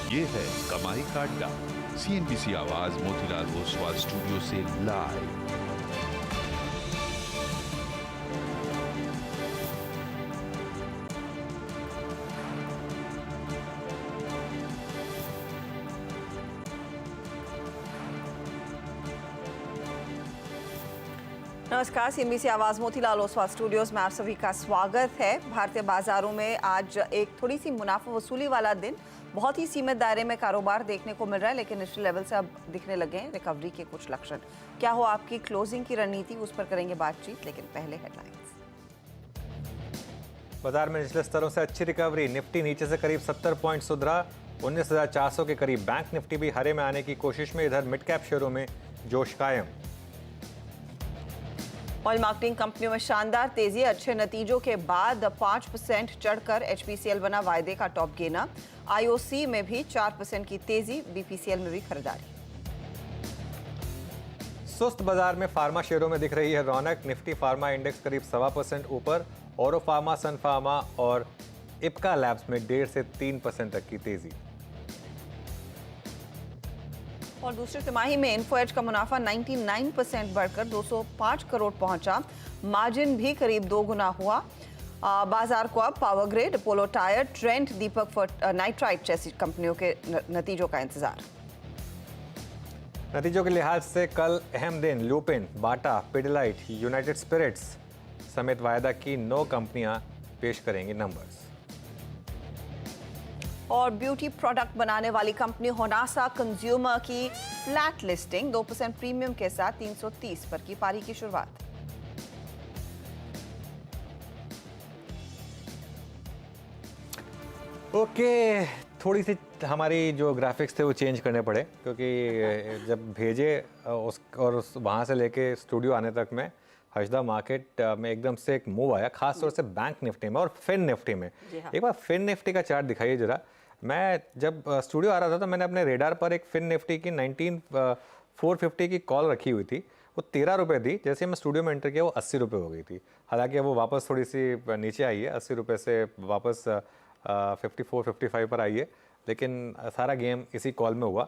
ये है कमाई का अड्डा। सीएनबीसी आवाज मोतीलाल ओसवाल स्टूडियो से लाइव। नमस्कार, सीएनबीसी आवाज मोतीलाल ओसवाल स्टूडियोज में आप सभी का स्वागत है। भारतीय बाजारों में आज एक थोड़ी सी मुनाफा वसूली वाला दिन, बहुत ही सीमित दायरे में कारोबार देखने को मिल रहा है, लेकिन निचले लेवल से अब दिखने लगे हैं रिकवरी के कुछ लक्षण। क्या हो आपकी क्लोजिंग की रणनीति, उस पर करेंगे बातचीत, लेकिन पहले हेडलाइंस। बाजार में निचले स्तरों से अच्छी रिकवरी, निफ्टी नीचे से करीब 70 पॉइंट सुधरा, 19,400 के करीब। बैंक निफ्टी भी हरे में आने की कोशिश में, इधर मिड कैप शेयरों में जोश कायम। ऑयल मार्केटिंग कंपनियों में शानदार तेजी, अच्छे नतीजों के बाद 5% चढ़कर एचपीसीएल बना वायदे का टॉप गेनर। आईओसी में भी 4% की तेजी, बीपीसीएल में भी खरीदारी। सुस्त बाजार में फार्मा शेयरों में दिख रही है रौनक, निफ्टी फार्मा इंडेक्स करीब 1.25% ऊपर, औरो फार्मा, सन फार्मा और इप्का लैब्स में 1.5 से 3% तक की तेजी। और दूसरी तिमाही में इन्फोएज का मुनाफा 99% बढ़कर 205 करोड़ पहुंचा, मार्जिन भी करीब 2 गुना हुआ। बाजार को अब Power Grid, Apollo Tyres, Trent, Deepak Nitrite जैसी कंपनियों के नतीजों का इंतजार। नतीजों के लिहाज से कल अहम दिन, लुपिन, बाटा, पिडिलाइट, यूनाइटेड स्पिरिट्स समेत वायदा की 9 कंपनियां पेश करेंगी नंबर्स। और ब्यूटी प्रोडक्ट बनाने वाली कंपनी होनासा कंज्यूमर की फ्लैट लिस्टिंग, 2% प्रीमियम के साथ 330 पर की पारी की शुरुआत। ओके, थोड़ी सी हमारी जो ग्राफिक्स थे वो चेंज करने पड़े, क्योंकि जब भेजे वहाँ से लेके स्टूडियो आने तक में हजदा मार्केट में एकदम से एक मूव आया, खास तौर से बैंक निफ्टी में और फिन निफ्टी में। एक बार फिन निफ्टी का चार्ट दिखाइए जरा। मैं जब स्टूडियो आ रहा था तो मैंने अपने रेडार पर एक फिन निफ्टी की 19,450 की कॉल रखी हुई थी, वो 13 रुपये थी। जैसे मैं स्टूडियो में एंटर किया वो 80 रुपये हो गई थी। हालांकि वो वापस थोड़ी सी नीचे आई है, 80 रुपये से वापस 54-55 पर आई है, लेकिन सारा गेम इसी कॉल में हुआ।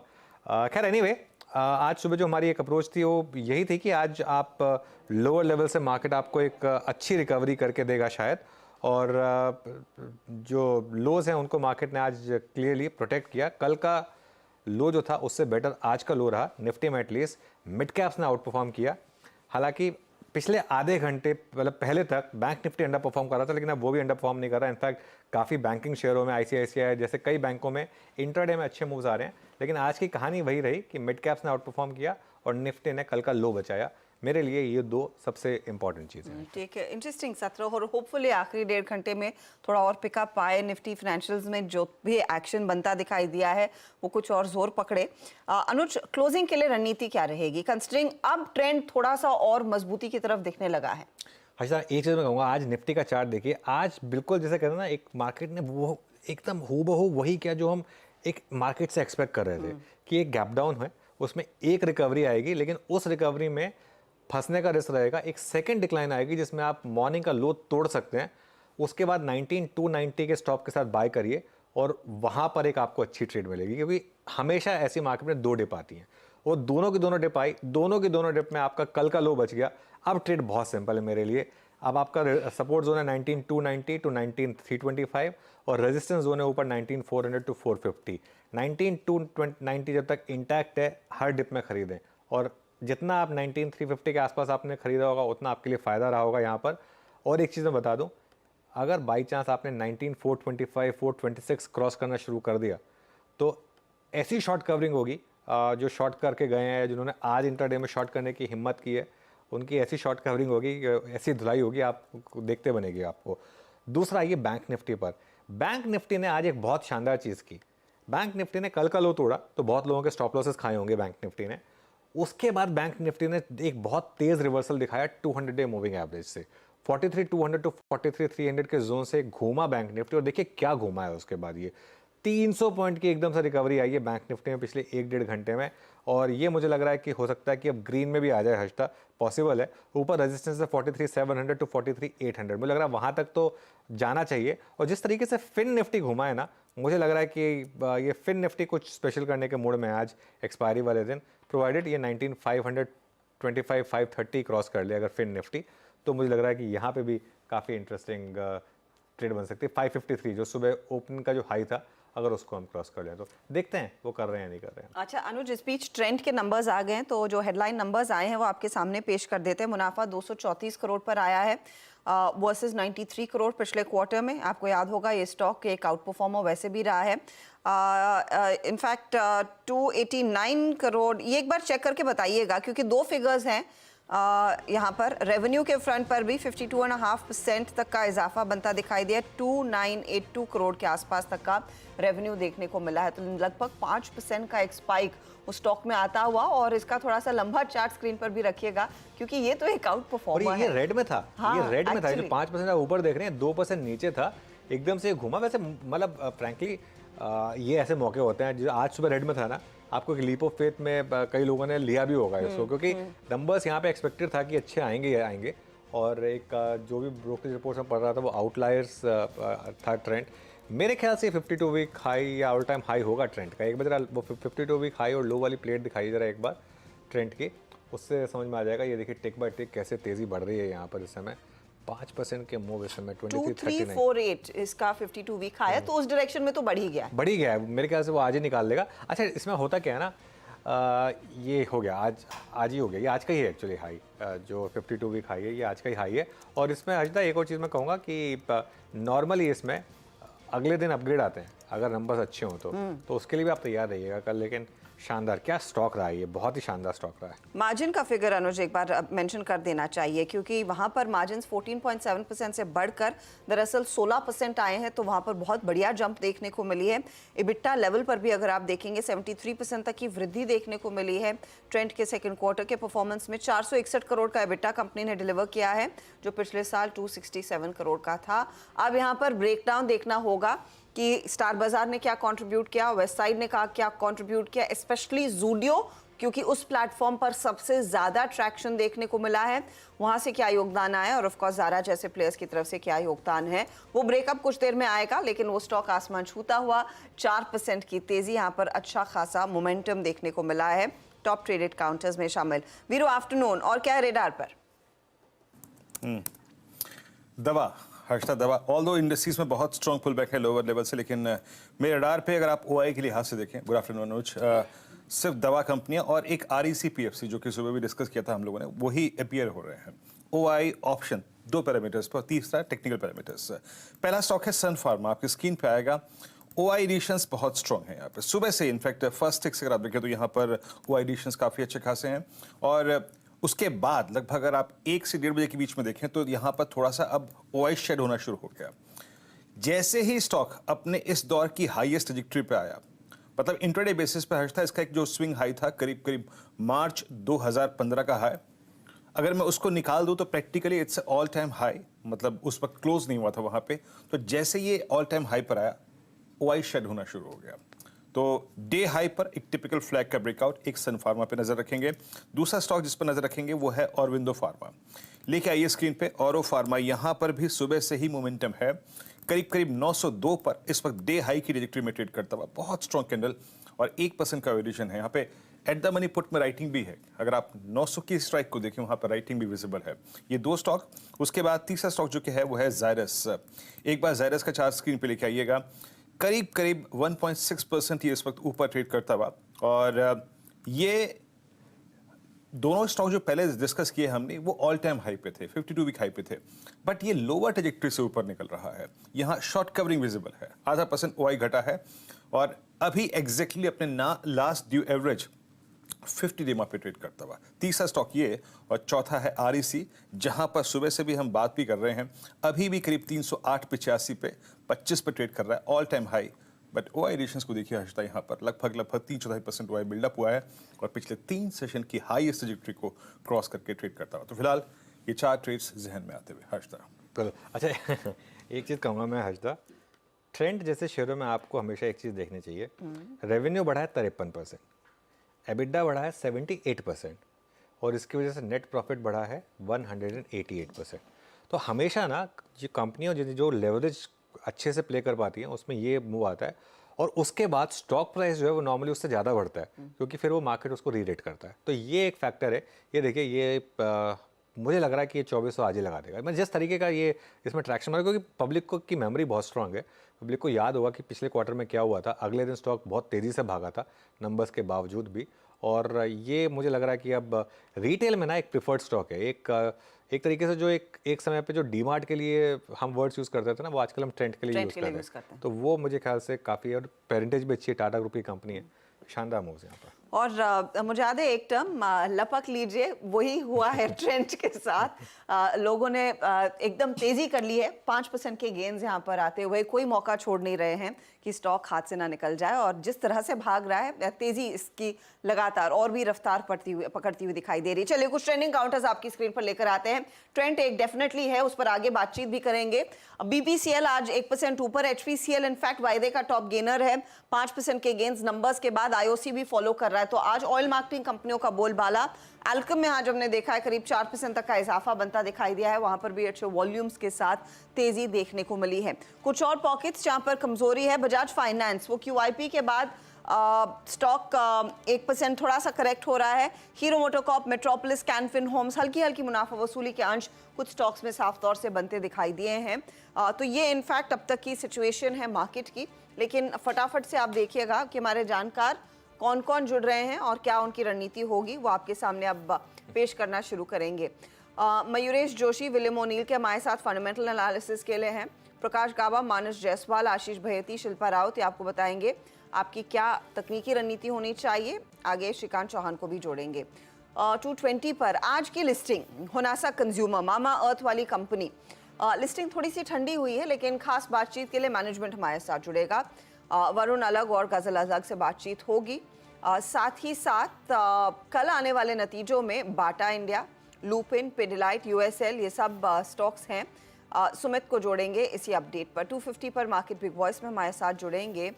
खैर एनीवे, आज सुबह जो हमारी एक अप्रोच थी वो यही थी कि आज आप लोअर लेवल से मार्केट आपको एक अच्छी रिकवरी करके देगा शायद, और जो लोज हैं उनको मार्केट ने आज क्लियरली प्रोटेक्ट किया। कल का लो जो था उससे बेटर आज का लो रहा। निफ्टी में एटलीस्ट मिड कैप्स ने आउट परफॉर्म किया। हालांकि पिछले आधे घंटे मतलब पहले तक बैंक निफ्टी अंडर परफॉर्म कर रहा था, लेकिन अब वो भी अंडर परफॉर्म नहीं कर रहा। इनफैक्ट काफ़ी बैंकिंग शेयरों में, आईसीआईसीआई जैसे कई बैंकों में इंट्राडे में अच्छे मूव्स आ रहे हैं, लेकिन आज की कहानी वही रही कि मिड कैप्स ने आउट परफॉर्म किया और निफ्टी ने कल का लो बचाया। मेरे लिए ये 2 सबसे इंपॉर्टेंट चीज़ें हैं। ठीक है, इंटरेस्टिंग सत्र, और होपफुली आखिरी 1.5 घंटे में थोड़ा और पिकअप आए। निफ्टी फाइनेंशियल्स में जो भी एक्शन बनता दिखाई दिया है वो कुछ और जोर पकड़े। अनुज, क्लोजिंग के लिए रणनीति क्या रहेगी, कंसिडरिंग अब ट्रेंड थोड़ा सा और मजबूती की तरफ दिखने लगा है? अच्छा, एक चीज़ मैं कहूँगा, आज निफ्टी का चार्ट देखिए। आज बिल्कुल जैसे कहते हैं ना, एक मार्केट ने वो एकदम हूबहू वही क्या जो हम एक मार्केट से एक्सपेक्ट कर रहे थे कि एक गैप डाउन है, उसमें एक रिकवरी आएगी, लेकिन उस रिकवरी में फंसने का रिस्क रहेगा। एक सेकंड डिक्लाइन आएगी जिसमें आप मॉर्निंग का लो तोड़ सकते हैं, उसके बाद 19,290 के स्टॉप के साथ बाय करिए और वहाँ पर एक आपको अच्छी ट्रेड मिलेगी, क्योंकि हमेशा ऐसी मार्केट में 2 डिप आती हैं और दोनों की दोनों डिप आई, दोनों की दोनों डिप में आपका कल का लो बच गया। अब ट्रेड बहुत सिंपल है मेरे लिए। अब आपका सपोर्ट जोन है 19,290 टू 19,325 और रेजिस्टेंस जोन है ऊपर 19,400 टू 450। 19,290 जब तक इंटैक्ट है, हर डिप में खरीदें, और जितना आप 19,350 के आसपास आपने खरीदा होगा उतना आपके लिए फ़ायदा रहा होगा यहाँ पर। और एक चीज़ मैं बता दूँ, अगर बाई चांस आपने 19,425, 426 क्रॉस करना शुरू कर दिया तो ऐसी शॉर्ट कवरिंग होगी, जो शॉर्ट करके गए हैं, जिन्होंने आज इंट्राडे में शॉर्ट करने की हिम्मत की है, उनकी ऐसी शॉर्ट कवरिंग होगी, ऐसी धुलाई होगी, आप देखते बनेगी आपको। दूसरा ये बैंक निफ्टी पर। बैंक निफ्टी ने आज एक बहुत शानदार चीज़ की। बैंक निफ्टी ने कल का लो तोड़ा तो बहुत लोगों के स्टॉप लॉसेस खाए होंगे बैंक निफ्टी ने। उसके बाद बैंक निफ्टी ने एक बहुत तेज रिवर्सल दिखाया 200 डे मूविंग एवरेज से। 43,200 टू 43,300 के जोन से घूमा बैंक निफ्टी, और देखिए क्या घूमा है उसके बाद। ये 300 पॉइंट की एकदम से रिकवरी आई है बैंक निफ्टी में पिछले 1-1.5 घंटे में, और ये मुझे लग रहा है कि हो सकता है कि अब ग्रीन में भी आ जाए हर्षदा, पॉसिबल है। ऊपर रेजिस्टेंस है 43,700 टू 43,800, मुझे लग रहा है वहाँ तक तो जाना चाहिए। और जिस तरीके से फिन निफ्टी घुमा है ना, मुझे लग रहा है कि ये फिन निफ्टी कुछ स्पेशल करने के मूड में आज एक्सपायरी वाले दिन, प्रोवाइडेड ये 19,525 530 क्रॉस कर ले अगर फिन निफ्टी, तो मुझे लग रहा है कि यहाँ पे भी काफ़ी इंटरेस्टिंग ट्रेड बन सकती है। 553 जो सुबह ओपन का जो हाई था, अगर उसको हम क्रॉस कर लें तो देखते हैं वो कर रहे हैं नहीं कर रहे हैं। अच्छा अनुज, इस बीच ट्रेंड के नंबर्स आ गए हैं, तो जो हेडलाइन नंबर्स आए हैं वो आपके सामने पेश कर देते हैं। मुनाफा 234 करोड़ पर आया है वर्सेस 93 करोड़ पिछले क्वार्टर में। आपको याद होगा ये स्टॉक एक आउट परफॉर्मर वैसे भी रहा है। इनफैक्ट 289 करोड़, ये एक बार चेक करके बताइएगा क्योंकि दो फिगर्स हैं यहाँ पर। रेवेन्यू के फ्रंट पर भी 52.5% तक का इजाफा बनता दिखाई दिया। 2982 करोड़ के आसपास तक का रेवेन्यू देखने को मिला है, तो लगभग 5% का एक स्पाइक उस स्टॉक में आता हुआ। और इसका थोड़ा सा लंबा चार्ट स्क्रीन पर भी रखिएगा क्योंकि ये तो एक आउट परफॉर्मर है। ये रेड में था, हाँ, ये रेड में था, जो actually। 5% ऊपर देख रहे हैं 2% नीचे था, एकदम से घुमा। वैसे मतलब फ्रैंकली ये ऐसे मौके होते हैं, जो आज सुबह रेड में था ना, आपको लीप ऑफ फेथ में कई लोगों ने लिया भी होगा इसको, क्योंकि नंबर्स यहाँ पे एक्सपेक्टेड था कि अच्छे आएंगे। और एक जो भी ब्रोकरेज रिपोर्ट में पढ़ रहा था वो आउटलायर्स था ट्रेंड। मेरे ख्याल से 52 वीक हाई या ऑल टाइम हाई होगा ट्रेंड का। एक बार जरा वो 52 वीक हाई और लो वाली प्लेट दिखाई जरा एक बार ट्रेंड की, उससे समझ में आ जाएगा। ये देखिए टिक बाय टिक कैसे तेज़ी बढ़ रही है यहाँ पर इस समय। 5% के मूव इस समय 2348 इसका 52 वीक हाई है, तो उस डायरेक्शन में तो बढ़ ही गया है। मेरे ख्याल से वो आज ही निकाल देगा। अच्छा, इसमें होता क्या है ना, ये हो गया आज ही हो गया, ये आज का ही है एक्चुअली हाई, जो 52 वीक हाई है ये आज का ही हाई है। और इसमें अजदा एक और चीज़ मैं कहूँगा कि नॉर्मली इसमें अगले दिन अपग्रेड आते हैं अगर नंबर्स अच्छे हों तो उसके लिए भी आप तैयार रहिएगा कल। लेकिन शानदार क्या स्टॉक रहा है, ये बहुत ही शानदार स्टॉक रहा है। मार्जिन का फिगर अनुज एक बार मेंशन कर देना चाहिए क्योंकि वहां पर मार्जिन 14.7% से बढ़कर दरअसल 16% आए हैं, तो वहां पर बहुत बढ़िया जंप देखने को मिली है। इबिट्टा लेवल पर भी अगर आप देखेंगे 73% तक की वृद्धि देखने को मिली है। ट्रेंड के सेकंड क्वार्टर के परफॉर्मेंस में 461 करोड़ का इबिट्टा कंपनी ने डिलीवर किया है, जो पिछले साल 267 करोड़ का था। अब यहाँ पर ब्रेकडाउन देखना होगा कि स्टार बाजार ने क्या कंट्रीब्यूट किया, वेस्ट साइड ने क्या कंट्रीब्यूट किया, स्पेशली ज़ूडियो, क्योंकि उस प्लेटफॉर्म पर सबसे ज़्यादा ट्रैक्शन देखने को मिला है, वहाँ से क्या योगदान आया, और ऑफ कोर्स ज़ारा जैसे प्लेयर्स की तरफ से क्या योगदान है। वो ब्रेकअप कुछ देर में आएगा, लेकिन वो स्टॉक आसमान छूता हुआ 4% की तेज़ी, यहाँ पर अच्छा खासा मोमेंटम देखने को मिला है टॉप ट्रेडेड काउंटर्स में शामिल। वीरो आफ्टरनून, और क्या है रेडार पर? दवा हर्षदा दवा ऑल्दो इंडस्ट्रीज में बहुत स्ट्रॉन्ग पुल बैक है लोअर लेवल से, लेकिन मेरे रडार पे अगर आप ओआई के लिहाज से देखें, गुड आफ्टरनून अनुज, सिर्फ दवा कंपनियां और एक आरईसी पीएफसी जो कि सुबह भी डिस्कस किया था हम लोगों ने, वही अपीयर हो रहे हैं। ओआई ऑप्शन 2 पैरामीटर्स पर, तीसरा टेक्निकल पैरामीटर्स। पहला स्टॉक है सन फार्मा, आपकी स्क्रीन पे आएगा। ओआई एडिशंस बहुत स्ट्रॉन्ग है यहाँ पे सुबह से। इनफैक्ट फर्स्ट टिक से अगर आप देखें तो यहाँ पर ओआई एडिशंस काफ़ी अच्छे खासे हैं। और उसके बाद लगभग अगर आप 1 से 1.5 बजे के बीच में देखें तो यहाँ पर थोड़ा सा अब ओआई शेड होना शुरू हो गया। जैसे ही स्टॉक अपने इस दौर की हाईएस्ट ट्रैजेक्टरी पे आया, मतलब इंट्राडे बेसिस पे हर्ष था, इसका एक जो स्विंग हाई था करीब करीब मार्च 2015 का हाई, अगर मैं उसको निकाल दूं तो practically it's all time high, मतलब उस वक्त क्लोज नहीं हुआ था वहां पे। तो जैसे ये ऑल टाइम हाई पर आया, ओआई शेड होना शुरू हो गया। तो डे हाई पर एक टिपिकल फ्लैग का ब्रेकआउट, एक सन फार्मा पे नजर रखेंगे। दूसरा स्टॉक जिस पर नजर रखेंगे वो है ऑरविंदो फार्मा। लेके आइए स्क्रीन पे ऑरो फार्मा। यहां पर भी सुबह से ही मोमेंटम है, करीब करीब 902 पर इस वक्त डे हाई की ट्रैजेक्टरी में ट्रेड करता हुआ, बहुत स्ट्रॉन्ग कैंडल और 1% का वेरिएशन है। यहाँ पे एट द मनी पुट में राइटिंग भी है, अगर आप 900 की स्ट्राइक को देखें वहां पर राइटिंग भी विजिबल है। ये 2 स्टॉक। उसके बाद तीसरा स्टॉक जो कि है वो है जायरस। एक बार जायरस का चार्ट स्क्रीन पे लेके आइएगा। करीब करीब 1.6% ये इस वक्त ऊपर ट्रेड करता हुआ, और ये दोनों स्टॉक जो पहले डिस्कस किए हमने वो ऑल टाइम हाई पे थे, 52 वीक हाई पे थे, बट ये लोअर ट्रैजेक्टरी से ऊपर निकल रहा है। यहाँ शॉर्ट कवरिंग विजिबल है, 0.5% ओआई घटा है, और अभी एग्जैक्टली अपने लास्ट ड्यू एवरेज 50 डे पे ट्रेड करता हुआ। तीसरा स्टॉक ये, और चौथा है आरईसी, जहां पर सुबह से भी हम बात भी कर रहे हैं, अभी भी करीब 308.85 पे 25 पे ट्रेड कर रहा है, all time high. But OI additions को देखिए हर्षदा, यहाँ पर लगभग 3-4% ओआई बिल्डअप हुआ है और पिछले 3 सेशन की हाईएस्ट ट्रैजेक्टरी को क्रॉस करके ट्रेड करता हुआ। तो फिलहाल ये 4 ट्रेड्स जहन में आते हुए हर्षदा। अच्छा एक चीज़ कहूँगा मैं हर्षदा, ट्रेंड जैसे शेयरों में आपको हमेशा एक चीज़ देखनी चाहिए, रेवेन्यू बढ़ा है 53%, एबिटा बढ़ा है 78% और इसकी वजह से नेट प्रॉफिट बढ़ा है 188%। तो हमेशा ना जो कंपनियों जो लेवरेज अच्छे से प्ले कर पाती हैं उसमें ये मूव आता है और उसके बाद स्टॉक प्राइस जो है वो नॉर्मली उससे ज़्यादा बढ़ता है क्योंकि फिर वो मार्केट उसको रीरेट करता है। तो ये एक फैक्टर है। ये देखिए ये मुझे लग रहा है कि ये 2400 आज ही लगा देगा। मैं जिस तरीके का ये इसमें ट्रैक्शन मारा, क्योंकि पब्लिक को की मेमोरी बहुत स्ट्रांग है। पब्लिक को याद होगा कि पिछले क्वार्टर में क्या हुआ था, अगले दिन स्टॉक बहुत तेज़ी से भागा था नंबर्स के बावजूद भी। और ये मुझे लग रहा है कि अब रिटेल में ना एक प्रिफर्ड स्टॉक है, एक तरीके से जो एक समय पे जो डीमार्ट के लिए हम वर्ड्स यूज़ करते थे ना, वो आजकल हम ट्रेंड के लिए यूज़ करते हैं। तो वो मुझे ख्याल से काफ़ी, और पेरेंटेज भी अच्छी है, टाटा ग्रुप की कंपनी है, शानदार मूव्स यहाँ पर। और मुझे याद है एक टर्म लपक लीजिए, वही हुआ है ट्रेंड के साथ। लोगों ने एकदम तेजी कर ली है, 5% के गेन्स यहाँ पर आते हुए, कोई मौका छोड़ नहीं रहे हैं कि स्टॉक हाथ से ना निकल जाए। और जिस तरह से भाग रहा है, तेजी इसकी लगातार और भी रफ्तार पकड़ती हुई दिखाई दे रही है। चलिए कुछ ट्रेंडिंग काउंटर्स आपकी स्क्रीन पर लेकर आते हैं। ट्रेंड एक डेफिनेटली है, उस पर आगे बातचीत भी करेंगे। BPCL आज 1% ऊपर, HPCL इनफैक्ट वायदे का टॉप गेनर है, 5% के गेन्स नंबर्स के बाद। IOC भी फॉलो कर रहा है। तो आज ऑयल मार्केटिंग कंपनियों का बोलबाला। एल्कम में आज हमने देखा है करीब 4% तक का इजाफा बनता दिखाई दिया है, वहां पर भी अच्छे वॉल्यूम्स के साथ तेजी देखने को मिली है। कुछ और पॉकेट्स जहां पर कमजोरी है, बजाज फाइनेंस, वो QIP के बाद स्टॉक 1% थोड़ा सा करेक्ट हो रहा है। हीरो मोटोकॉर्प, मेट्रोपोलिस, कैनफिन होम्स हल्की हल्की मुनाफा वसूली के अंश कुछ स्टॉक्स में साफ तौर से बनते दिखाई दिए हैं। तो ये इनफैक्ट अब तक की सिचुएशन है मार्केट की। लेकिन फटाफट से आप देखिएगा कि हमारे जानकार कौन कौन जुड़ रहे हैं और क्या उनकी रणनीति होगी, वो आपके सामने अब पेश करना शुरू करेंगे। मयूरेश जोशी, विलियम ओनील के हमारे साथ फंडामेंटल एनालिसिस के लिए हैं। प्रकाश गाबा, मानस जायसवाल, आशीष भयती, शिल्पा राउत, ये आपको बताएंगे आपकी क्या तकनीकी रणनीति होनी चाहिए। आगे श्रीकांत चौहान को भी जोड़ेंगे। 220 पर आज की लिस्टिंग, होनासा कंज्यूमर, मामा अर्थ वाली कंपनी। लिस्टिंग थोड़ी सी ठंडी हुई है, लेकिन खास बातचीत के लिए मैनेजमेंट हमारे साथ जुड़ेगा। वरुण अलग और गजल अलग से बातचीत होगी। साथ ही साथ कल आने वाले नतीजों में Bata India, lupin, Pidilite, USL, ये सब स्टॉक्स हैं। सुमित को जोड़ेंगे इसी अपडेट पर। 250 पर मार्केट बिग वॉइस में हमारे साथ जुड़ेंगे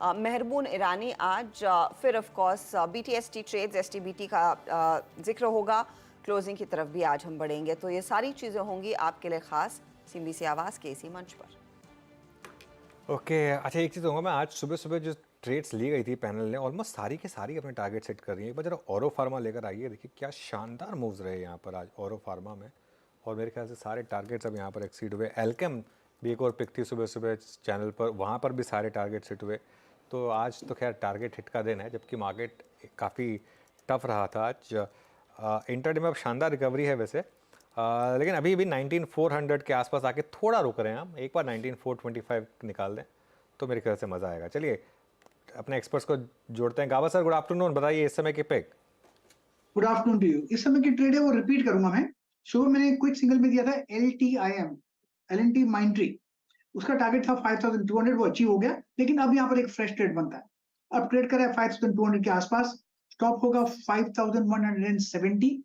मेहरबून ईरानी आज। फिर of course BTST trades, STBT का जिक्र होगा। क्लोजिंग की तरफ भी आज हम बढ़ेंगे। तो ये सारी चीज़ें होंगी आपके लिए खास CNBC आवाज़ के इसी मंच पर। ओके अच्छा, एक चीज़ कहूँगा मैं, आज सुबह सुबह जो ट्रेड्स ली गई थी पैनल ने, ऑलमोस्ट सारी के सारी अपने टारगेट सेट कर रही है। एक बार जरा ऑरो फार्मा लेकर आइए, देखिए क्या शानदार मूव्स रहे यहाँ पर आज ऑरो फार्मा में, और मेरे ख्याल से सारे टारगेट्स अब यहाँ पर एक्सीड हुए। एल्केम भी एक और पिक थी सुबह सुबह चैनल पर, वहाँ पर भी सारे टारगेट हिट हुए। तो आज तो खैर टारगेट हिट का दिन है, जबकि मार्केट काफ़ी टफ रहा था आज। इंटरडे में अब शानदार रिकवरी है वैसे, लेकिन अभी भी 19400 के आसपास आके थोड़ा रुक रहे हैं हम। एक बार 19425 निकाल दें तो मेरे ख्याल से मज़ा आएगा। चलिए अपने एक्सपर्ट्स को जोड़ते हैं। गावा सर, गुड आफ्टरनून, बताइए इस समय की pick. Good afternoon to you. इस समय की ट्रेड है वो रिपीट करूंगा मैं। शो मैंने क्विक सिंगल में दिया था LTIM, L&T माइंट्री, उसका टारगेट था 5200, वो अचीव हो गया। लेकिन अब यहाँ पर एक फ्रेश ट्रेड बनता है। अब ट्रेड कर रहा है 5200 के आसपास, स्टॉप होगा 5170।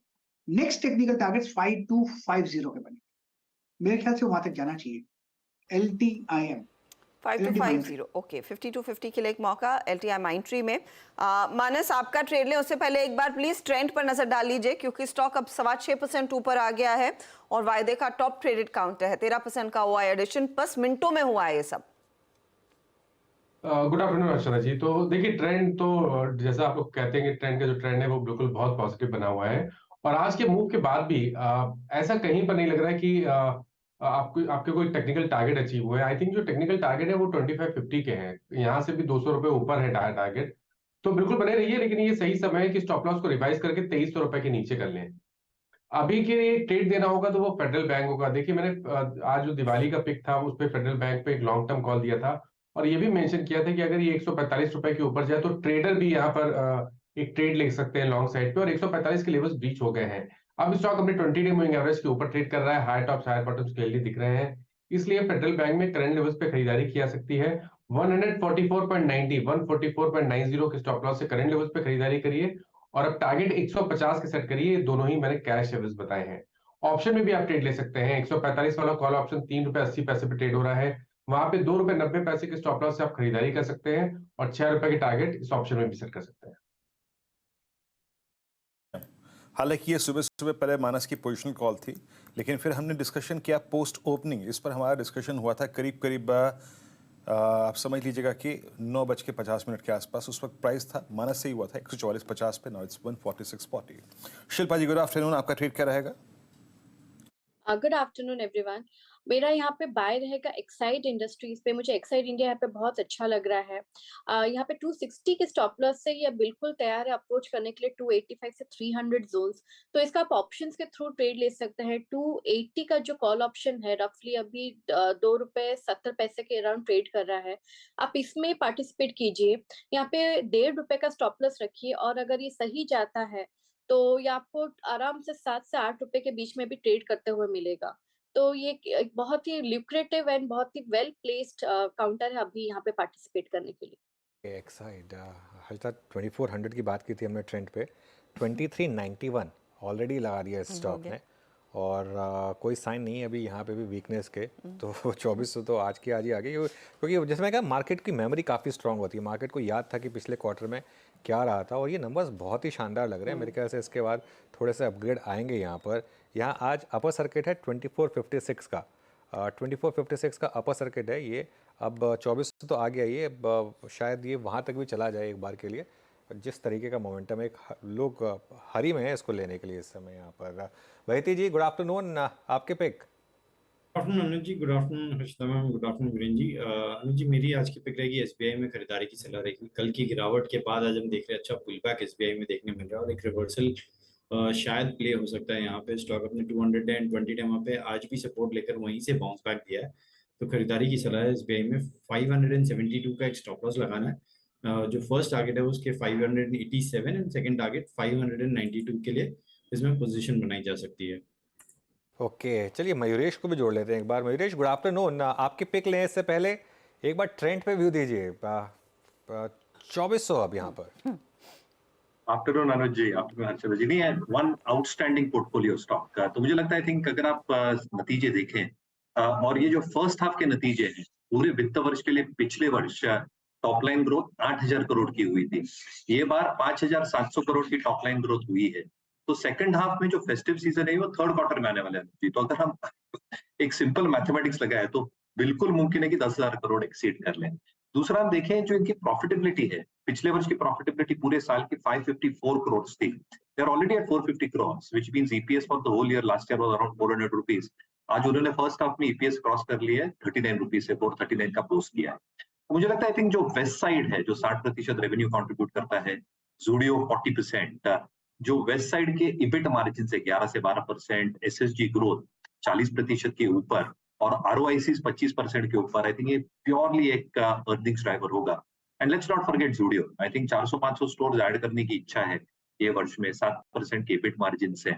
नेक्स्ट टेक्निकल टारगेट 5250 के बने, मेरे ख्याल से वहां तक जाना चाहिए। LTIM 5250, okay. 5250 के लिए एक मौका LTI माइंट्री में। मानस, आपका ट्रेड लें उससे पहले एक बार प्लीज ट्रेंड पर नजर डाल लीजिए, क्योंकि स्टॉक अब 6.25% ऊपर आ गया है और वायदे का टॉप ट्रेडेड काउंटर है। 13% का हुआ एडिशन, बस मिनटों में हुआ है ये सब। गुड आफ्टरनून अर्चना जी। तो देखिए ट्रेंड तो जैसा आप लोग कहते हैं कि ट्रेंड का जो ट्रेंड है वो बिल्कुल बहुत पॉजिटिव बना हुआ है, और आज के मूव के बाद भी ऐसा कहीं पर नहीं लग रहा है कि आपके कोई टेक्निकल टारगेट अचीव हुए। आई थिंक जो टेक्निकल टारगेट है वो 2550 के हैं, यहाँ से भी 200 रुपए ऊपर है टारगेट, तो बिल्कुल बने रहिए। लेकिन ये सही समय है कि स्टॉप लॉस को रिवाइज करके 2300 रुपए के नीचे कर लें। अभी के लिए ट्रेड देना होगा तो वो फेडरल बैंक होगा। देखिए मैंने आज जो दिवाली का पिक था उस पर फेडरल बैंक पे एक लॉन्ग टर्म कॉल दिया था, और ये भी मेंशन किया था कि अगर ये 145 रुपए के ऊपर जाए तो ट्रेडर भी यहाँ पर एक ट्रेड ले सकते हैं लॉन्ग साइड पे, और 145 के लेवल्स ब्रीच हो गए हैं। अब स्टॉक अपने 20 डे मूविंग एवरेज के ऊपर ट्रेड कर रहा है, high top higher bottoms clearly दिख रहे हैं, इसलिए फेडरल बैंक में करंट लेवल्स पे खरीदारी की जा सकती है। 144.90 144.90 के स्टॉप लॉस से करंट लेवल्स पे खरीदारी करिए, और अब टारगेट 150 के सेट करिए। दोनों ही मैंने कैश लेवल्स बताए हैं। ऑप्शन में भी आप ट्रेड ले सकते हैं। 145 वाला कॉल ऑप्शन 3 रुपए 80 पैसे पे ट्रेड हो रहा है, वहां पे ₹2.90 के स्टॉप लॉस से आप खरीदारी कर सकते हैं और ₹6 की टारगेट इस ऑप्शन में भी सेट कर सकते हैं। हालांकि ये सुबह सुबह पहले मानस की पोजिशनल कॉल थी, लेकिन फिर हमने डिस्कशन किया पोस्ट ओपनिंग। इस पर हमारा डिस्कशन हुआ था करीब करीब आप समझ लीजिएगा कि 9:50 के आसपास। उस वक्त प्राइस था, मानस से ही हुआ था 144.50 पे, now it's 146.40। Shilpa ji, good afternoon, आपका ट्रेड क्या रहेगा? Good afternoon everyone. मेरा यहाँ पे बाय रहेगा एक्साइड इंडस्ट्रीज पे। मुझे एक्साइड इंडिया यहाँ पे बहुत अच्छा लग रहा है। यहाँ पे 260 के स्टॉप लॉस से ये बिल्कुल तैयार है अप्रोच करने के लिए 285 से 300 जोन्स। तो इसका आप ऑप्शंस के थ्रू ट्रेड ले सकते हैं। 280 का जो कॉल ऑप्शन है रफली अभी ₹2.70 के अराउंड ट्रेड कर रहा है। आप इसमें पार्टिसिपेट कीजिए। यहाँ पे ₹1.5 का स्टॉप लॉस रखिए और अगर ये सही जाता है तो ये आपको आराम से 7 से 8 रुपए के बीच में भी ट्रेड करते हुए मिलेगा। तो ये एक बहुत ही ल्यूक्रेटिव एंड बहुत ही वेल प्लेस्ड काउंटर है अभी यहाँ पे पार्टिसिपेट करने के लिए। एक्साइड हल्का 2400 की बात की थी हमने ट्रेंड पे, 2391 ऑलरेडी लगा दिया इस स्टॉक ने और कोई साइन नहीं है अभी यहाँ पे भी वीकनेस के। तो 2400 तो आज की आज ही आ गई, क्योंकि जैसे मैं कहा मार्केट की मेमोरी काफ़ी स्ट्रांग होती है। मार्केट को याद था कि पिछले क्वार्टर में क्या रहा था और ये नंबर्स बहुत ही शानदार लग रहे हैं। मेरे ख्याल से इसके बाद थोड़े से अपग्रेड आएंगे यहाँ पर। यहाँ आज अपर सर्किट है 2456 का, 2456 का अपर सर्किट है ये। अब 2400 तो आ गया ये, अब शायद ये वहाँ तक भी चला जाए एक बार के लिए। जिस तरीके का मोमेंटम है, लोग हरी में है इसको लेने के लिए इस समय यहाँ पर। वहीती जी, गुड आफ्टरनून, आपके pick. Good afternoon Anuj ji, good afternoon Harshita ma'am, good afternoon Viren ji. Anuj ji, मेरी आज की पिक रहेगी एसबीआई में खरीदारी की सलाह रहेगी। कल की गिरावट के बाद आज हम देख रहे हैं अच्छा पुल बैक एसबीआई में देखने मिल रहा है और एक रिवर्सल शायद प्ले हो सकता है। यहाँ पे स्टॉक अपने 220 टाइम पे आज भी सपोर्ट लेकर वहीं से बाउंस बैक दिया है। तो खरीदारी की सलाह है एसबीआई में। 572 का एक स्टॉप लॉस लगाना है। जो फर्स्ट टारगेट है उसके 587 एंड सेकंड टारगेट 592 के लिए इसमें पोजीशन बनाई जा सकती है। ओके, चलिए मयूरेश को भी जोड़ लेते हैं एक बार। मयूरेश, गुड आफ्टरनून, आपकी पिक लेने से पहले एक बार ट्रेंड पे व्यू दीजिए। 2400 अब यहाँ पर। आफ्टरनून अनुज जी, आफ्टरनून हर्षद जी। नहीं है वन आउटस्टैंडिंग पोर्टफोलियो स्टॉक का। तो मुझे लगता है, आई थिंक अगर आप नतीजे देखें और ये जो फर्स्ट हाफ के नतीजे हैं पूरे वित्त वर्ष के लिए, पिछले वर्ष टॉप लाइन ग्रोथ 8000 करोड़ की हुई थी, ये बार 5700 करोड़ की टॉप लाइन ग्रोथ हुई है। तो सेकंड हाफ में जो फेस्टिव सीजन है वो थर्ड क्वार्टर में आने वाले हैं। तो अगर हम एक सिंपल मैथमेटिक्स लगाए तो बिल्कुल मुमकिन है कि 10,000 करोड़ एक्सीड कर लें। दूसरा हम देखें जो इनकी प्रॉफिटेबिलिटी है, पिछले वर्ष की प्रॉफिटेबिलिटी पूरे साल की 554 करोड़ थी। They are already at 450 crore, which means EPS for the whole year last year was around 400 rupees. आज उन्होंने फर्स्ट हाफ में ईपीएस क्रॉस कर लिया है, 39 रुपीस से 439 का क्लोज किया है। मुझे लगता है आई थिंक जो वेस्ट साइड है जो 60% रेवेन्यू कंट्रीब्यूट करता है, ज़ूडियो 40%, जो वेस्ट साइड के इबिट मार्जिन से 11 से 12%, एसएसजी ग्रोथ 40% के ऊपर और आरओआईसी 25% के ऊपर, आई थिंक ये प्योरली एक अर्निंग्स ड्राइवर होगा। And let's not forget Zudio, I think 400-500 stores add करने की इच्छा है ये वर्ष में। 7% के इबिट मार्जिन से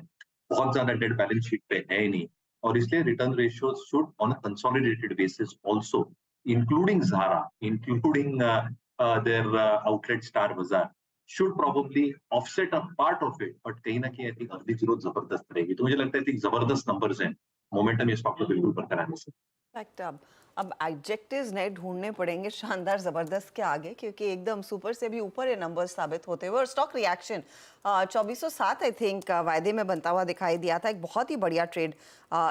बहुत ज्यादा डेट बैलेंस शीट पे है ही नहीं, और इसलिए return ratio should on a consolidated basis also including Zara, including their outlet Star Bazaar, should probably offset a part of it, but कहीं ना कहीं आई थिंक अर्निंग्स ग्रोथ जबरदस्त रहेगी। तो मुझे लगता है कि जबरदस्त नंबर्स हैं, मोमेंटम ये स्टॉक को बिल्कुल बरकरार है। फैक्ट अब एडजेक्टिव्स नए ढूंढने पड़ेंगे शानदार जबरदस्त के आगे, क्योंकि एकदम सुपर से भी ऊपर ये नंबर साबित होते हुए। और स्टॉक रिएक्शन 2407 आई थिंक वायदे में बनता हुआ दिखाई दिया था। एक बहुत ही बढ़िया ट्रेड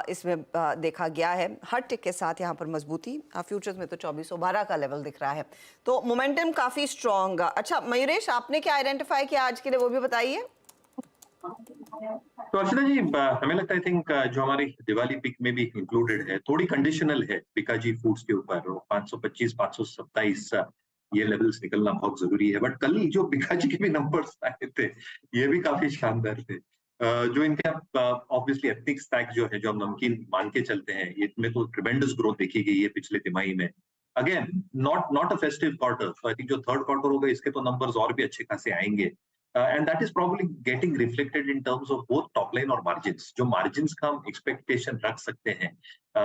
इसमें देखा गया है, हर टिक के साथ यहाँ पर मजबूती। फ्यूचर्स में तो 2412 का लेवल दिख रहा है, तो मोमेंटम काफी स्ट्रॉन्ग। अच्छा मयूरेश, आपने क्या आइडेंटिफाई किया आज के लिए वो भी बताइए। तो अर्चना जी, हमें लगता है आई थिंक जो हमारी दिवाली पिक में भी इंक्लूडेड है, थोड़ी कंडीशनल है पिकाजी फूड्स के ऊपर। 525, 527 ये लेवल्स निकलना बहुत जरूरी है। बट कल जो पिकाजी के भी नंबर्स आए थे ये भी काफी शानदार थे। जो इनके ऑब्वियसली एथनिक स्टैक जो है, जो हम नमकीन मान के चलते हैं, इसमें तो ट्रिमेंडस ग्रोथ देखी गई है पिछले तिमाही में। Again not a festive quarter, so I think जो थर्ड क्वार्टर होगा इसके तो नंबर्स और भी अच्छे खासे आएंगे। And that is probably getting reflected in terms of both top line और margins। जो margins का हम expectation रख सकते हैं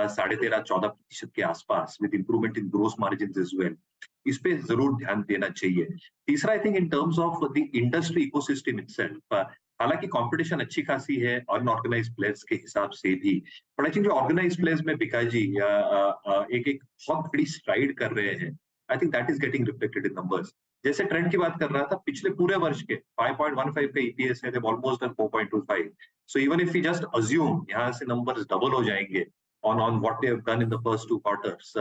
13.5-14% के आसपास, with improvement in gross margins as well, इस पे जरूर ध्यान देना चाहिए। तीसरा, I think in terms of the industry ecosystem itself, हालांकि कंपटीशन अच्छी खासी है अनऑर्गेनाइज्ड प्लेयर्स के हिसाब से भी, बट आई थिंक जो ऑर्गेनाइज्ड प्लेयर्स में बिकाजी एक एक बहुत बड़ी स्ट्राइड कर रहे हैं, आई think that is getting reflected in numbers. जैसे ट्रेंड की बात कर रहा था, पिछले पूरे वर्ष के 5.15 का ईपीएस है, almost done 4.25। So even if we just assume यहाँ से नंबर्स डबल हो जाएंगे on what they have done in the first 2 quarters,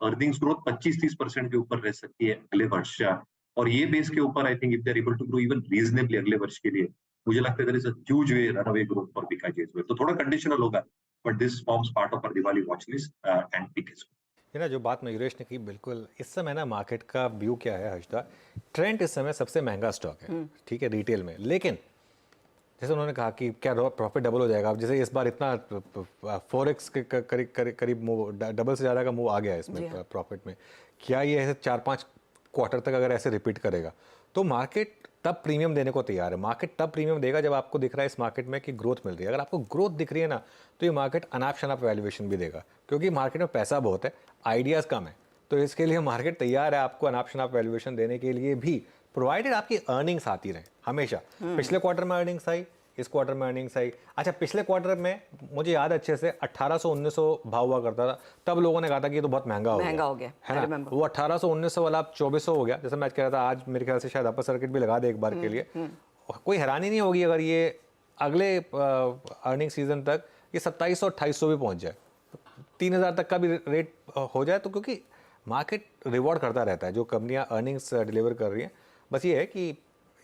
earnings growth 25-30% के ऊपर रह सकती है अगले वर्ष। और ये बेस के ऊपर I think if they are able to grow even reasonably अगले वर्ष के लिए, मुझे लगता है there is a huge way runaway growth for Bikaji as well. तो थोड़ा कंडीशनल होगा, but this forms part of our Diwali watch list and pick as well. ये ना जो बात मयूरेश ने की, बिल्कुल इस समय ना मार्केट का व्यू क्या है हर्षदा, ट्रेंड इस समय सबसे महंगा स्टॉक है, ठीक है, रिटेल में। लेकिन जैसे उन्होंने कहा कि क्या प्रॉफिट डबल हो जाएगा, अब जैसे इस बार इतना 4x के करीब मूव, डबल से ज़्यादा का मूव आ गया है इसमें प्रॉफिट में, क्या ये ऐसे 4-5 क्वार्टर तक अगर ऐसे रिपीट करेगा तो मार्केट तब प्रीमियम देने को तैयार है। मार्केट तब प्रीमियम देगा जब आपको दिख रहा है इस मार्केट में कि ग्रोथ मिल रही है। अगर आपको ग्रोथ दिख रही है ना, तो ये मार्केट अनाप शनाप वैल्यूएशन भी देगा, क्योंकि मार्केट में पैसा बहुत है, आइडियाज़ कम है। तो इसके लिए मार्केट तैयार है आपको अनाप शनाप वैल्यूएशन देने के लिए भी, प्रोवाइडेड आपकी अर्निंग्स आती रहे हमेशा। पिछले क्वार्टर में अर्निंग्स आई, इस क्वार्टर में अर्निंग्स आई। अच्छा, पिछले क्वार्टर में मुझे याद अच्छे से 1800-1900 भाव हुआ करता था, तब लोगों ने कहा था कि ये तो बहुत महंगा हो गया है ना। वो 1800-1900 वाला अब 2400 हो गया। जैसे मैं कह रहा था, आज मेरे ख्याल से शायद अपर सर्किट भी लगा दे एक बार के लिए। कोई हैरानी नहीं होगी अगर ये अगले अर्निंग सीजन तक ये 2700-2800 भी पहुंच जाए, 3000 तक का भी रेट हो जाए, तो क्योंकि मार्केट रिवॉर्ड करता रहता है जो कंपनियां अर्निंग्स डिलीवर कर रही हैं। बस ये है कि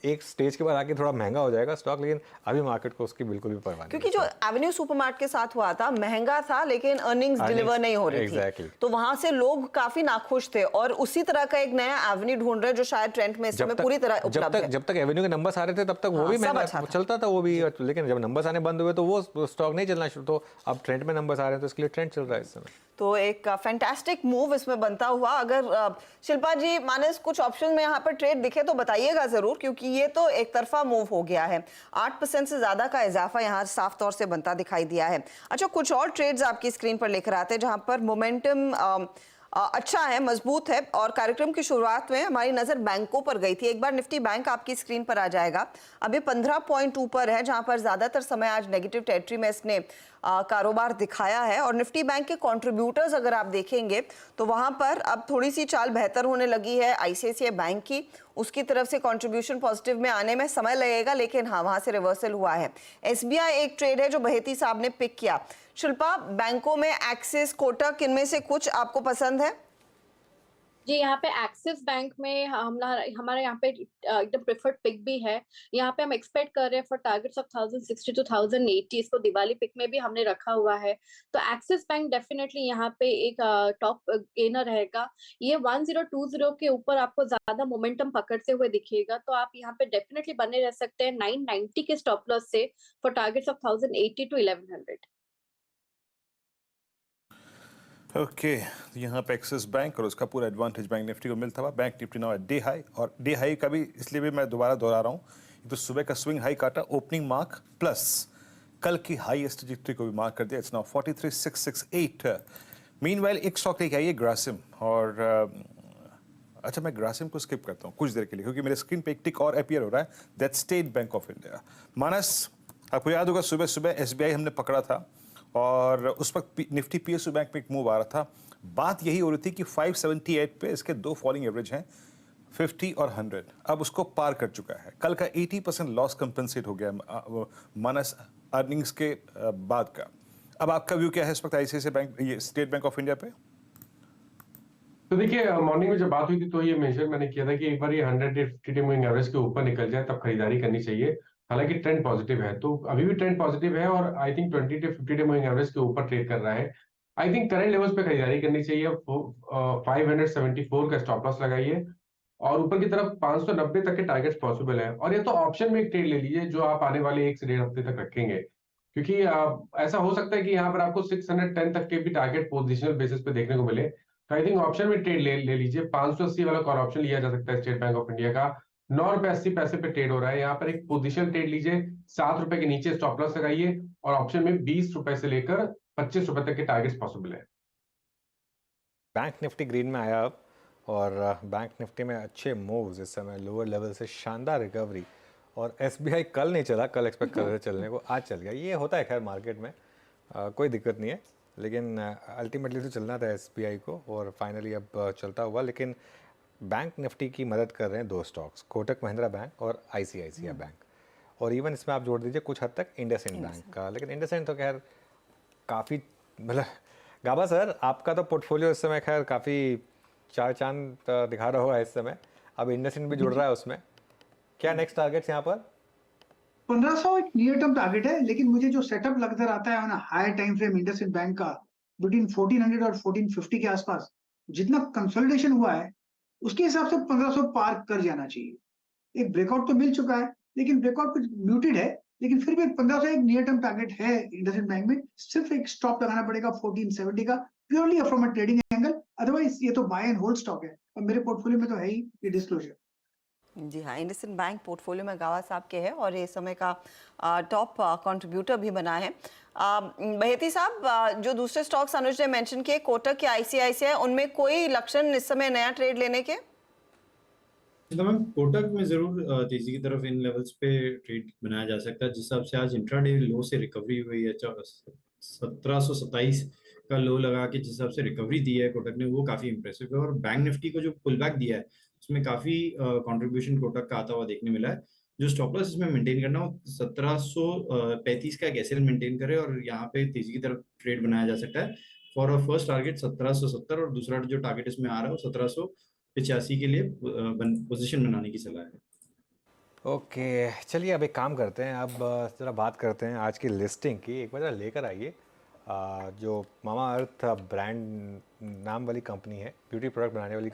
एक स्टेज के बाद आके थोड़ा महंगा हो जाएगा स्टॉक, लेकिन अभी मार्केट को उसकी बिल्कुल भी परवाह नहीं। क्योंकि जो एवेन्यू सुपरमार्ट के साथ हुआ था, महंगा था लेकिन अर्निंग्स डिलीवर नहीं हो रही थी, तो वहां से लोग काफी नाखुश थे और उसी तरह का एक नया एवेन्यू ढूंढ रहे जो शायद ट्रेंड में इस समय पूरी तरह उपलब्ध है। जब तक एवेन्यू के नंबर्स आ रहे थे तब तक वो भी महंगा चलता था वो भी, लेकिन जब नंबर्स आने बंद हुए तो वो स्टॉक नहीं चलना शुरू। तो अब ट्रेंड में नंबर्स आ रहे हैं तो इसके लिए ट्रेंड चल रहा है इस समय। तो एक फैंटास्टिक मूव इसमें बनता हुआ। अगर शिल्पा जी, मानस, कुछ ऑप्शन में यहाँ पर ट्रेड दिखे तो बताइएगा जरूर, क्योंकि ये तो एक तरफा मूव हो गया है। 8% से ज्यादा का इजाफा यहाँ साफ तौर से बनता दिखाई दिया है। अच्छा, कुछ और ट्रेड्स आपकी स्क्रीन पर लेकर आते हैं जहां पर मोमेंटम अच्छा है, मजबूत है। और कार्यक्रम की शुरुआत में हमारी नजर बैंकों पर गई थी। एक बार निफ्टी बैंक आपकी स्क्रीन पर आ जाएगा। अभी 15 पॉइंट ऊपर है, जहां पर ज्यादातर समय आज नेगेटिव टेरिटरी में इसने कारोबार दिखाया है। और निफ्टी बैंक के कंट्रीब्यूटर्स अगर आप देखेंगे तो वहां पर अब थोड़ी सी चाल बेहतर होने लगी है आईसीआईसीआई बैंक की। उसकी तरफ से कंट्रीब्यूशन पॉजिटिव में आने में समय लगेगा, लेकिन हाँ, वहां से रिवर्सल हुआ है। एसबीआई एक ट्रेड है जो बहेती साहब ने पिक किया। शिल्पा, बैंकों में एक्सिस, कोटक, इनमें से कुछ आपको पसंद है? जी, यहाँ पे एक्सिस बैंक में हमारा यहाँ पे एकदम प्रेफर्ड पिक भी है। यहाँ पे हम एक्सपेक्ट कर रहे हैं फॉर टारगेट्स ऑफ 1060 to 1080, इसको दिवाली पिक में भी हमने रखा हुआ है। तो एक्सिस बैंक डेफिनेटली यहाँ पे एक टॉप गेनर रहेगा। ये 1020 के ऊपर आपको ज्यादा मोमेंटम पकड़ते हुए दिखेगा, तो आप यहाँ पे डेफिनेटली बने रह सकते हैं 990 के स्टॉप लॉस से for targets of 1080 to 1100। Okay, यहाँ पे एक्सिस बैंक और उसका पूरा एडवांटेज बैंक निफ्टी को मिलता हुआ। Bank Nifty now day high, और डे हाई का भी इसलिए भी मैं दोबारा दोहरा रहा हूँ, तो सुबह का स्विंग हाई काटा, ओपनिंग मार्क प्लस कल की हाईएस्ट ट्रैजेक्टरी को भी मार्क कर दिया। It's now 43,668। मीनवाइल एक स्टॉक लेके आइए, ग्रासिम। और अच्छा, मैं ग्रासिम को स्किप करता हूँ कुछ देर के लिए, क्योंकि मेरे स्क्रीन पे एक टिक और अपीयर हो रहा है, that State Bank of India. Manas, आपको याद होगा सुबह सुबह एसबीआई हमने पकड़ा था और उस वक्त निफ्टी पीएसयू बैंक में एक मूव आ रहा था। बात यही हो रही थी कि 578 पे इसके दो फॉलिंग एवरेज हैं, 50 और 100। अब उसको पार कर चुका है। कल का 80% लॉस कंपनसेट हो गया मानस अर्निंग्स के बाद का। अब आपका व्यू क्या है इस वक्त आईसीआईसीआई बैंक, ये स्टेट बैंक ऑफ इंडिया पे? तो देखिए, मॉर्निंग में जब बात हुई थी तो ये मेंशन मैंने किया था कि एक बार ये 100-50 मूविंग एवरेज के ऊपर निकल जाए तब खरीदारी करनी चाहिए। हालांकि ट्रेंड पॉजिटिव है, तो अभी भी ट्रेंड पॉजिटिव है और आई थिंक 20-50 मूविंग एवरेज के ऊपर ट्रेड कर रहा है। आई थिंक करंट लेवल्स पे खरीदारी करनी चाहिए। 574 का स्टॉप लॉस लगाइए और ऊपर की तरफ 590 तक के टारगेट्स पॉसिबल है। और ये तो ऑप्शन में एक ट्रेड ले लीजिए जो आप आने वाले 1 से 1.5 हफ्ते तक रखेंगे, क्योंकि ऐसा हो सकता है कि यहाँ पर आपको 610 तक के भी टारगेट पोजिशनल बेसिस पे देखने को मिले। तो आई थिंक ऑप्शन में ट्रेड ले लीजिए। 580 वाला कॉल ऑप्शन लिया जा सकता है स्टेट बैंक ऑफ इंडिया का। 9 रुपए 80 पैसे पे ट्रेड हो रहा है। यहाँ पर एक पोजीशन ट्रेड लीजिए, 7 रुपए के नीचे स्टॉप लॉस लगाइए और ऑप्शन में 20 रुपए से लेकर 25 रुपए तक के टारगेट्स पॉसिबल है। बैंक निफ्टी ग्रीन में आया अब, और बैंक निफ्टी में अच्छे मूव्स इस समय, लोअर लेवल से शानदार रिकवरी, और SBI कल नहीं चला, कल एक्सपेक्ट कर रहे थे चलने को, आज चल गया। ये होता है खैर मार्केट में, कोई दिक्कत नहीं है, लेकिन अल्टीमेटली तो चलना था SBI को और फाइनली अब चलता हुआ। लेकिन बैंक निफ्टी की मदद कर रहे हैं दो स्टॉक्स, कोटक महिंद्रा बैंक और ICICI बैंक, और इवन इसमें आप जोड़ दीजिए कुछ हद तक इंडसइंड बैंक का। लेकिन इंडसइंड तो खैर काफ़ी, मतलब गाबा सर आपका तो पोर्टफोलियो इस समय खैर काफ़ी चार चांद दिखा रहा होगा इस समय, अब इंडसइंड भी जुड़ रहा है उसमें। क्या नेक्स्ट टारगेट्स यहाँ पर? 1500 एक नियर टर्म टारगेट है, लेकिन मुझे जो सेटअप लगता आता है ना higher time frame IndusInd Bank का बिटवीन 1400 और 1450 के आसपास, जितना कंसोलिडेशन हुआ है उसके हिसाब से 1500 पार कर जाना चाहिए। एक ब्रेकआउट तो मिल चुका है, लेकिन ब्रेकआउट कुछ म्यूटेड है, लेकिन फिर भी 1500 एक नियर टर्म टारगेट है इंडसइंड बैंक में। सिर्फ एक स्टॉप लगाना पड़ेगा 1470 का, purely from a trading angle, otherwise ये तो बाय एंड होल्ड स्टॉक है और मेरे पोर्टफोलियो में तो है ही ये डिस्क्लोजर। जी हाँ, इंडसइंड बैंक पोर्टफोलियो में गावा साहब के है और इस समय का टॉप कंट्रीब्यूटर भी बना है। बहेती साहब, जो दूसरे स्टॉक्स अनुज ने मेंशन किए, कोटक या ICICI, उनमें कोई लक्षण इस समय नया ट्रेड लेने के? मैम कोटक में जरूर तेजी की तरफ इन लेवल्स पे ट्रेड बनाया जा सकता है, जिस हिसाब से आज इंट्राडे लो से रिकवरी हुई है। 1727 का लो लगा के जिस हिसाब से रिकवरी दी है कोटक ने, वो काफी इंप्रेसिव है। और बैंक निफ्टी को जो पुल बैक दिया है उसमें काफी कंट्रीब्यूशन कोटक का आता हुआ देखने मिला है। जो स्टॉप लॉस इसमें मेंटेन करना हो 1735 का एक एसएल मेंटेन करे और यहाँ पे तेजी की तरफ ट्रेड बनाया जा सकता है। फॉर अ फर्स्ट टारगेट 1770 और दूसरा जो टारगेट इसमें आ रहा है वो 1785 के लिए पोजीशन बनाने की सलाह है। ओके, चलिए अब एक काम करते हैं, अब ज़रा बात करते हैं आज की लिस्टिंग की। एक बार ज़रा लेकर आइए जो मामा अर्थ ब्रांड नाम वाली कंपनी है, ब्यूटी प्रोडक्ट बनाने वाली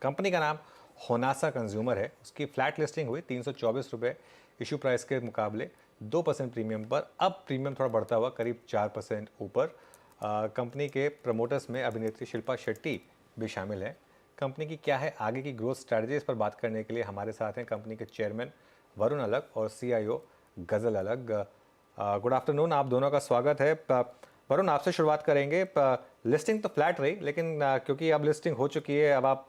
कंपनी का नाम होनासा कंज्यूमर है। उसकी फ्लैट लिस्टिंग हुई 324 रुपये इशू प्राइस के मुकाबले 2% प्रीमियम पर। अब प्रीमियम थोड़ा बढ़ता हुआ करीब 4% ऊपर। कंपनी के प्रमोटर्स में अभिनेत्री शिल्पा शेट्टी भी शामिल है। कंपनी की क्या है आगे की ग्रोथ स्ट्रैटेजी, इस पर बात करने के लिए हमारे साथ हैं कंपनी के चेयरमैन वरुण अलग और CIO गजल अलग। गुड आफ्टरनून, आप दोनों का स्वागत है। वरुण, आपसे शुरुआत करेंगे। लिस्टिंग तो फ्लैट रही, लेकिन क्योंकि अब लिस्टिंग हो चुकी है, अब आप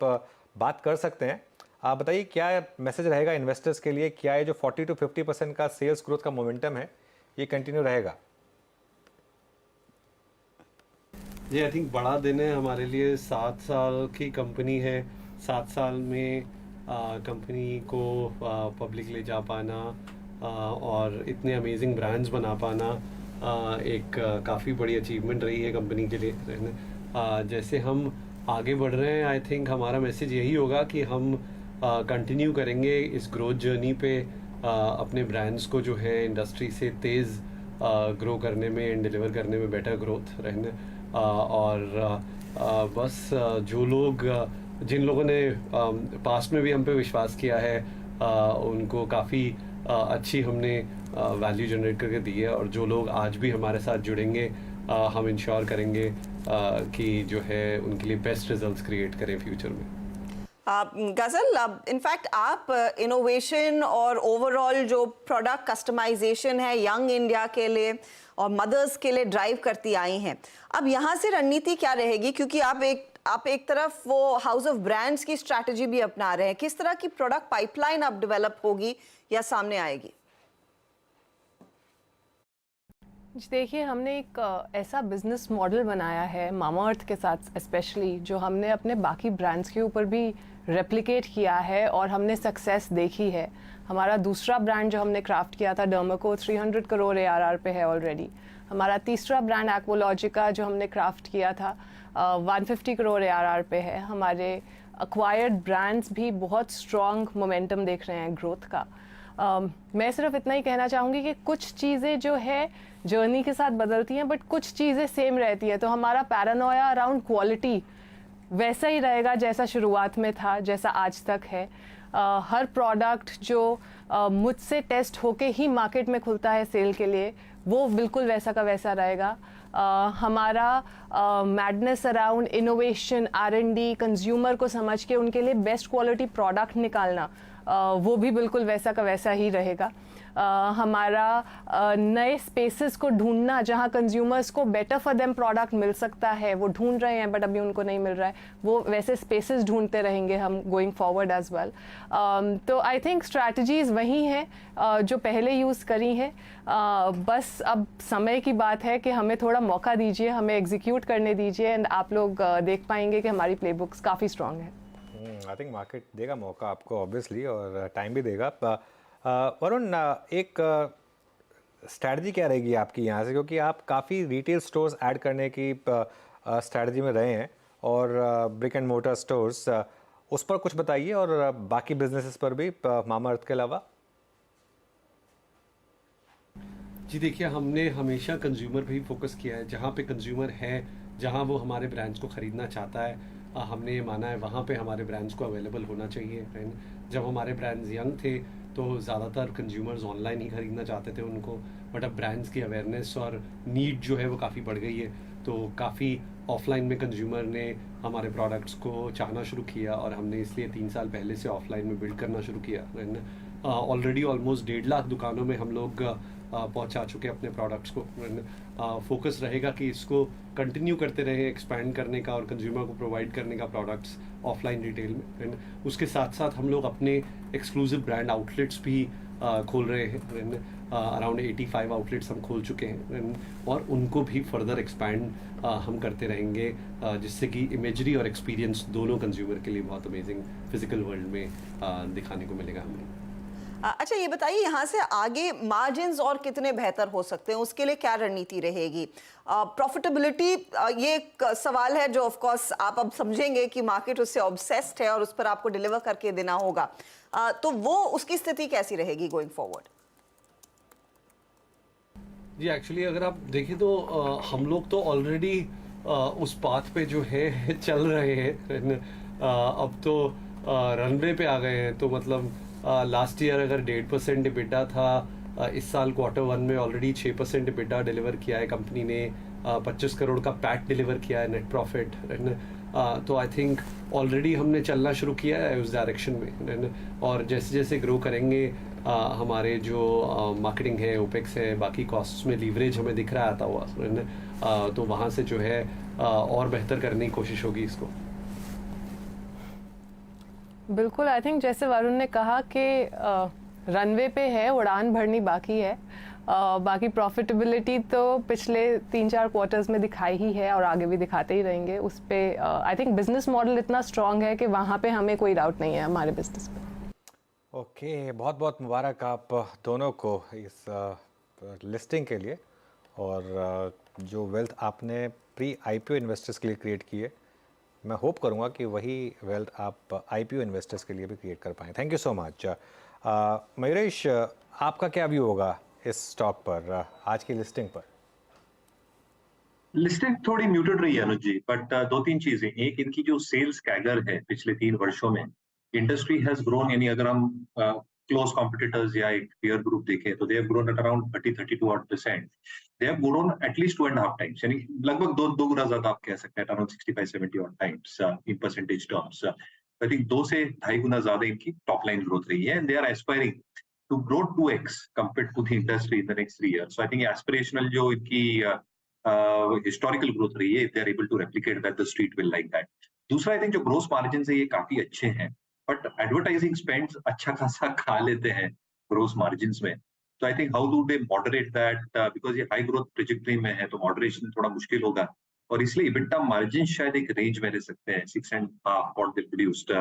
बात कर सकते हैं। आप बताइए क्या मैसेज रहेगा इन्वेस्टर्स के लिए, क्या ये जो 40 to 50% का सेल्स ग्रोथ का मोमेंटम है ये कंटिन्यू रहेगा? जी, आई थिंक बड़ा दिन है हमारे लिए। 7 साल की कंपनी है, 7 साल में कंपनी को पब्लिक ले जा पाना और इतने अमेजिंग ब्रांड्स बना पाना एक काफ़ी बड़ी अचीवमेंट रही है कंपनी के लिए। जैसे हम आगे बढ़ रहे हैं, आई थिंक हमारा मैसेज यही होगा कि हम कंटिन्यू करेंगे इस ग्रोथ जर्नी पे, अपने ब्रांड्स को जो है इंडस्ट्री से तेज़ ग्रो करने में एंड डिलीवर करने में बेटर ग्रोथ रहने। और बस जो लोग जिन लोगों ने पास्ट में भी हम पे विश्वास किया है उनको काफ़ी अच्छी हमने वैल्यू जनरेट करके दी है, और जो लोग आज भी हमारे साथ जुड़ेंगे हम इंश्योर करेंगे कि जो है उनके लिए बेस्ट रिजल्ट्स क्रिएट करें फ्यूचर में। गजल, इनफैक्ट आप इनोवेशन और ओवरऑल जो प्रोडक्ट कस्टमाइजेशन है यंग इंडिया के लिए और मदर्स के लिए ड्राइव करती आई हैं। अब यहाँ से रणनीति क्या रहेगी, क्योंकि आप एक तरफ वो हाउस ऑफ ब्रांड्स की स्ट्रैटेजी भी अपना रहे हैं, किस तरह की प्रोडक्ट पाइपलाइन अब डेवलप होगी या सामने आएगी? देखिए, हमने एक ऐसा बिजनेस मॉडल बनाया है मामाअर्थ के साथ स्पेशली, जो हमने अपने बाकी ब्रांड्स के ऊपर भी रेप्लिकेट किया है और हमने सक्सेस देखी है। हमारा दूसरा ब्रांड जो हमने क्राफ्ट किया था डर्माको 300 करोड़ ARR पे है ऑलरेडी। हमारा तीसरा ब्रांड एक्वोलॉजिका जो हमने क्राफ्ट किया था 150 करोड़ ARR पे है। हमारे एक्वायर्ड ब्रांड्स भी बहुत स्ट्रॉन्ग मोमेंटम देख रहे हैं ग्रोथ का। मैं सिर्फ इतना ही कहना चाहूँगी कि कुछ चीज़ें जो है जर्नी के साथ बदलती हैं, बट कुछ चीज़ें सेम रहती हैं। तो हमारा पैरानोया अराउंड क्वालिटी वैसा ही रहेगा जैसा शुरुआत में था, जैसा आज तक है। हर प्रोडक्ट जो मुझसे टेस्ट होके ही मार्केट में खुलता है सेल के लिए, वो बिल्कुल वैसा का वैसा रहेगा। हमारा madness around innovation, R&D, consumer को समझ के उनके लिए बेस्ट क्वालिटी प्रोडक्ट निकालना, वो भी बिल्कुल वैसा का वैसा ही रहेगा। हमारा नए स्पेसेस को ढूंढना जहाँ कंज्यूमर्स को बेटर फॉर देम प्रोडक्ट मिल सकता है, वो ढूंढ रहे हैं बट अभी उनको नहीं मिल रहा है, वो वैसे स्पेसेस ढूंढते रहेंगे हम गोइंग फॉरवर्ड एज वेल। तो आई थिंक स्ट्रैटेजीज वही हैं जो पहले यूज़ करी हैं, बस अब समय की बात है कि हमें थोड़ा मौका दीजिए, हमें एग्जीक्यूट करने दीजिए, एंड आप लोग देख पाएंगे कि हमारी प्लेबुक्स काफ़ी स्ट्रांग है। आई थिंक मार्केट देगा मौका आपको ऑब्वियसली, और टाइम भी देगा। वरुण, एक स्ट्रैटेजी क्या रहेगी आपकी यहाँ से, क्योंकि आप काफ़ी रिटेल स्टोर्स ऐड करने की स्ट्रैटेजी में रहे हैं, और ब्रिक एंड मोटर स्टोर्स, उस पर कुछ बताइए, और बाकी बिजनेसेस पर भी मामाअर्थ के अलावा। जी देखिए, हमने हमेशा कंज्यूमर पे ही फोकस किया है। जहाँ पे कंज्यूमर है, जहाँ वो हमारे ब्रांड्स को ख़रीदना चाहता है, हमने ये माना है वहाँ पे हमारे ब्रांड्स को अवेलेबल होना चाहिए। एंड जब हमारे ब्रांड्स यंग थे तो ज़्यादातर कंज्यूमर्स ऑनलाइन ही ख़रीदना चाहते थे उनको, बट अब ब्रांड्स की अवेयरनेस और नीड जो है वो काफ़ी बढ़ गई है, तो काफ़ी ऑफलाइन में कंज्यूमर ने हमारे प्रोडक्ट्स को चाहना शुरू किया, और हमने इसलिए 3 साल पहले से ऑफलाइन में बिल्ड करना शुरू किया। एंड ऑलरेडी ऑलमोस्ट 1.5 लाख दुकानों में हम लोग पहुंचा चुके अपने प्रोडक्ट्स को। फोकस रहेगा कि इसको कंटिन्यू करते रहे एक्सपैंड करने का और कंज्यूमर को प्रोवाइड करने का प्रोडक्ट्स ऑफलाइन रिटेल में। एंड उसके साथ साथ हम लोग अपने एक्सक्लूसिव ब्रांड आउटलेट्स भी खोल रहे हैं। अराउंड 85 आउटलेट्स हम खोल चुके हैं, और उनको भी फर्दर एक्सपैंड हम करते रहेंगे, जिससे कि इमेजरी और एक्सपीरियंस दोनों कंज्यूमर के लिए बहुत अमेजिंग फिजिकल वर्ल्ड में दिखाने को मिलेगा हमें। अच्छा, ये बताइए यहाँ से आगे मार्जिन्स और कितने बेहतर हो सकते हैं, उसके लिए क्या रणनीति रहेगी? प्रॉफिटेबिलिटी, ये एक सवाल है जो ऑफ कोर्स आप अब समझेंगे कि मार्केट उससे ऑब्सेस्ड है और उस पर आपको डिलीवर करके देना होगा, तो वो उसकी स्थिति कैसी रहेगी गोइंग फॉरवर्ड? जी एक्चुअली अगर आप देखें तो हम लोग तो ऑलरेडी उस पाथ पे जो है चल रहे हैं। अब तो रनवे पे आ गए हैं, तो मतलब लास्ट ईयर अगर 1.5% EBITDA था, इस साल Q1 में ऑलरेडी 6% EBITDA डिलीवर किया है कंपनी ने, 25 करोड़ का पैट डिलीवर किया है, नेट प्रॉफिट। तो आई थिंक ऑलरेडी हमने चलना शुरू किया है उस डायरेक्शन में, और जैसे जैसे ग्रो करेंगे हमारे जो मार्केटिंग है, ओपेक्स है, बाकी कॉस्ट्स में लीवरेज हमें दिख रहा आता हुआ, तो वहाँ से जो है और बेहतर करने की कोशिश होगी इसको। बिल्कुल, आई थिंक जैसे वरुण ने कहा कि रनवे पे है, उड़ान भरनी बाकी है। बाकी प्रॉफिटेबिलिटी तो पिछले 3-4 क्वार्टर्स में दिखाई ही है और आगे भी दिखाते ही रहेंगे। उस पर आई थिंक बिजनेस मॉडल इतना स्ट्रांग है कि वहाँ पे हमें कोई डाउट नहीं है हमारे बिजनेस पे। ओके, बहुत बहुत मुबारक आप दोनों को इस लिस्टिंग के लिए, और जो वेल्थ आपने प्री IPO इन्वेस्टर्स के लिए क्रिएट की है, मैं होप करूंगा कि वही वेल्थ आप IPO इन्वेस्टर्स के लिए भी क्रिएट कर पाएँ। Thank you so much. Mayuresh, आपका क्या व्यू होगा इस स्टॉक पर, आज की लिस्टिंग पर? लिस्टिंग थोड़ी म्यूटेड रही है अनुज जी, बट 2-3 चीजें। एक, इनकी जो सेल्स कैगर है पिछले 3 वर्षों में, इंडस्ट्री हैज ग्रोन, यानी अगर हम क्लोज कॉम्पिटिटर्स या एक पीयर ग्रुप देखें तो they have grown at around 30-32%। They have grown at least 2.5 times, यानी लगभग दो गुना ज्यादा आप कह सकते हैं, around 65-70 times in percentage terms. I think 2 से 2.5 गुना ज्यादा इनकी टॉप लाइन ग्रोथ रही है, and they are aspiring to grow 2x compared to the industry in the next 3 years. So I think aspirational जो इनकी historical growth रही है, if they are able to replicate that, the street will like that. दूसरा, I think जो gross margins है ये काफी अच्छे हैं, but advertising spends अच्छा खासा खा लेते हैं gross margins में। So I think how do they moderate that? Because ये high growth trajectory में है, तो moderation थोड़ा मुश्किल होगा, और इसलिए EBITDA margin शायद एक range में रह सकते हैं, 6.5 what they produced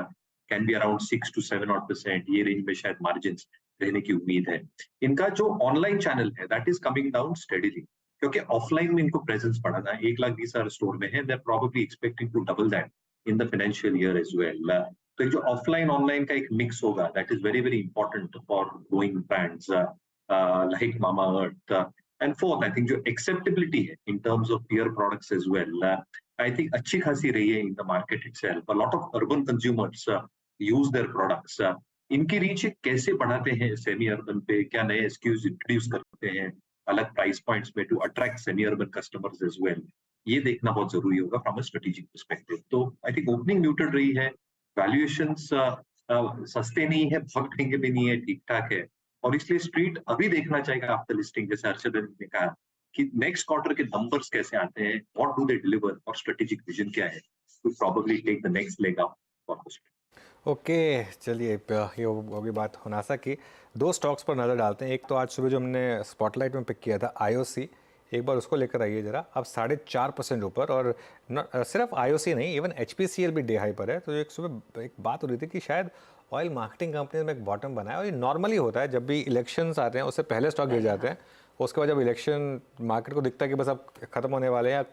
can be around 6 to 7%, ये range में शायद margins रहने की उम्मीद है। इनका जो ऑनलाइन चैनल है that is coming down steadily, क्योंकि ऑफलाइन में इनको प्रेजेंस बढ़ाना है। 1,20,000 स्टोर में है, they are probably expecting to double that in the financial year as well. तो एक जो ऑफलाइन ऑनलाइन का एक मिक्स होगा, that is very very important for growing brands like Mamaearth. And fourth, I think जो एक्सेप्टेबिलिटी है in terms of peer products as well, I think अच्छी खासी रही है in the market itself. A lot of urban consumers use their products. इनकी reach कैसे बढ़ाते हैं सेमी अर्बन पे, क्या नए एसक्यूज इंट्रोड्यूस करते हैं अलग प्राइस पॉइंट्स पे to attract semi urban customers as well, ये देखना बहुत जरूरी होगा फ्रॉम अ स्ट्रेटेजिक पर्सपेक्टिव। तो आई थिंक ओपनिंग म्यूटेड रही है, वैल्यूएशंस सस्ते नहीं है, बहुत महंगे भी नहीं है, ठीक ठाक है, और इसलिए स्ट्रीट अभी देखना चाहेगा आफ्टर लिस्टिंग, जैसे हर्षद ने कहा कि नेक्स्ट क्वार्टर के नंबर्स कैसे आते हैं, व्हाट डू दे डिलीवर, और स्ट्रेटेजिक विजन क्या है to probably take the next leg up for the street. Okay, चलिए ये होगी बात होनासा की। दो स्टॉक्स पर नज़र डालते हैं। एक तो आज सुबह जो हमने स्पॉटलाइट में पिक किया था IOC, एक बार उसको लेकर आइए जरा। अब 4.5% ऊपर, और सिर्फ IOC नहीं, इवन HPCL भी डे हाई पर है। तो एक सुबह एक बात हो रही थी कि शायद ऑयल मार्केटिंग कंपनी में एक बॉटम बना है, और ये नॉर्मली होता है जब भी इलेक्शंस आते हैं उससे पहले स्टॉक गिर जाते हैं। उसके बाद जब इलेक्शन मार्केट को दिखता है कि बस अब खत्म होने वाले हैं या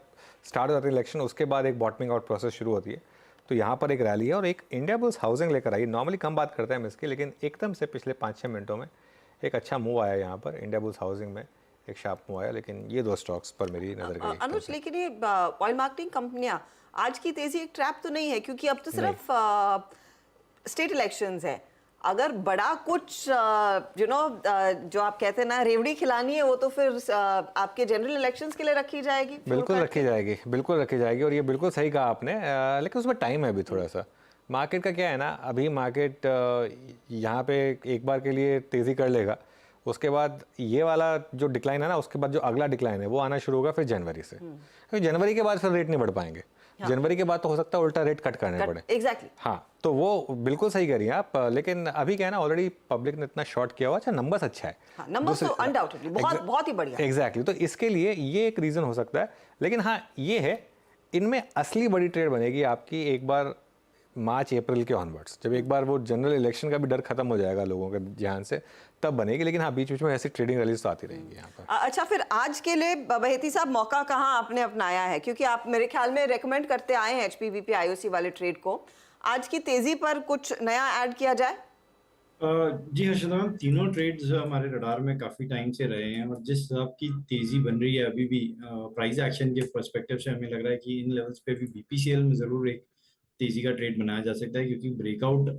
स्टार्ट हो जाते हैं इलेक्शन, उसके बाद एक बॉटमिंग आउट प्रोसेस शुरू होती है। तो यहाँ पर एक रैली है और एक इंडियाबुल्स हाउसिंग लेकर आई। नॉर्मली कम बात करते हैं हम इसकी, लेकिन एकदम से पिछले 5-6 मिनटों में एक अच्छा मूव आया यहाँ पर इंडियाबुल्स हाउसिंग में, एक शार्प मूव आया। लेकिन ये दो स्टॉक्स पर मेरी नज़र गई। अनुज, लेकिन ये ऑयल मार्केटिंग कंपनियां आज की तेजी एक ट्रैप तो नहीं है, क्योंकि अब तो सिर्फ स्टेट इलेक्शंस है। अगर बड़ा कुछ जो आप कहते हैं ना रेवड़ी खिलानी है, वो तो फिर आपके जनरल इलेक्शंस के लिए रखी जाएगी। बिल्कुल रखी जाएगी, बिल्कुल रखी जाएगी, और ये बिल्कुल सही कहा आपने। लेकिन उसमें टाइम है अभी थोड़ा सा। मार्केट का क्या है ना, अभी मार्केट यहाँ पे एक बार के लिए तेज़ी कर लेगा, उसके बाद ये वाला जो डिक्लाइन है ना, उसके बाद जो अगला डिक्लाइन है वो आना शुरू होगा फिर जनवरी से। क्योंकि जनवरी के बाद फिर रेट नहीं बढ़ पाएंगे। जनवरी के बाद तो हो सकता है उल्टा रेट कट करने पड़े। एग्जैक्टली। हाँ, तो वो बिल्कुल सही करिए आप। लेकिन अभी क्या है ना, ऑलरेडी पब्लिक ने इतना शॉर्ट किया हुआ। अच्छा, नंबर्स अच्छा है। हाँ, नंबर्स तो अनडाउटेडली बहुत ही बढ़िया। एग्जैक्टली, तो इसके लिए ये एक रीज़न हो सकता है। लेकिन हाँ, ये है, इनमें असली बड़ी ट्रेड बनेगी आपकी एक बार मार्च अप्रैल के ऑनवर्ड्स, जब एक बार वो जनरल इलेक्शन का भी डर खत्म हो जाएगा लोगों के ध्यान से, तब बनेगी। लेकिन हाँ, बीच बीच में ऐसी ट्रेडिंग रैलीज तो आती रहेंगी यहाँ पर। अच्छा, फिर आज के लिए बहेती साहब मौका कहाँ आपने अपनाया है? क्योंकि आप मेरे ख्याल में रेकमेंड करते आए हैं HPVP IOC वाले ट्रेड को। आज की तेजी पर कुछ नया ऐड किया जाए? जी हर्षदा मैम, तीनों ट्रेड्स हमारे रडार में काफी टाइम से रहे हैं, और जिस हिसाब की तेजी बन रही है अभी भी प्राइस एक्शन के पर्सपेक्टिव से, हमें लग रहा है कि इन लेवल्स पे भी BPCL में जरूर एक तेजी का ट्रेड बनाया जा सकता है। क्योंकि ब्रेकआउट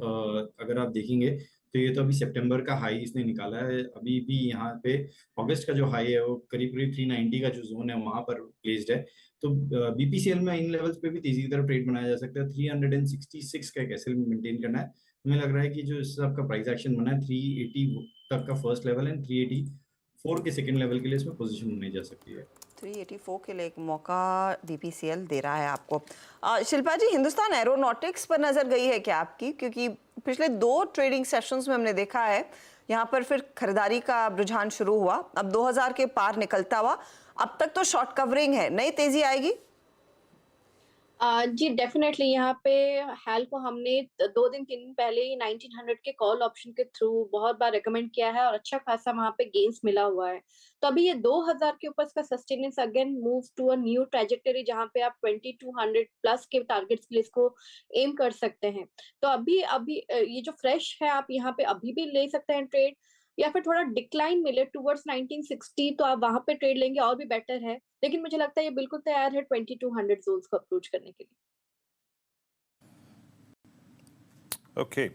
अगर आप देखेंगे तो ये तो अभी सितंबर का हाई इसने निकाला है। अभी भी यहाँ पे अगस्त का जो हाई है वो करीब करीब 390 का जो जोन है वहां पर प्लेस्ड है। तो BPCL में इन लेवल्स पे भी तेजी की तरफ ट्रेड बनाया जा सकता है। 366 का कैसल में मेंटेन करना है। हमें लग रहा है कि जो इस सबका प्राइस एक्शन बना है 380 तक का फर्स्ट लेवल है, 384 के सेकंड लेवल के लिए इसमें पोजीशन होने जा सकती है। 384 के लिए एक मौका BPCL दे रहा है आपको। शिल्पा जी, हिंदुस्तान एरोनॉटिक्स पर नजर गई है क्या आपकी? क्योंकि पिछले 2 ट्रेडिंग सेशंस में हमने देखा है यहाँ पर फिर खरीदारी का रुझान शुरू हुआ, अब 2000 के पार निकलता हुआ। अब तक तो शॉर्ट कवरिंग है, नई तेजी आएगी? जी डेफिनेटली। यहाँ पे हाल को हमने 2 दिन 3 दिन पहले ही 1900 के कॉल ऑप्शन के थ्रू बहुत बार रेकमेंड किया है, और अच्छा खासा वहाँ पे गेन्स मिला हुआ है। तो अभी ये 2000 के ऊपर इसका sustenance again move to a new trajectory, जहाँ पे आप 2200 प्लस के टारगेट्स के लिए इसको एम कर सकते हैं। तो अभी ये जो फ्रेश है, आप यहाँ पे अभी भी ले सकते हैं ट्रेड, या फिर थोड़ा डिक्लाइन मिले टुवर्ड्स 1960 तो आप वहां पे ट्रेड लेंगे और भी बेटर है। लेकिन मुझे लगता है ये बिल्कुल तैयार है 2200 जोन्स को अप्रोच करने के लिए। ओके,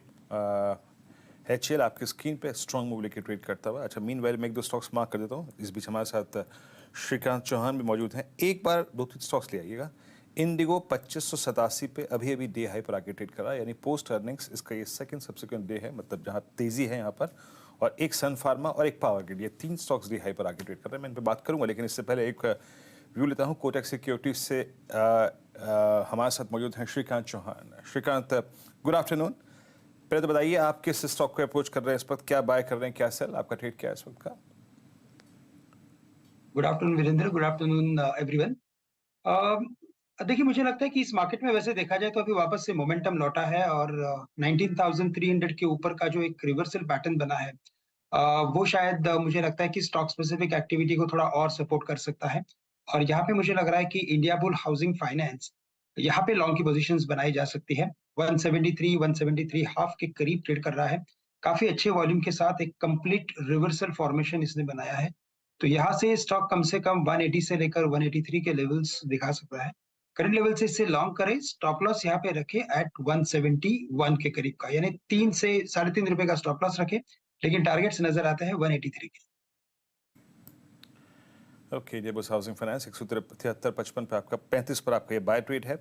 HCL आपकी स्क्रीन पे स्ट्रॉन्ग मूव लेके ट्रेड करता हुआ। अच्छा, मीनवाइल मैं 1-2 स्टॉक्स मार्क कर देता हूँ। इस बीच हमारे साथ श्रीकांत चौहान भी मौजूद हैं। एक बार 2-3 स्टॉक्स ले आइएगा। इंडिगो 2587 पे अभी डे हाई पर आके ट्रेड कर रहा है, यानी पोस्ट अर्निंग्स इसका ये सेकंड सब्सिक्वेंट डे है, मतलब जहाँ तेजी है यहाँ पर। और एक सन फार्मा और एक पावर ग्रिड, ये 3 स्टॉक्स डे हाई पर आके ट्रेड कर रहे हैं। मैं इन पर बात करूंगा, लेकिन इससे पहले एक व्यू लेता हूँ कोटक सिक्योरिटीज से। हमारे साथ मौजूद हैं श्रीकांत चौहान। Shrikant, good afternoon. पहले तो बताइए आप किस स्टॉक को अप्रोच कर रहे हैं इस वक्त, क्या बाय कर रहे हैं, क्या सेल, आपका ट्रेड क्या है इस वक्त का? Good afternoon Virendra, good afternoon everyone. देखिए, मुझे लगता है कि इस मार्केट में वैसे देखा जाए तो अभी वापस से मोमेंटम लौटा है, और 19,300 के ऊपर का जो एक रिवर्सल पैटर्न बना है वो शायद मुझे लगता है कि स्टॉक स्पेसिफिक एक्टिविटी को थोड़ा और सपोर्ट कर सकता है। और यहाँ पे मुझे लग रहा है कि इंडियाबुल हाउसिंग फाइनेंस, यहाँ पे लॉन्ग की पोजीशंस बनाई जा सकती है। 173 हाफ के करीब ट्रेड कर रहा है, काफी अच्छे वॉल्यूम के साथ एक कंप्लीट रिवर्सल फॉर्मेशन इसने बनाया है। तो यहाँ से स्टॉक कम से कम 180 से लेकर 183 के लेवल्स दिखा सकता है। करंट लेवल से इससे लॉन्ग करें, स्टॉप लॉस यहाँ पे रखे एट 171 के करीब का, यानी 3 से 3.5 रुपए का स्टॉप लॉस रखे, लेकिन टारगेट्स नजर आते हैं 183 के। ओके, इंडियाबुल हाउसिंग फाइनेंस 173.55 पे आपका 35 पर आपका ये बाय ट्रेड है।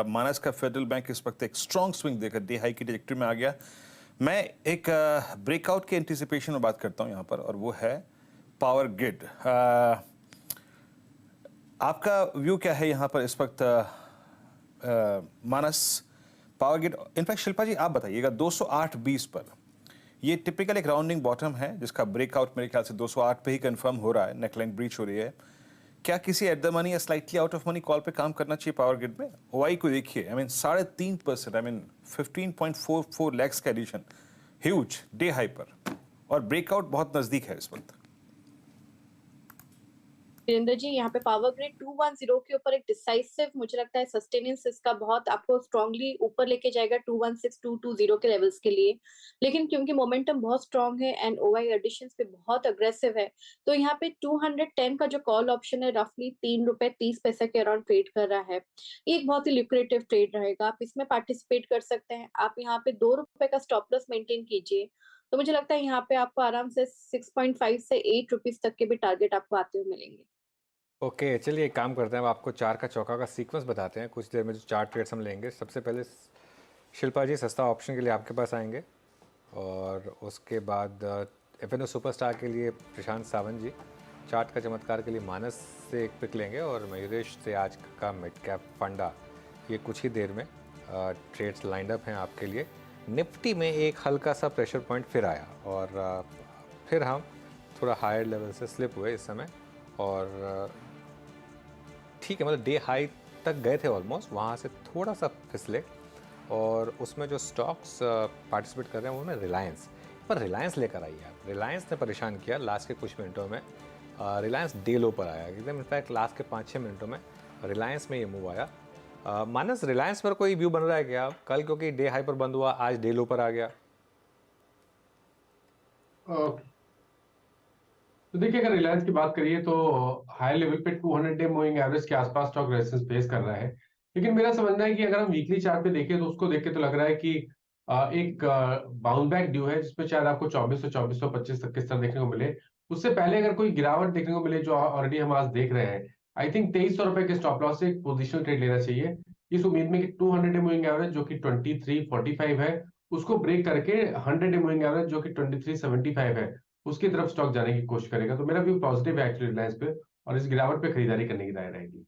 मानस का फेडरल बैंक इस वक्त एक स्ट्रॉन्ग स्विंग देकर डे हाई की ट्रैजेक्टरी में आ गया। मैं एक ब्रेकआउट के एंटिसिपेशन में बात करता हूँ यहाँ पर, और वो है पावर ग्रिड। आपका व्यू क्या है यहाँ पर इस वक्त? मानस, पावर ग्रिड, इनफैक्ट शिल्पा जी आप बताइएगा 208.20 पर, ये टिपिकल एक राउंडिंग बॉटम है जिसका ब्रेकआउट मेरे ख्याल से 208 पे ही कंफर्म हो रहा है, नेकलाइन ब्रीच हो रही है। क्या किसी एट द मनी या slightly out of money call पे काम करना चाहिए पावर ग्रिड में? ओआई को देखिए, I mean 3.5%, I mean 15.44 lakhs का एडिशन, ह्यूज डे हाई पर, और ब्रेकआउट बहुत नजदीक है इस वक्त। वीरेंद्र जी, यहाँ पे पावर ग्रिड 210 के ऊपर एक डिसाइसिव, मुझे लगता है सस्टेनेंस इसका बहुत आपको स्ट्रांगली ऊपर लेके जाएगा 216 220 के लेवल्स के लिए। लेकिन क्योंकि मोमेंटम बहुत स्ट्रांग है एंड ओआई एडिशंस पे बहुत अग्रेसिव है, तो यहाँ पे 210 का जो कॉल ऑप्शन है रफली 3 रुपए 30 पैसे के अराउंड ट्रेड कर रहा है। ये एक बहुत ही ल्यूक्रेटिव ट्रेड रहेगा, आप इसमें पार्टिसिपेट कर सकते हैं। आप यहाँ पे 2 रुपए का स्टॉप लॉस मेंटेन कीजिए, तो मुझे लगता है यहाँ पे आपको आराम से 6.5 से 8 रुपीज तक के भी टारगेट आपको आते हुए मिलेंगे। ओके, चलिए एक काम करते हैं, अब आपको चार का चौका का सीक्वेंस बताते हैं। कुछ देर में जो चार ट्रेड्स हम लेंगे, सबसे पहले शिल्पा जी सस्ता ऑप्शन के लिए आपके पास आएंगे, और उसके बाद एफएनओ सुपरस्टार के लिए प्रशांत सावंत जी, चार्ट का चमत्कार के लिए मानस से एक पिक लेंगे, और मयूरेश से आज का मिड कैप फंडा। ये कुछ ही देर में ट्रेड्स लाइंड अप हैं आपके लिए। निफ्टी में एक हल्का सा प्रेशर पॉइंट फिर आया, और फिर हम थोड़ा हायर लेवल से स्लिप हुए इस समय, और ठीक है, मतलब डे हाई तक गए थे ऑलमोस्ट, वहाँ से थोड़ा सा फिसले, और उसमें जो स्टॉक्स पार्टिसिपेट कर रहे हैं वो में रिलायंस, पर रिलायंस लेकर आई है। आप रिलायंस ने परेशान किया लास्ट के कुछ मिनटों में। रिलायंस डे लो पर आया एकदम, इनफैक्ट लास्ट के 5-6 मिनटों में रिलायंस में ये मूव आया। मानस, रिलायंस पर कोई व्यू बन रहा है क्या कल, क्योंकि डे हाई पर बंद हुआ, आज डे लो पर आ गया? तो देखिए, अगर रिलायंस की बात करिए तो हाई लेवल पे 200 डे मूविंग एवरेज के आसपास स्टॉक रेजिस्टेंस फेस कर रहा है। लेकिन मेरा समझना है कि अगर हम वीकली चार्ट पे देखें तो उसको देख के तो लग रहा है कि एक बाउंस बैक ड्यू है, जिसमें शायद आपको 2425 तक के स्तर देखने को मिले। उससे पहले अगर कोई गिरावट देखने को मिले, जो ऑलरेडी हम आज देख रहे हैं, आई थिंक 2300 रुपए के स्टॉप लॉस से एक पोजिशनल ट्रेड लेना चाहिए, इस उम्मीद में कि 200 डे मूविंग एवरेज जो कि 2345 है, उसको ब्रेक करके 100 डे मूविंग एवरेज जो कि 2375 है, उसकी तरफ स्टॉक जाने की कोशिश करेगा। तो मेरा व्यू पॉजिटिव है एक्चुअली रिलायंस पे, और इस गिरावट पे खरीदारी करने की राय रहेगी।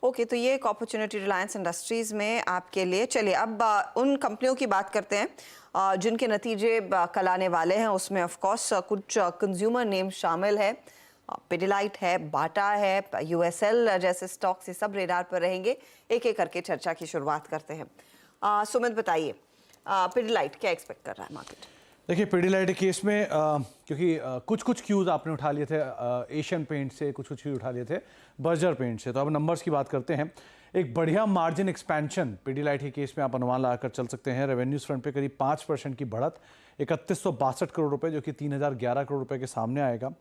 ओके, तो ये एक अपॉर्चुनिटी रिलायंस इंडस्ट्रीज में आपके लिए। चलिए अब उन कंपनियों की बात करते हैं जिनके नतीजे कल आने वाले हैं। उसमें ऑफ कोर्स कुछ कंज्यूमर नेम शामिल है, पिडिलाइट है, बाटा है, यूएसएल जैसे स्टॉक्स, ये सब रेडार पर रहेंगे। एक एक करके चर्चा की शुरुआत करते हैं। सुमित बताइए, पिडिलाइट क्या एक्सपेक्ट कर रहा है मार्केट? देखिए, पिडिलाइट के केस में क्योंकि कुछ क्यूज आपने उठा लिए थे एशियन पेंट से, कुछ क्यूज उठा लिए थे बर्जर पेंट से, तो अब नंबर्स की बात करते हैं। एक बढ़िया मार्जिन एक्सपेंशन पिडिलाइट के केस में आप अनुमान लगाकर चल सकते हैं। रेवेन्यूज फ्रंट पे करीब 5% की बढ़त, 3162 करोड़ रुपए, जो कि 3011 करोड़ रुपए के सामने आएगा।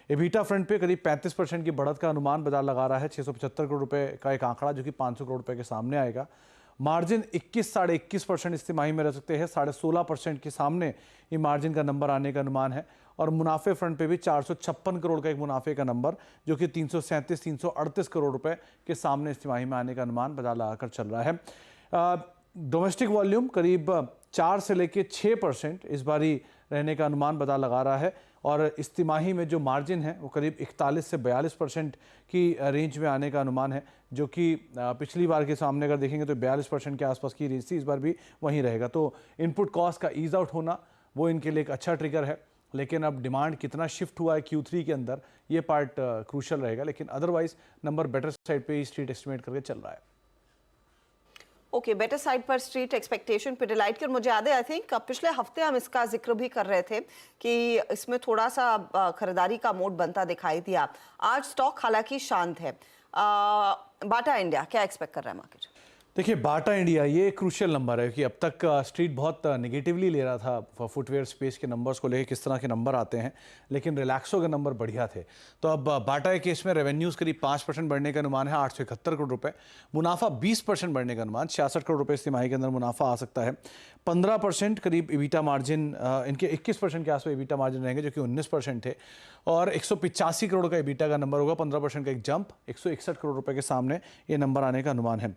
एबिटा फ्रंट पे करीब 35% की बढ़त का अनुमान बाजार लगा रहा है, 675 करोड़ रुपए का एक आंकड़ा, जो कि 500 करोड़ रुपए के सामने आएगा। मार्जिन 21-21% इस तिमाही में रह सकते हैं, 16.5% के सामने ये मार्जिन का नंबर आने का अनुमान है। और मुनाफे फ्रंट पे भी 456 करोड़ का एक मुनाफे का नंबर, जो कि 337-338 करोड़ रुपए के सामने इस तिमाही में आने का अनुमान बाजार लगाकर चल रहा है। डोमेस्टिक वॉल्यूम करीब 4 से लेके 6% इस बारी रहने का अनुमान बाजार लगा रहा है, और इस तिमाही में जो मार्जिन है वो करीब 41 से 42% की रेंज में आने का अनुमान है, जो कि पिछली बार के सामने अगर देखेंगे तो 42% के आसपास की रेंज थी, इस बार भी वहीं रहेगा। तो इनपुट कॉस्ट का ईज आउट होना वो इनके लिए एक अच्छा ट्रिगर है, लेकिन अब डिमांड कितना शिफ्ट हुआ है Q3 के अंदर, ये पार्ट क्रूशल रहेगा। लेकिन अदरवाइज नंबर बेटर साइड पे ही स्ट्रीट एस्टिमेट करके चल रहा है। ओके, बेटर साइड पर स्ट्रीट एक्सपेक्टेशन पिडिलाइट की। और मुझे याद है, आई थिंक पिछले हफ्ते हम इसका जिक्र भी कर रहे थे कि इसमें थोड़ा सा खरीदारी का मोड बनता दिखाई दिया। आज स्टॉक हालांकि शांत है। बाटा इंडिया क्या एक्सपेक्ट कर रहा है मार्केट? देखिए, बाटा इंडिया ये क्रूशियल नंबर है कि अब तक स्ट्रीट बहुत नेगेटिवली ले रहा था फुटवेयर स्पेस के नंबर्स को लेकर, किस तरह के नंबर आते हैं, लेकिन रिलैक्सो के नंबर बढ़िया थे। तो अब बाटा के केस में रेवेन्यूज़ करीब 5% बढ़ने का अनुमान है, 871 करोड़ रुपए। मुनाफा 20% बढ़ने का अनुमान, 66 करोड़ रुपए इस तिमाही के अंदर मुनाफा आ सकता है। 15% करीब इबिटा मार्जिन, इनके 21% के आसपास इबिटा मार्जिन रहेंगे, जो कि 19% थे। और 185 करोड़ का इबिटा का नंबर होगा, 15% का एक जंप, 161 करोड़ रुपए के सामने ये नंबर आने का अनुमान है।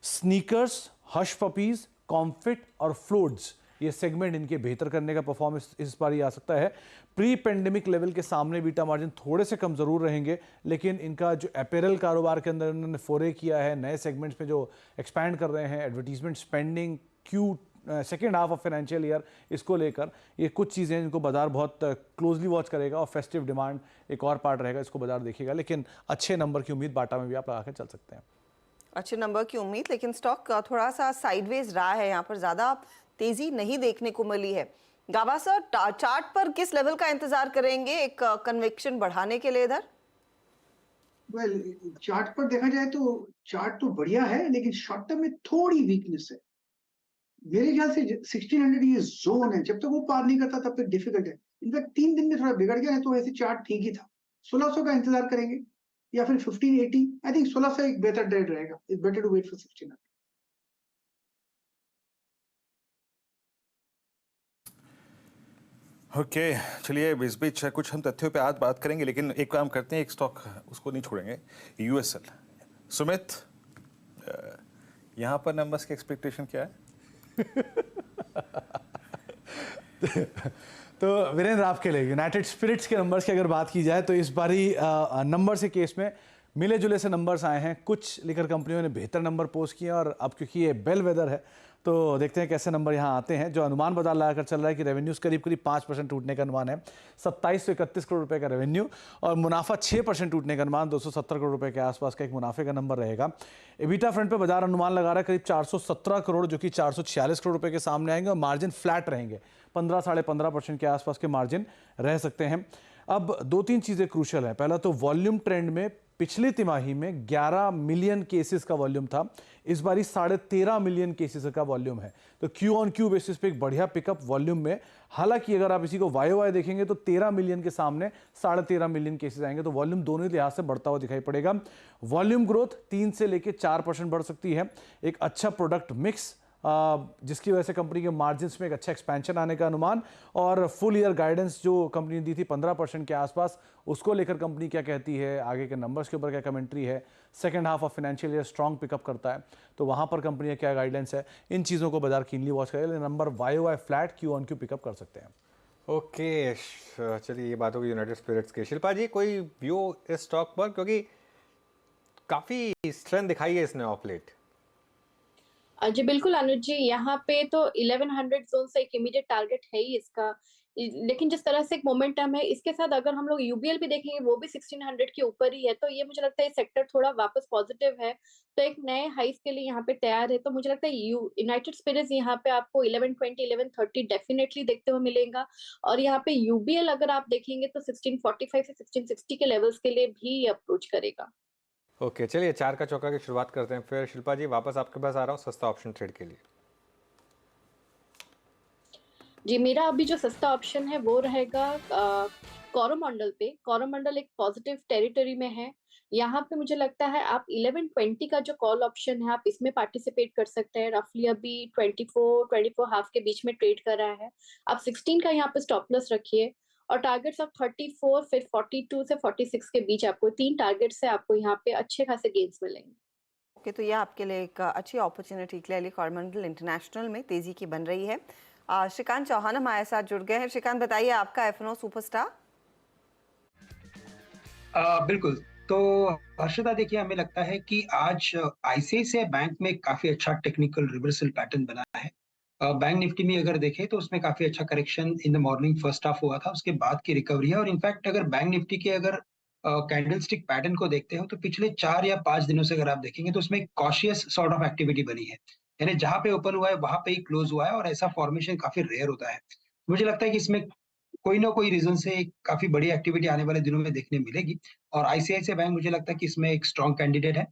स्नीकर्स, हश पपीज, कॉम्फिट और फ्लोड्स, ये सेगमेंट इनके बेहतर करने का परफॉर्मेंस इस बार ही आ सकता है। प्री पेंडेमिक लेवल के सामने बीटा मार्जिन थोड़े से कम जरूर रहेंगे, लेकिन इनका जो अपैरल कारोबार के अंदर इन्होंने फोरे किया है, नए सेगमेंट्स में जो एक्सपैंड कर रहे हैं, advertisement spending, second half of financial year, इसको लेकर ये कुछ चीज़ें इनको बाजार बहुत क्लोजली वॉच करेगा और फेस्टिव डिमांड एक और पार्ट रहेगा, इसको बाजार देखेगा। लेकिन अच्छे नंबर की उम्मीद बाटा में भी आप लगा कर चल सकते हैं। अच्छे नंबर की उम्मीद, लेकिन स्टॉक थोड़ा सा साइडवेज रहा है, यहाँ पर ज़्यादा तेज़ी नहीं देखने को मिली है। गाबा सर, चार्ट पर किस लेवल का इंतजार करेंगे एक कन्विक्शन बढ़ाने के लिए इधर? वेल, चार्ट पर देखा जाए तो चार्ट तो बढ़िया है, लेकिन शॉर्ट टर्म में थोड़ी वीकनेस है। मेरे ख्याल से 1600 ये जोन है, जब तक वो पार नहीं करता तब तक डिफिकल्ट है। इनफैक्ट 3 दिन में थोड़ा बिगड़ गया है, तो वैसे चार्ट ठीक ही था। 1600 का इंतजार करेंगे या फिर 1580। आई थिंक 1600 एक बेहतर ट्रेड रहेगा। It's better to wait for 1600। Okay, चलिए इस बीच कुछ हम तथ्यों पे आज बात करेंगे, लेकिन एक काम करते हैं, एक स्टॉक उसको नहीं छोड़ेंगे, यूएसएल। सुमित, यहाँ पर नंबर्स की एक्सपेक्टेशन क्या है? तो वीरेंद्र, आपके लिए यूनाइटेड स्पिरिट्स के नंबर्स की अगर बात की जाए तो इस बारी नंबर्स के केस में मिले जुले से नंबर्स आए हैं। कुछ लिकर कंपनियों ने बेहतर नंबर पोस्ट किए और अब क्योंकि ये बेल वेदर है तो देखते हैं कैसे नंबर यहाँ आते हैं। जो अनुमान बाजार लगाकर चल रहा है कि रेवेन्यूज़ करीब 5% टूटने का अनुमान है, 27 से 31 करोड़ रुपए का रेवेन्यू, और मुनाफा 6% टूटने का अनुमान, 270 करोड़ रुपए के आसपास का एक मुनाफे का नंबर रहेगा। एबिटा फ्रंट पे बाजार अनुमान लगा रहा है करीब 417 करोड़, जो कि 446 करोड़ रुपए के सामने आएंगे, और मार्जिन फ्लैट रहेंगे, 15 साढ़े 15% के आसपास के मार्जिन रह सकते हैं। अब 2-3 चीज़ें क्रूशल है। पहला तो वॉल्यूम ट्रेंड में पिछली तिमाही में 11 मिलियन केसेस का वॉल्यूम था, इस बारी 13.5 मिलियन केसेस का वॉल्यूम है, तो क्यू ऑन क्यू बेसिस पे एक बढ़िया पिकअप वॉल्यूम में। हालांकि अगर आप इसी को वाई देखेंगे तो 13 मिलियन के सामने 13.5 मिलियन केसेस आएंगे, तो वॉल्यूम दोनों ही लिहाज से बढ़ता हुआ दिखाई पड़ेगा। वॉल्यूम ग्रोथ 3 से लेकर 4% बढ़ सकती है। एक अच्छा प्रोडक्ट मिक्स जिसकी वजह से कंपनी के मार्जिन्स में एक अच्छा एक्सपेंशन आने का अनुमान, और फुल ईयर गाइडेंस जो कंपनी ने दी थी 15% के आसपास, उसको लेकर कंपनी क्या कहती है, आगे के नंबर्स के ऊपर क्या कमेंट्री है, second half of financial year strong pickup करता है तो वहां पर कंपनी का क्या गाइडेंस है, इन चीज़ों को बाजार कीनली वॉच करेगा। Number Y flat, Q on Q pickup कर सकते हैं। ओके, चलिए ये बात होगी यूनाइटेड स्पिरिट्स के। शिल्पा जी, कोई व्यू इस स्टॉक पर, क्योंकि काफ़ी स्ट्रेंथ दिखाई है इसने ऑफ लेट? जी बिल्कुल अनुज जी, यहाँ पे तो 1100 जोन से एक इमीडिएट टारगेट है ही इसका, लेकिन जिस तरह से एक मोमेंटम है इसके साथ अगर हम लोग यूबीएल भी देखेंगे वो भी 1600 के ऊपर ही है, तो ये मुझे लगता है सेक्टर थोड़ा वापस पॉजिटिव है, तो एक नए हाइस के लिए यहाँ पे तैयार है। तो मुझे लगता है यूनाइटेड स्पिरिट्स यहाँ पे आपको 1120 1130 डेफिनेटली देखते हुए मिलेगा, और यहाँ पे यूबीएल अगर आप देखेंगे तो 1645 से 1660 के लेवल्स के लिए भी अप्रोच करेगा। ओके, चलिए 4 का चौका की शुरुआत करते हैं। फिर शिल्पा जी वापस आपके पास आ रहा हूँ सस्ता ऑप्शन ट्रेड के लिए। जी, मेरा अभी जो सस्ता ऑप्शन है वो रहेगा कोरोमंडल पे। कोरोमंडल एक पॉजिटिव टेरिटरी में है, यहाँ पे मुझे लगता है आप 1120 का जो कॉल ऑप्शन है आप इसमें पार्टिसिपेट कर सकते हैं। रफली अभी 24 हाफ के बीच में ट्रेड कर रहा है। आप 16 का यहाँ पे स्टॉप लॉस रखिए, और टारगेट्स ऑफ 34 फिर 42 से 46 के बीच आपको 3 टारगेट से आपको यहाँ पे अच्छे खासे गेन्स मिलेंगे। ओके, तो ये आपके लिए एक अच्छी अपॉर्चुनिटी क्लियरली कोरोमंडल इंटरनेशनल में तेजी की बन रही है। श्रीकांत चौहान हमारे साथ जुड़ गए हैं। श्रीकांत, बताइए आपका एफएनओ सुपरस्टार। बिल्कुल, तो हर्षदा देखिए, हमें लगता है कि आज आईसीआईसीआई बैंक में काफी अच्छा टेक्निकल रिवर्सल पैटर्न बना है। बैंक निफ्टी में अगर देखें तो उसमें काफी अच्छा correction in the morning first half हुआ था, उसके बाद की रिकवरी है। और इनफैक्ट अगर बैंक निफ्टी के अगर कैंडलस्टिक पैटर्न को देखते हो तो पिछले 4 या 5 दिनों से अगर आप देखेंगे तो उसमें कॉशियस सॉर्ट ऑफ एक्टिविटी बनी है, यानी जहां पे ओपन हुआ है वहां पे ही क्लोज हुआ है, और ऐसा फॉर्मेशन काफी रेयर होता है। मुझे लगता है कि इसमें कोई ना कोई रीजन से काफी बड़ी एक्टिविटी आने वाले दिनों में देखने मिलेगी, और आईसीआईसीआई बैंक मुझे लगता है कि इसमें एक स्ट्रॉन्ग कैंडिडेट है।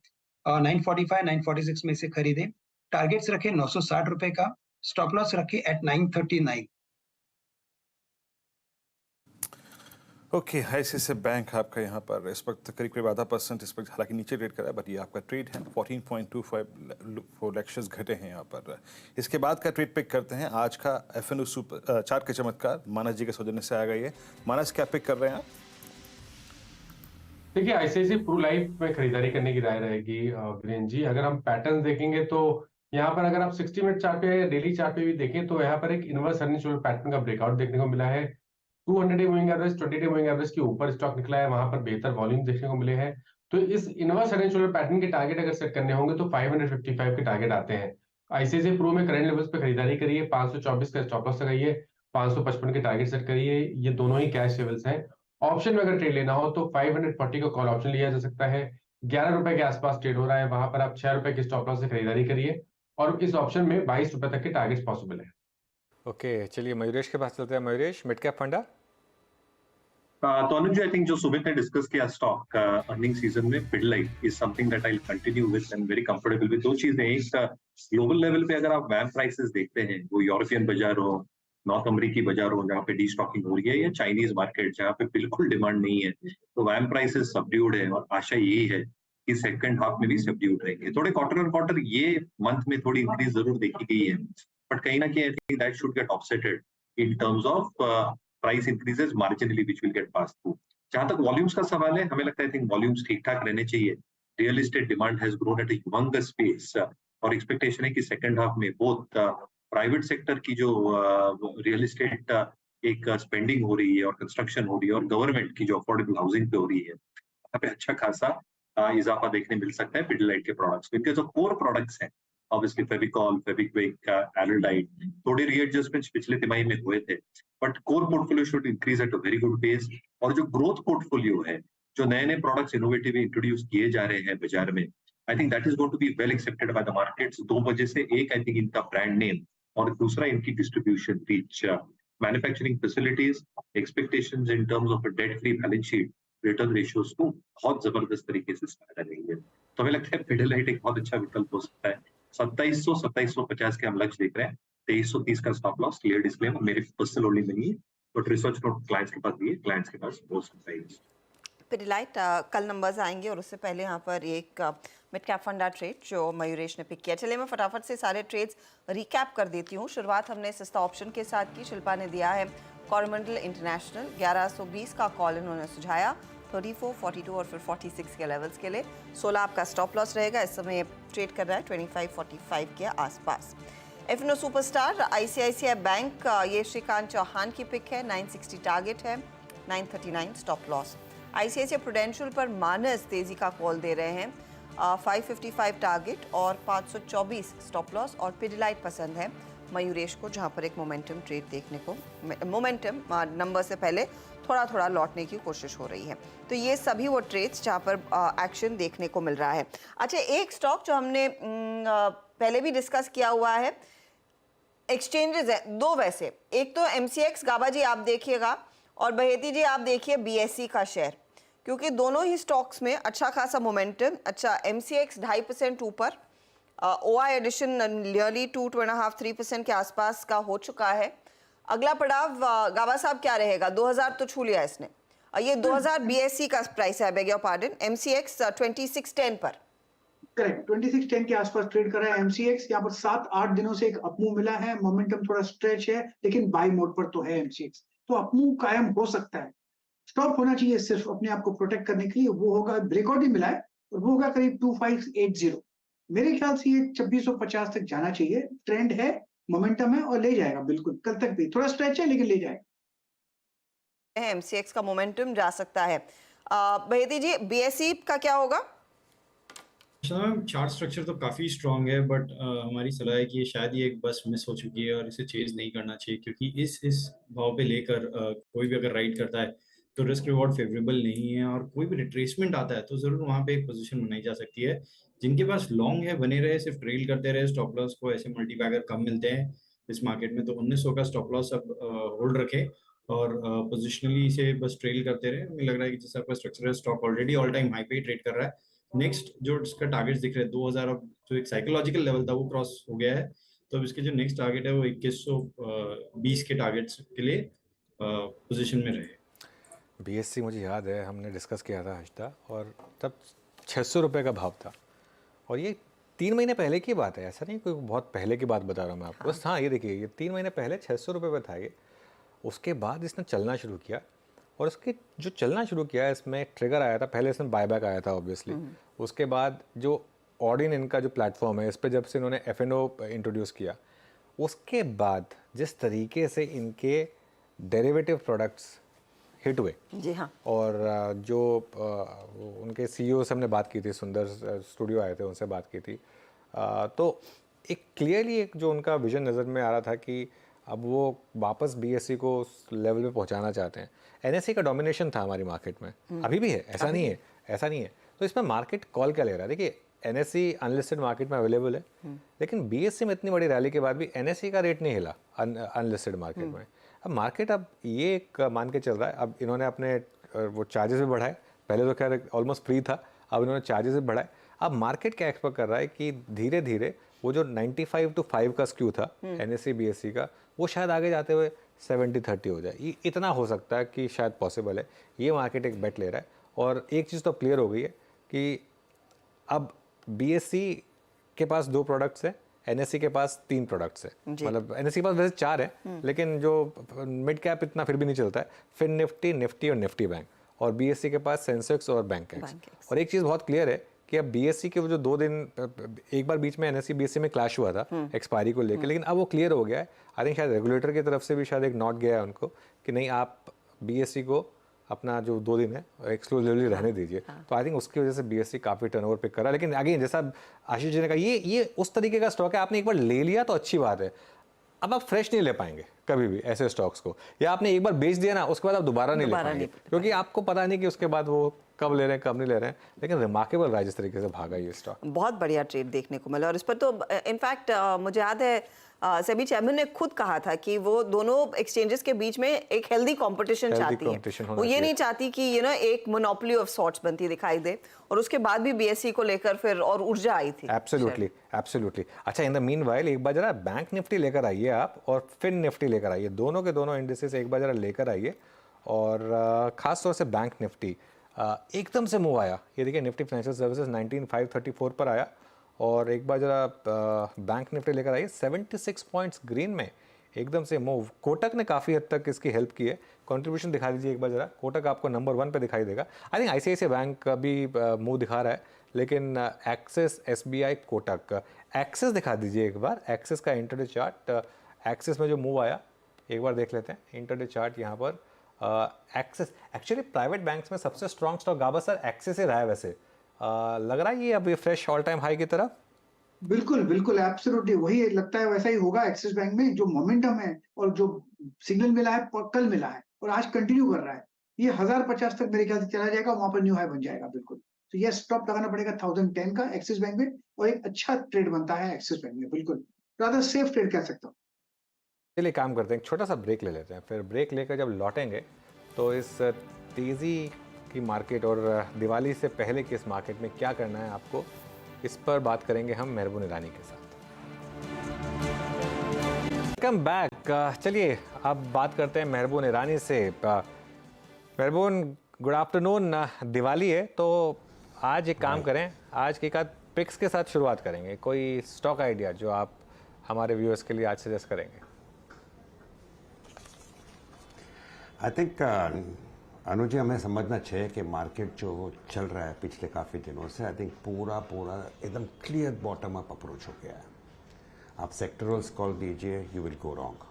945 946 में से खरीदे, टारगेट्स रखे 960 रुपए का, स्टॉप लॉस रखे एट 939। ओके, आईसीआईसीआई बैंक आपका यहाँ पर इस वक्त करीब 0.5% इस वक्त हालांकि नीचे ट्रेड करा है, बट ये आपका ट्रेड है। 14.25 लैक्सेस घटे हैं यहाँ पर। इसके बाद का ट्रेड पिक करते हैं आज का एफएनओ सुपर चार्ट के चमत्कार मानस जी के सौजन्य से आ गई है। मानस, क्या पिक कर रहे हैं आप? देखिए, आईसीआईसीआई प्रू लाइफ में खरीदारी करने की राय रहेगी वीरेंद्र जी। अगर हम पैटर्न देखेंगे तो यहाँ पर अगर आप 60 मिनट चार्ट पे या डेली चार्ट पे भी देखें तो यहाँ पर एक इनवर्स अर्निंग लेवल पैटर्न का ब्रेकआउट देखने को मिला है। 200 day moving average 20 day moving average के ऊपर स्टॉक निकला है, वहां पर बेहतर वॉल्यूम देखने को मिले हैं। तो इस इनवर्स अर्निंग लेवल पैटर्न के टारगेट अगर सेट करने होंगे तो 555 के टारगेट आते हैं। आईसीआईसीआई प्रो में करंट लेवल्स पे खरीदारी करिए, 524 का स्टॉप लॉस लगाइए, 555 के टारगेट सेट करिए, ये दोनों ही कैश लेवल्स हैं। ऑप्शन में अगर ट्रेड लेना हो तो 540 का कॉल ऑप्शन लिया जा सकता है, 11 रुपए के आसपास ट्रेड हो रहा है, वहां पर आप 6 रुपए के स्टॉप लॉस से खरीदारी करिए और इस ऑप्शन में 22 रुपए तक के टारगेट्स पॉसिबल है। ओके, चलिए मयूरेश के पास चलते हैं। मयूरेश, मिड कैप फंडा। तो अनुज जी, आई थिंक जो सुमित ने डिस्कस किया स्टॉक अर्निंग सीजन में, Pidilite is something that I will continue with and very comfortable with. दो चीजें, एक ग्लोबल लेवल पे अगर आप वैम प्राइसेस देखते हैं, वो यूरोपियन बाजार हो, नॉर्थ अमेरिकी बाजार हो जहाँ पे डी स्टॉकिंग हो रही है, या चाइनीज मार्केट जहाँ पे बिल्कुल डिमांड नहीं है, तो वैम प्राइसेस सबड्यूड है और आशा यही है कि सेकंड हाफ में भी सबड्यूड रहेंगे। थोड़े क्वार्टर ऑन क्वार्टर ये मंथ में थोड़ी इंक्रीज जरूर देखी गई है, बट कहीं ना कहीं I think that should get offsetted in terms of price increases marginally which will get pass through. जहां तक वॉल्यूम्स का सवाल है, हमें लगता है आई थिंक वॉल्यूम्स ठीक ठाक रहने चाहिए। Real estate demand has grown at a humongous pace और एक्सपेक्टेशन है कि सेकंड हाफ में बोथ प्राइवेट सेक्टर की जो रियल एस्टेट एक स्पेंडिंग हो रही है और कंस्ट्रक्शन हो रही है, और गवर्नमेंट की जो अफोर्डेबल हाउसिंग पे हो रही है, यहाँ पे अच्छा खासा इजाफा देखने मिल सकता है पिडलाइट के प्रोडक्ट्स में। जो कोर प्रोडक्ट्स हैं, ऑब्वियसली फेविकॉल, फेविक्विक, एल्डेहाइड, थोड़े रीएडजस्टमेंट्स पिछले तिमाही में हुए थे, but core portfolio should increase at a very good pace. और जो ग्रोथ पोर्टफोलियो है, जो नए नए प्रोडक्ट्स इनोवेटिव इंट्रोड्यूस किए जा रहे हैं बाजार में, I think that is going to be well accepted by the markets. दो वजह से, एक आई थिंक इनका ब्रांड नेम और दूसरा इनकी distribution reach, manufacturing facilities, expectations in terms of a debt free balance sheet, return ratios को बहुत जबरदस्त तरीके से सहारा देंगे। तो हमें लगता है पिडलाइट एक बहुत अच्छा विकल्प हो सकता है। 2700-2750 के हम लक्ष्य देख रहे हैं, 2330 का स्टॉप लॉस। क्लियर डिस्क्लेमर, मेरे पर्सनल होल्डिंग नहीं है, बट रिसर्च नोट क्लाइंट्स के पास दिए, क्लाइंट्स के पास वो प्राइस। पिडलाइट कल नंबर्स आएंगे और उससे पहले यहाँ पर एक मिड कैप फंडा ट्रेड जो मयूरेश ने पिक किया। चलिए मैं फटाफट से सारे ट्रेड्स रिकैप कर देती हूँ। शुरुआत हमने सस्ता ऑप्शन के साथ की। शिल्पा ने दिया है कॉरमंडल इंटरनेशनल, 1120 का कॉल इन्होंने सुझाया, 34, 42 और फिर 46 के लेवल्स के लिए 16 आपका स्टॉप लॉस रहेगा। इस समय ट्रेड कर रहा है 25-45 के आसपास। एफनो सुपरस्टार, आईसीआईसीआई बैंक, ये श्रीकांत चौहान की पिक है, 960 टारगेट है, 939 स्टॉप लॉस। आईसीआईसीआई प्रूडेंशियल पर मानस तेजी का कॉल दे रहे हैं, 555 टारगेट और 524 स्टॉप लॉस। और पिडलाइट पसंद है मयूरेश को, जहां पर एक मोमेंटम ट्रेड देखने को, मोमेंटम नंबर से पहले थोड़ा थोड़ा लौटने की कोशिश हो रही है। तो ये सभी वो ट्रेड्स जहां पर एक्शन देखने को मिल रहा है। अच्छा, एक स्टॉक जो हमने पहले भी डिस्कस किया हुआ है, एक्सचेंजेस है दो वैसे, एक तो एमसीएक्स, गाबा जी आप देखिएगा, और बहेती जी आप देखिए बीएसई का शेयर, क्योंकि दोनों ही स्टॉक्स में अच्छा खासा मोमेंटम। अच्छा, एमसीएक्स 2.5% ऊपर, ओआई एडिशन नियरली 2.5-3% के आसपास का हो चुका है। अगला पड़ाव गावा साहब क्या रहेगा? 2000 तो छू लिया इसने, ये 2000 बीएसई का प्राइस है, बेग योर पार्डन, एमसीएक्स 2610 पर। करेक्ट, 2610 के आसपास ट्रेड कर रहा है एमसीएक्स। यहाँ पर 7-8 दिनों से एक अपमूव मिला है, मोमेंटम थोड़ा स्ट्रेच है, लेकिन बाई मोड पर तो है एमसीएक्स, तो अपमूव कायम हो सकता है। स्टॉप होना चाहिए सिर्फ अपने आप को प्रोटेक्ट करने के लिए, वो होगा, ब्रेकआउट ही मिला है और वो होगा करीब 2580। मेरे ख्याल से ये 2650 तक जाना चाहिए। ट्रेंड है, मोमेंटम है और ले जाएगा बिल्कुल, कल तक भी थोड़ा स्ट्रेच है लेकिन ले जाएगा। एमसीएक्स का मोमेंटम जा सकता है। बहेती जी, बीएसई का क्या होगा? चार्ट स्ट्रक्चर तो काफी स्ट्रांग है, बट हमारी सलाह है कि शायद ये एक बस मिस हो चुकी है और इसे चेज नहीं करना चाहिए, क्योंकि इस भाव पे लेकर कोई भी अगर राइड करता है तो रिस्क रिवॉर्ड फेवरेबल नहीं है, और कोई भी रिट्रेसमेंट आता है तो जरूर वहां पे एक पोजीशन बनाई जा सकती है। जिनके पास लॉन्ग है बने रहे, सिर्फ ट्रेल करते रहे स्टॉप लॉस को, ऐसे मल्टीबैगर कम मिलते हैं इस मार्केट में, तो 1900 का स्टॉप लॉस अब होल्ड रखे और पोजिशनली इसे बस ट्रेल करते रहे। मुझे लग रहा है कि जैसा आपका स्ट्रक्चर है, stock already all time high पे ट्रेड कर रहा है। नेक्स्ट जो इसका टारगेट्स दिख रहे हैं 2000, अब जो एक साइकोलॉजिकल लेवल था वो क्रॉस हो गया है, तो अब इसके जो नेक्स्ट टारगेट है वो 2120 के टारगेट्स के लिए पोजीशन में रहे। बीएससी मुझे याद है हमने डिस्कस किया था हफ्ता, और तब 600 रुपये का भाव था, और ये 3 महीने पहले की बात है, ऐसा नहीं कोई बहुत पहले की बात बता रहा हूँ मैं आपको। बस हाँ, ये देखिए, ये 3 महीने पहले 600 रुपये पे था ये। उसके बाद इसने चलना शुरू किया, और इसके जो चलना शुरू किया इसमें ट्रिगर आया था, पहले इसमें बायबैक आया था ऑब्वियसली, उसके बाद जो ऑडिन इनका जो प्लेटफॉर्म है, इस पर जब से इन्होंने F&O इंट्रोड्यूस किया, उसके बाद जिस तरीके से इनके डेरिवेटिव प्रोडक्ट्स हिट हुए, जी हाँ, और जो उनके CEO से हमने बात की थी, सुंदर स्टूडियो आए थे, उनसे बात की थी, तो एक क्लियरली एक जो उनका विजन नज़र में आ रहा था कि अब वो वापस BSE को उस लेवल पे पहुंचाना चाहते हैं। NSE का डोमिनेशन था हमारी मार्केट में, अभी भी है, ऐसा नहीं है। तो इसमें मार्केट कॉल क्या ले रहा है? देखिए, NSE अनलिस्टेड मार्केट में अवेलेबल है, लेकिन BSE में इतनी बड़ी रैली के बाद भी NSE का रेट नहीं हिला अनलिस्टेड मार्केट में। अब मार्केट अब ये एक मान के चल रहा है, अब इन्होंने अपने वो चार्जेस भी बढ़ाए, पहले तो खैर ऑलमोस्ट फ्री था, अब इन्होंने चार्जेस भी बढ़ाए। अब मार्केट क्या एक्सपेक्ट कर रहा है कि धीरे धीरे वो जो 95-5 का स्क्यू था NSE BSE का, वो शायद आगे जाते हुए 70-30 हो जाए। ये इतना हो सकता है कि शायद पॉसिबल है, ये मार्केट एक बेट ले रहा है। और एक चीज़ तो क्लियर हो गई है कि अब BSE के पास 2 प्रोडक्ट्स हैं, NSE के पास 3 प्रोडक्ट्स हैं। मतलब NSE के पास वैसे 4 हैं, लेकिन जो मिड कैप इतना फिर भी नहीं चलता है, फिर निफ्टी और निफ्टी बैंक, और BSE के पास सेंसेक्स और बैंक एक्स। और एक चीज़ बहुत क्लियर है कि अब BSE के वो जो 2 दिन एक बार बीच में NSE BSE में क्लैश हुआ था एक्सपायरी को लेकर, लेकिन अब वो क्लियर हो गया है। आई थिंक शायद रेगुलेटर की तरफ से भी शायद एक नोट गया है उनको कि नहीं, आप BSE को अपना जो 2 दिन है एक्सक्लूसिवली रहने दीजिए। तो आई थिंक उसकी वजह से BSE काफ़ी टर्नओवर पिक कर रहा है। लेकिन अगेन, जैसा आशीष जी ने कहा, ये उस तरीके का स्टॉक है, आपने एक बार ले लिया तो अच्छी बात है, अब आप फ्रेश नहीं ले पाएंगे कभी भी ऐसे स्टॉक्स को, या आपने एक बार बेच दिया ना, उसके बाद आप दोबारा नहीं ले पाएंगे, क्योंकि आपको पता नहीं कि उसके बाद वो कब ले रहे हैं कब नहीं ले रहे हैं। लेकिन रिमार्केबल रहा जिस तरीके से भागा ये स्टॉक, बहुत बढ़िया ट्रेड देखने को मिला। और इस पर तो इनफैक्ट मुझे याद है सेबी चेयरमैन ने खुद कहा था कि वो दोनों एक्सचेंजेस के बीच में एक हेल्दी कंपटीशन चाहती है, वो ये नहीं चाहती कि एक मोनोपोली ऑफ सॉर्ट्स बनती दिखाई दे। और उसके बाद भी BSE को लेकर फिर और ऊर्जा आई थी। एब्सोल्युटली। अच्छा, इन द मीनवाइल एक बार जरा बैंक निफ्टी लेकर आइए आप, और फिन निफ्टी लेकर आइए, दोनों के दोनों इंडिसेस एक बार जरा लेकर आइए। और ख़ास तौर से बैंक निफ्टी एकदम से मूव आया, ये देखिए निफ्टी फाइनेंशियल सर्विसेज 19,534 पर आया, और एक बार जरा बैंक निफ्टी लेकर आइए 76 पॉइंट्स ग्रीन में, एकदम से मूव। कोटक ने काफ़ी हद तक इसकी हेल्प की है, कंट्रीब्यूशन दिखा दीजिए एक बार जरा, कोटक आपको नंबर 1 पे दिखाई देगा। आई थिंक ICICI बैंक का भी मूव दिखा रहा है, लेकिन एक्सिस, SBI, कोटक, एक्सिस दिखा दीजिए एक बार, एक्सिस का इंटरडे चार्ट, एक्सिस में जो मूव आया एक बार देख लेते हैं इंटरडे चार्ट यहाँ पर। एक्सिस एक्चुअली प्राइवेट बैंक्स में सबसे स्ट्रॉन्ग स्टॉक गाबा सर एक्सिस ही रहा है वैसे, लग रहा है ये अब ये फ्रेश ऑल टाइम हाई की तरफ। बिल्कुल एब्सोल्युटली वही लगता है, वैसा ही होगा। एक्सिस बैंक में जो मोमेंटम है और जो सिग्नल मिला है, कल मिला है और आज कंटिन्यू कर रहा है, ये 1050 तक मेरे ख्याल से चला जाएगा, वहां पर न्यू हाई बन जाएगा। बिल्कुल, तो ये स्टॉप लगाना पड़ेगा 1010 का एक्सिस बैंक में, और एक अच्छा ट्रेड बनता है एक्सिस बैंक में, बिल्कुल ज्यादा सेफ ट्रेड कह सकता हूँ। चलिए काम करते हैं, छोटा सा ब्रेक ले लेते हैं, फिर ब्रेक लेकर जब लौटेंगे तो इस तेज़ी की मार्केट और दिवाली से पहले की इस मार्केट में क्या करना है आपको, इस पर बात करेंगे हम मेहरबून ईरानी के साथ। Welcome back. चलिए अब बात करते हैं मेहरबून ईरानी से। मेहरबून, गुड आफ्टरनून। दिवाली है तो आज एक काम करें, आज की एक पिक्स के साथ शुरुआत करेंगे। कोई स्टॉक आइडिया जो आप हमारे व्यूअर्स के लिए आज सजेस्ट करेंगे? आई थिंक अनुज जी, हमें समझना चाहिए कि मार्केट जो चल रहा है पिछले काफ़ी दिनों से, आई थिंक पूरा एकदम क्लियर बॉटम अप अप्रोच हो गया है। आप सेक्टरल्स कॉल दीजिए, you will go wrong.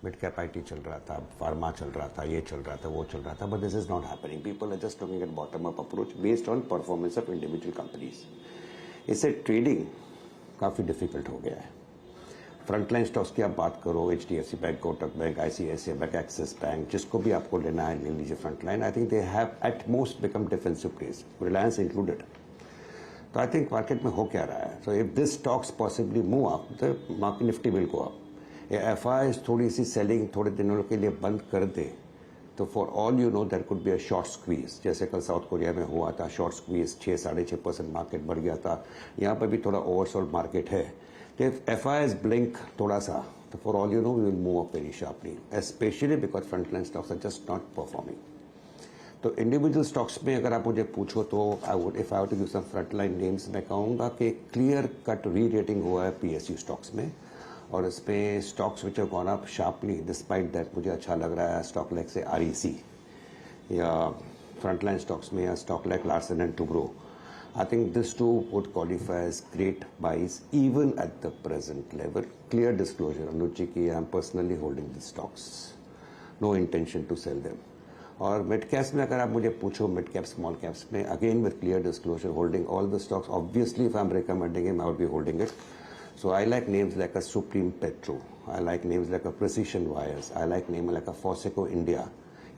Mid cap IT चल रहा था, फार्मा चल रहा था, ये चल रहा था, वो चल रहा था, but this is not happening. People are just looking at bottom up approach based on performance of individual companies. इससे ट्रेडिंग काफ़ी डिफिकल्ट हो गया है। फ्रंटलाइन स्टॉक्स की आप बात करो, HDFC bank, Kotak bank, ICICI bank, axis bank, जिसको भी आपको लेना है ले लीजिए frontline. I think they have at most become defensive place, Reliance included. तो आई थिंक मार्केट में हो क्या रहा है, so if this stocks possibly move up, the market Nifty will go up. FIs थोड़ी सी सेलिंग थोड़े दिनों के लिए बंद कर दे तो for all you know there could be a short squeeze, जैसे कल साउथ कोरिया में हुआ था, शॉर्ट स्क्वीज 6-6.5% मार्केट बढ़ गया था। यहाँ पर भी थोड़ा ओवरसोल्ड मार्केट है। If FIs blink thoda sa, so for all you know, we will move up very sharply, especially because frontline stocks are just not performing. तो individual stocks में अगर आप मुझे पूछो तो if I were to give some frontline names, मैं कहूँगा कि clear cut re-rating हुआ है PSU stocks में, और इसमें stocks which have gone up sharply despite that मुझे अच्छा लग रहा है stock like से REC या frontline stocks में, या stock like Larsen and Toubro, I think this too would qualify as great buys even at the present level. Clear disclosure, Anuj ji, ki I'm personally holding the stocks. No intention to sell them. और mid caps में अगर आप मुझे पूछो mid cap small caps में again with clear disclosure holding all the stocks obviously if I am recommending him I would be holding it so I like names like a Supreme Petro I like names like a Precision Wires I like name like a Foseco India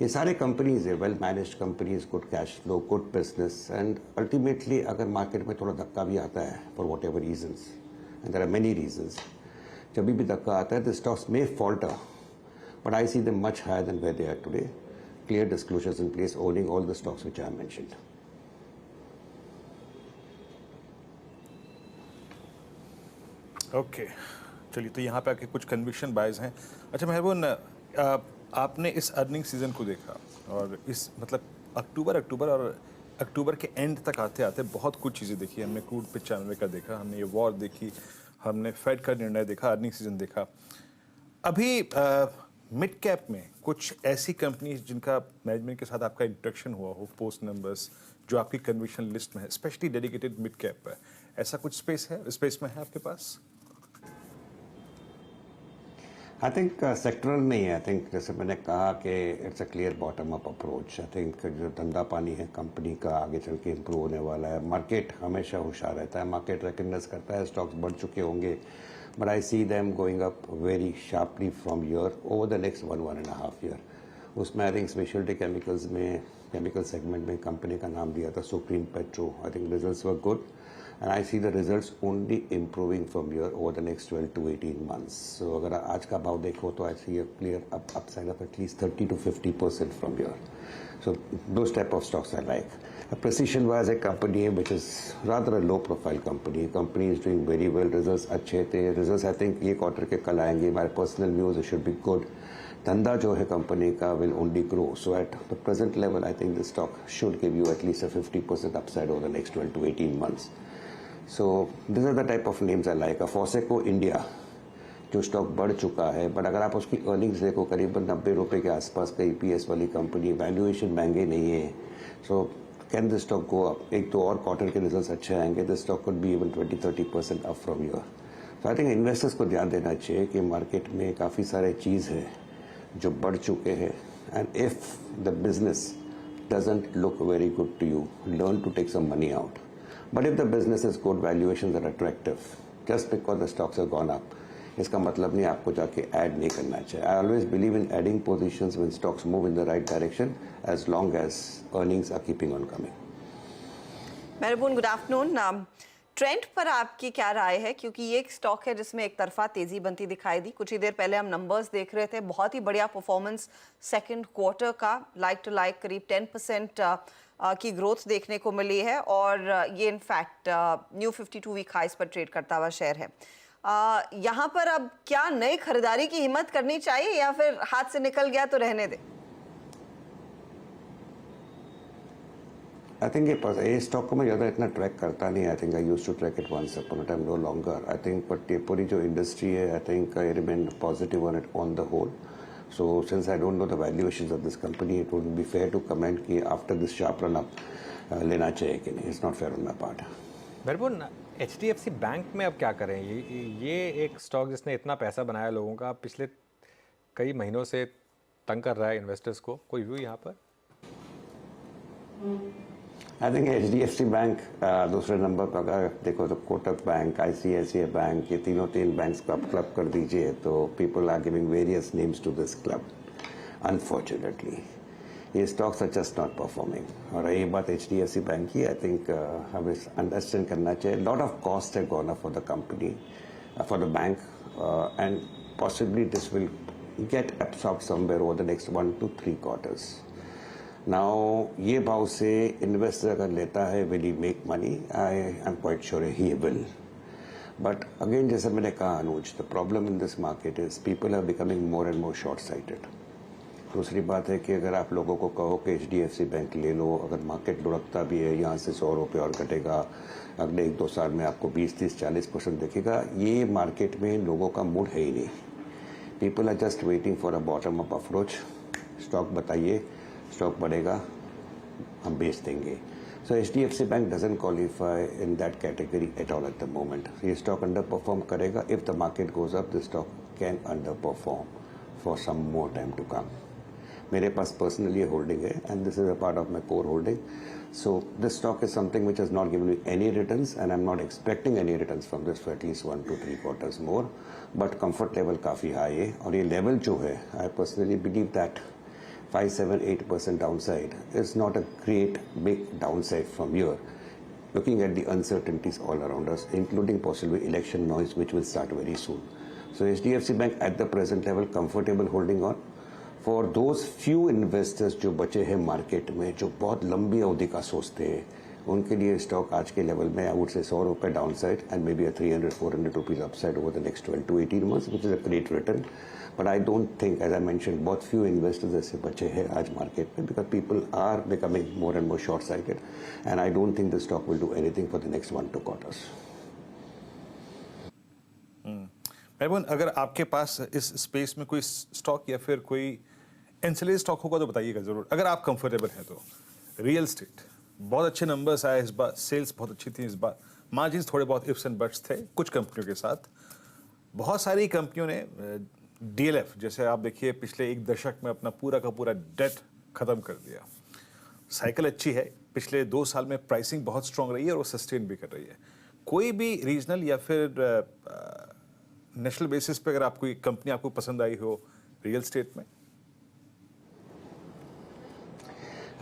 ये सारे companies है well managed companies good cash flow good business and ultimately अगर market में थोड़ा धक्का भी आता है for whatever reasons and there are many reasons जब भी धक्का आता है the stocks may falter but I see them much higher than where they are today clear disclosures in place owning all the stocks which I have mentioned. Okay चलिए तो यहाँ पे आके कुछ कन्विक्शन बायज हैं। अच्छा मेहरबान आपने इस अर्निंग सीजन को देखा और इस मतलब अक्टूबर के एंड तक आते आते बहुत कुछ चीज़ें देखी हमने क्रूड पे 95 का देखा हमने ये वॉर देखी हमने फेड का निर्णय देखा अर्निंग सीजन देखा अभी मिड कैप में कुछ ऐसी कंपनीज जिनका मैनेजमेंट के साथ आपका इंटरेक्शन हुआ हो पोस्ट नंबर्स जो आपकी कन्विक्शन लिस्ट में है स्पेशली डेडिकेटेड मिड कैप पर ऐसा कुछ स्पेस में है आपके पास? आई थिंक सेक्टरल नहीं है आई थिंक जैसे मैंने कहा कि it's a clear bottom up approach I think जो धंधा पानी है कंपनी का आगे चल के इम्प्रूव होने वाला है मार्केट हमेशा होशियार रहता है मार्केट रिकग्नाइज करता है स्टॉक्स बढ़ चुके होंगे but I see them going up very sharply from here over the next 1.5 year. उसमें I think specialty chemicals में chemical segment में कंपनी का नाम दिया था Supreme Petro. I think results were good and I see the results only improving from here over the next 12 to 18 months. So अगर आज का भाव देखो तो I see a clear upside of at least 30 to 50% from here. So those type of stocks I like. Precision was a company which is rather a low profile company. Company is doing very well. Results अच्छे थे. Results I think ये quarter के कल आएंगे. My personal views it should be good. धंधा जो है company का will only grow. So at the present level I think the stock should give you at least a 50% upside over the next 12 to 18 months. So these are the type of names I like. A Foseco India जो stock बढ़ चुका है but अगर आप उसकी earnings देखो करीबन 90 रुपये के आसपास का EPS वाली कंपनी वैल्यूएशन महंगे नहीं है so can this stock go up एक तो और क्वार्टर के रिजल्ट्स अच्छे आएंगे this stock could be even 20-30% up from year so I think investors को ध्यान देना चाहिए कि मार्केट में काफ़ी सारे चीज़ है जो बढ़ चुके हैं and if the business doesn't look very good to you learn to take some money out but if the business is good valuations are attractive just because the stocks have gone up इसका मतलब नहीं आपको जाके add नहीं करना चाहिए I always believe in adding positions when stocks move in the right direction as long as earnings are keeping on coming. Mehraban good afternoon trend पर आपकी क्या राय है क्योंकि ये एक स्टॉक है जिसमें एक तरफा तेजी बनती दिखाई दी कुछ ही देर पहले हम नंबर्स देख रहे थे बहुत ही बढ़िया परफॉर्मेंस सेकंड क्वार्टर का लाइक टू लाइक करीब 10% की ग्रोथ देखने को मिली है और ये इनफैक्ट न्यू 52 वीक हाइस पर ट्रेड करता हुआ शेयर है यहाँ पर अब क्या नई खरीदारी की हिम्मत करनी चाहिए या फिर हाथ से निकल गया तो रहने दे? आई थिंक ये स्टॉक को मैं ज़्यादा इतना ट्रैक करता नहीं I think I used to track it once upon a time no longer I think but ये पूरी जो इंडस्ट्री है I think I remain positive on it on the whole so since I don't know the valuations of this company it would be fair to comment कि after this sharp run up लेना चाहिए कि नहीं it's not fair on my part. Meherban HDFC bank में अब क्या करें ये एक स्टॉक जिसने इतना पैसा बनाया लोगों का पिछले कई महीनों से तंग कर रहा है इन्वेस्टर्स को कोई व्यू यहाँ पर? आई थिंक HDFC बैंक दूसरे नंबर पर अगर देखो तो कोटक बैंक ICICI बैंक ये तीन बैंक्स को आप क्लब कर दीजिए तो people are giving various names to this club unfortunately ये stocks are just not performing और ये बात HDFC बैंक की आई थिंक हमें अंडरस्टैंड करना चाहिए लॉट ऑफ कॉस्ट है gone up for the company for the bank and possibly this will get absorb somewhere over the next 1 to 3 quarters now ये भाव से इन्वेस्टर अगर लेता है will he make money I am quite sure he will but again जैसे मैंने कहा Anuj the problem in this market is people are becoming more and more short sighted दूसरी बात है कि अगर आप लोगों को कहो कि HDFC बैंक ले लो अगर मार्केट लुढ़कता भी है यहाँ से 100 रुपये और घटेगा अगले 1-2 साल में आपको 20-30-40% दिखेगा ये मार्केट में लोगों का मूड है ही नहीं people are just waiting for a bottom up approach stock बताइए स्टॉक बढ़ेगा हम बेच देंगे So HDFC Bank doesn't qualify in that category at all at the moment. ये stock underperform करेगा. If the market goes up, the stock can underperform for some more time to come. मेरे पास personally holding है, and this is a part of my core holding. So this stock is something which has not given me any returns, and I'm not expecting any returns from this for at least 1 to 3 quarters more. But comfort level काफ़ी high है, और ये level जो है, I personally believe that 5, 7, 8% downside is not a great big downside from here. Looking at the uncertainties all around us, including possibly election noise, which will start very soon. So HDFC Bank at the present level comfortable holding on. For those few investors जो बचे हैं market में, जो बहुत लंबी अवधि का सोचते हैं, उनके लिए स्टॉक आज के लेवल में आई वुड से 100 रुपये downside and may be 300-400 rupees upside over the next 12 to 18 months, which is a great return. But I don't think, as I mentioned, बहुत few investors ऐसे बचे हैं आज मार्केट में, because people are becoming more and more short-sighted, and I don't think the stock will do anything for the next 1-2 quarters. मेहबून, अगर आपके पास इस space में कोई स्टॉक या फिर कोई एंसिलरी स्टॉक होगा तो बताइएगा जरूर, अगर आप कंफर्टेबल हैं तो। रियल एस्टेट बहुत अच्छे नंबर्स आए इस बार, सेल्स बहुत अच्छी थी इस बार, मार्जिन्स थोड़े बहुत इफ्स एंड बट्स थे कुछ कंपनियों के साथ। बहुत सारी कंपनियों ने डीएलएफ जैसे आप देखिए पिछले 1 दशक में अपना पूरा का पूरा डेट खत्म कर दिया। साइकिल अच्छी है, पिछले 2 साल में प्राइसिंग बहुत स्ट्रांग रही है और वो सस्टेन भी कर रही है। कोई भी रीजनल या फिर नेशनल बेसिस पे अगर आप कोई कंपनी आपको पसंद आई हो रियल एस्टेट में?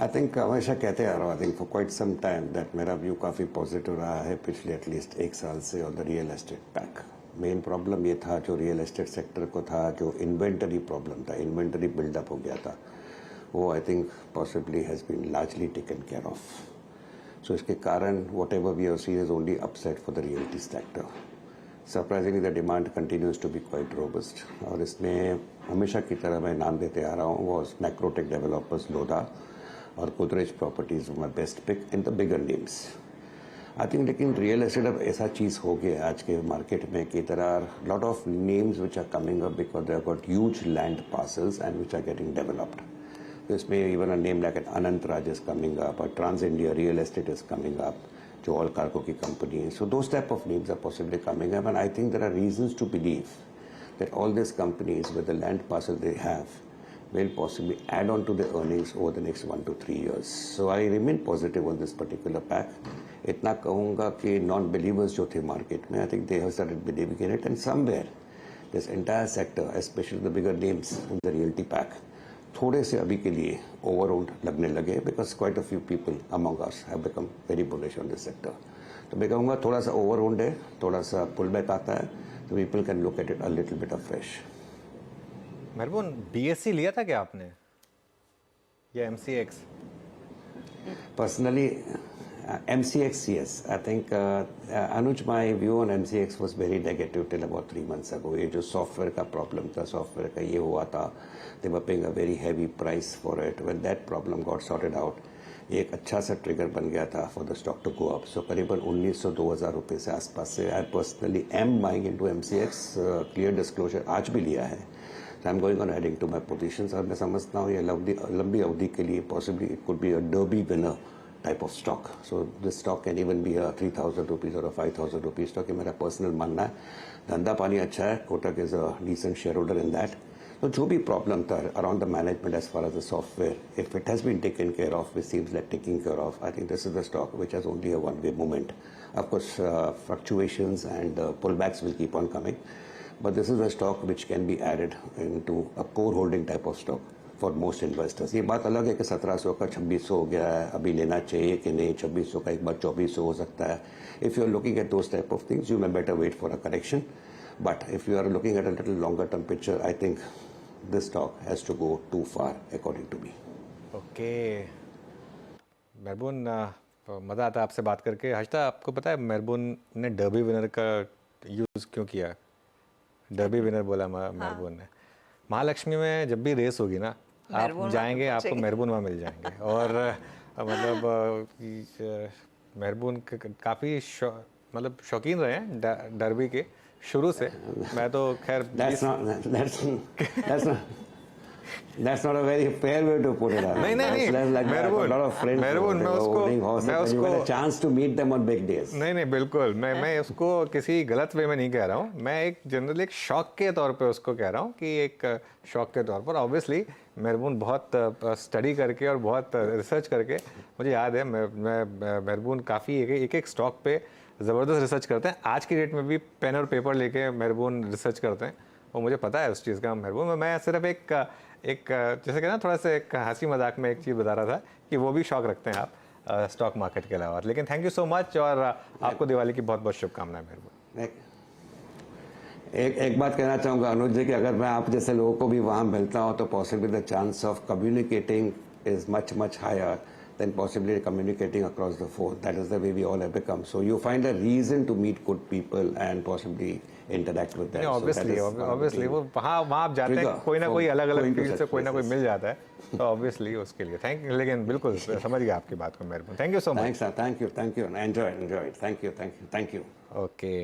आई थिंक हमेशा कहते आ रहा हूँ, I think for quite some time that मेरा व्यू काफ़ी पॉजिटिव रहा है पिछले एटलीस्ट 1 साल से on the real estate pack. Main problem ये था जो रियल एस्टेट सेक्टर को था, जो इन्वेंटरी प्रॉब्लम था, इन्वेंटरी बिल्डअप हो गया था, वो I think possibly has been largely taken care of. So इसके कारण whatever we have seen is only upside for the realty sector. Surprisingly the demand continues to be quite robust, और इसमें हमेशा की तरह मैं नाम देते आ रहा हूँ, वो मैक्रोटेक डेवलपर्स, लोधा और Godrej Properties my best pick in the bigger names. I think लेकिन रियल एस्टेट अब ऐसा चीज़ हो गया आज के मार्केट में कि there are lot of names which are coming up because they have got huge land parcels and which are getting developed. इसमें even a name like Anant Raj is coming up, और trans India real estate is coming up, जो Allcargo की company है। So those type of names are possibly coming up, and I think there are reasons to believe that all this companies with the land parcel they have will possibly add on to the earnings over the next 1 to 3 years. So I remain positive on this particular pack. इतना कहूँगा कि non-believers जो थे market में, I think they have started believing in it, and somewhere this entire sector, especially the bigger names in the realty pack, थोड़े से अभी के लिए overowned लगने लगे, because quite a few people among us have become very bullish on this sector. तो मैं कहूँगा थोड़ा सा overowned है, थोड़ा सा pullback आता है, so people can look at it a little bit afresh. मेहबून, BSC लिया था क्या आपने या MCX? Personally, MCX, yes. I think Anuj, my view on MCX was very negative till about 3 months ago. ये जो सॉफ्टवेयर का प्रॉब्लम था, software का ये हुआ था, they were paying a very heavy price for it. When that problem got sorted out, ये एक अच्छा सा ट्रिगर बन गया था for the stock to go up. So करीबन 1900-2000 रुपये से आसपास से I personally am buying into MCX. Clear disclosure आज भी लिया है. So I'm going on adding to my positions, और मैं समझता हूँ ये लंबी अवधि के लिए possibly it could be a derby winner type of stock. So this stock can even be a 3,000 rupees or a 5,000 rupees stock. ये मेरा पर्सनल मानना है। धंधा पानी अच्छा है, Kotak is a decent shareholder in that. तो जो भी प्रॉब्लम था around the management as far as the software, if it has been taken care of, which seems like taking care of, I think this is the stock which has only a one-way movement. Of course, fluctuations and pullbacks will keep on coming. But this is a stock which can be added into a core holding type of stock for most investors. ये बात अलग है कि 1700 का 2600 हो गया है, अभी लेना चाहिए कि नहीं, 2600 का एक बार 2400 हो सकता है. If you are looking at those type of things, you may better wait for a correction. But if you are looking at a little longer term picture, I think this stock has to go too far according to me. Okay. मेहबून, मज़ा आता है आपसे बात करके। हर्षदा, आपको पता है मेहबून ने डर्बी विनर का यूज़ क्यों किया? डर्बी विनर बोला मेहबून ने। महालक्ष्मी में जब भी रेस होगी ना, आप जाएंगे, आपको मेहबून वहाँ मिल जाएंगे। और मतलब मेहबून काफ़ी मतलब शौकीन रहे हैं डर्बी के शुरू से। मैं तो खैर That's not a very fair way to put it. नहीं, नहीं, Like I have a lot of friends मेहरबान, मैं you get a chance to meet them on big days. नहीं बिल्कुल, मैं उसको किसी गलत वे में नहीं कह रहा हूँ, मैं एक जनरल एक शौक के तौर पे उसको कह रहा हूँ कि एक शौक के तौर पर ऑब्वियसली मेहरबान बहुत स्टडी करके और बहुत रिसर्च करके, मुझे याद है मैं मेहरबान काफ़ी एक स्टॉक पे ज़बरदस्त रिसर्च करते हैं। आज की डेट में भी पेन और पेपर लेके मेहरबान रिसर्च करते हैं और मुझे पता है उस चीज़ का मेहरबान। मैं सिर्फ एक जैसे कि ना थोड़ा सा एक हंसी मजाक में एक चीज़ बता रहा था कि वो भी शौक रखते हैं आप स्टॉक मार्केट के अलावा। लेकिन थैंक यू सो मच और आपको दिवाली की बहुत बहुत शुभकामनाएं मेहरबान। एक बात कहना चाहूँगा अनुज जी कि अगर मैं आप जैसे लोगों को भी वहाँ मिलता हूँ तो possibly the chance of communicating is much higher than possibly communicating across the phone. That is the way we all have become. So you find a reason to meet good people and possibly interact with them. Obviously वो वहाँ आप जाते हैं कोई ना कोई अलग field से कोई ना कोई मिल जाता है, तो ऑब्वियसली उसके लिए थैंक यू। लेकिन बिल्कुल समझ गया आपकी बात को मेहरबान, thank you so much. Thank you enjoy thank you. Okay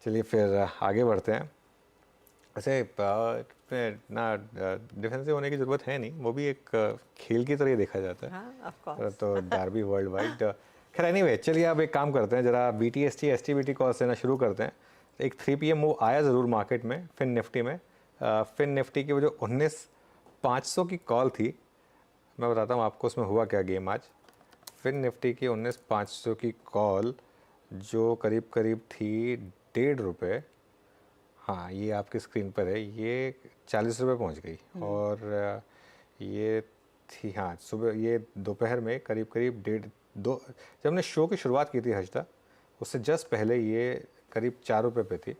चलिए फिर आगे बढ़ते हैं। वैसे ना डिफेंसिव होने की ज़रूरत है नहीं, वो भी एक खेल की तरह देखा जाता है। हाँ, तो डार्बी वर्ल्ड वाइड खैर एनीवे चलिए अब एक काम करते हैं, ज़रा BTST STBT कॉल्स लेना शुरू करते हैं। एक 3 PM वो आया ज़रूर मार्केट में फिन निफ्टी में। फिन निफ्टी की वो जो 19,500 की कॉल थी, मैं बताता हूँ आपको उसमें हुआ क्या गेम आज। फिन निफ्टी की 19,500 की कॉल जो करीब थी 1.5 रुपये, हाँ ये आपकी स्क्रीन पर है, ये 40 रुपये पहुँच गई। और ये थी हाँ सुबह ये दोपहर में करीब 1.5-2 जब हमने शो की शुरुआत की थी हर्षदा, उससे जस्ट पहले ये करीब 4 रुपये पे थी।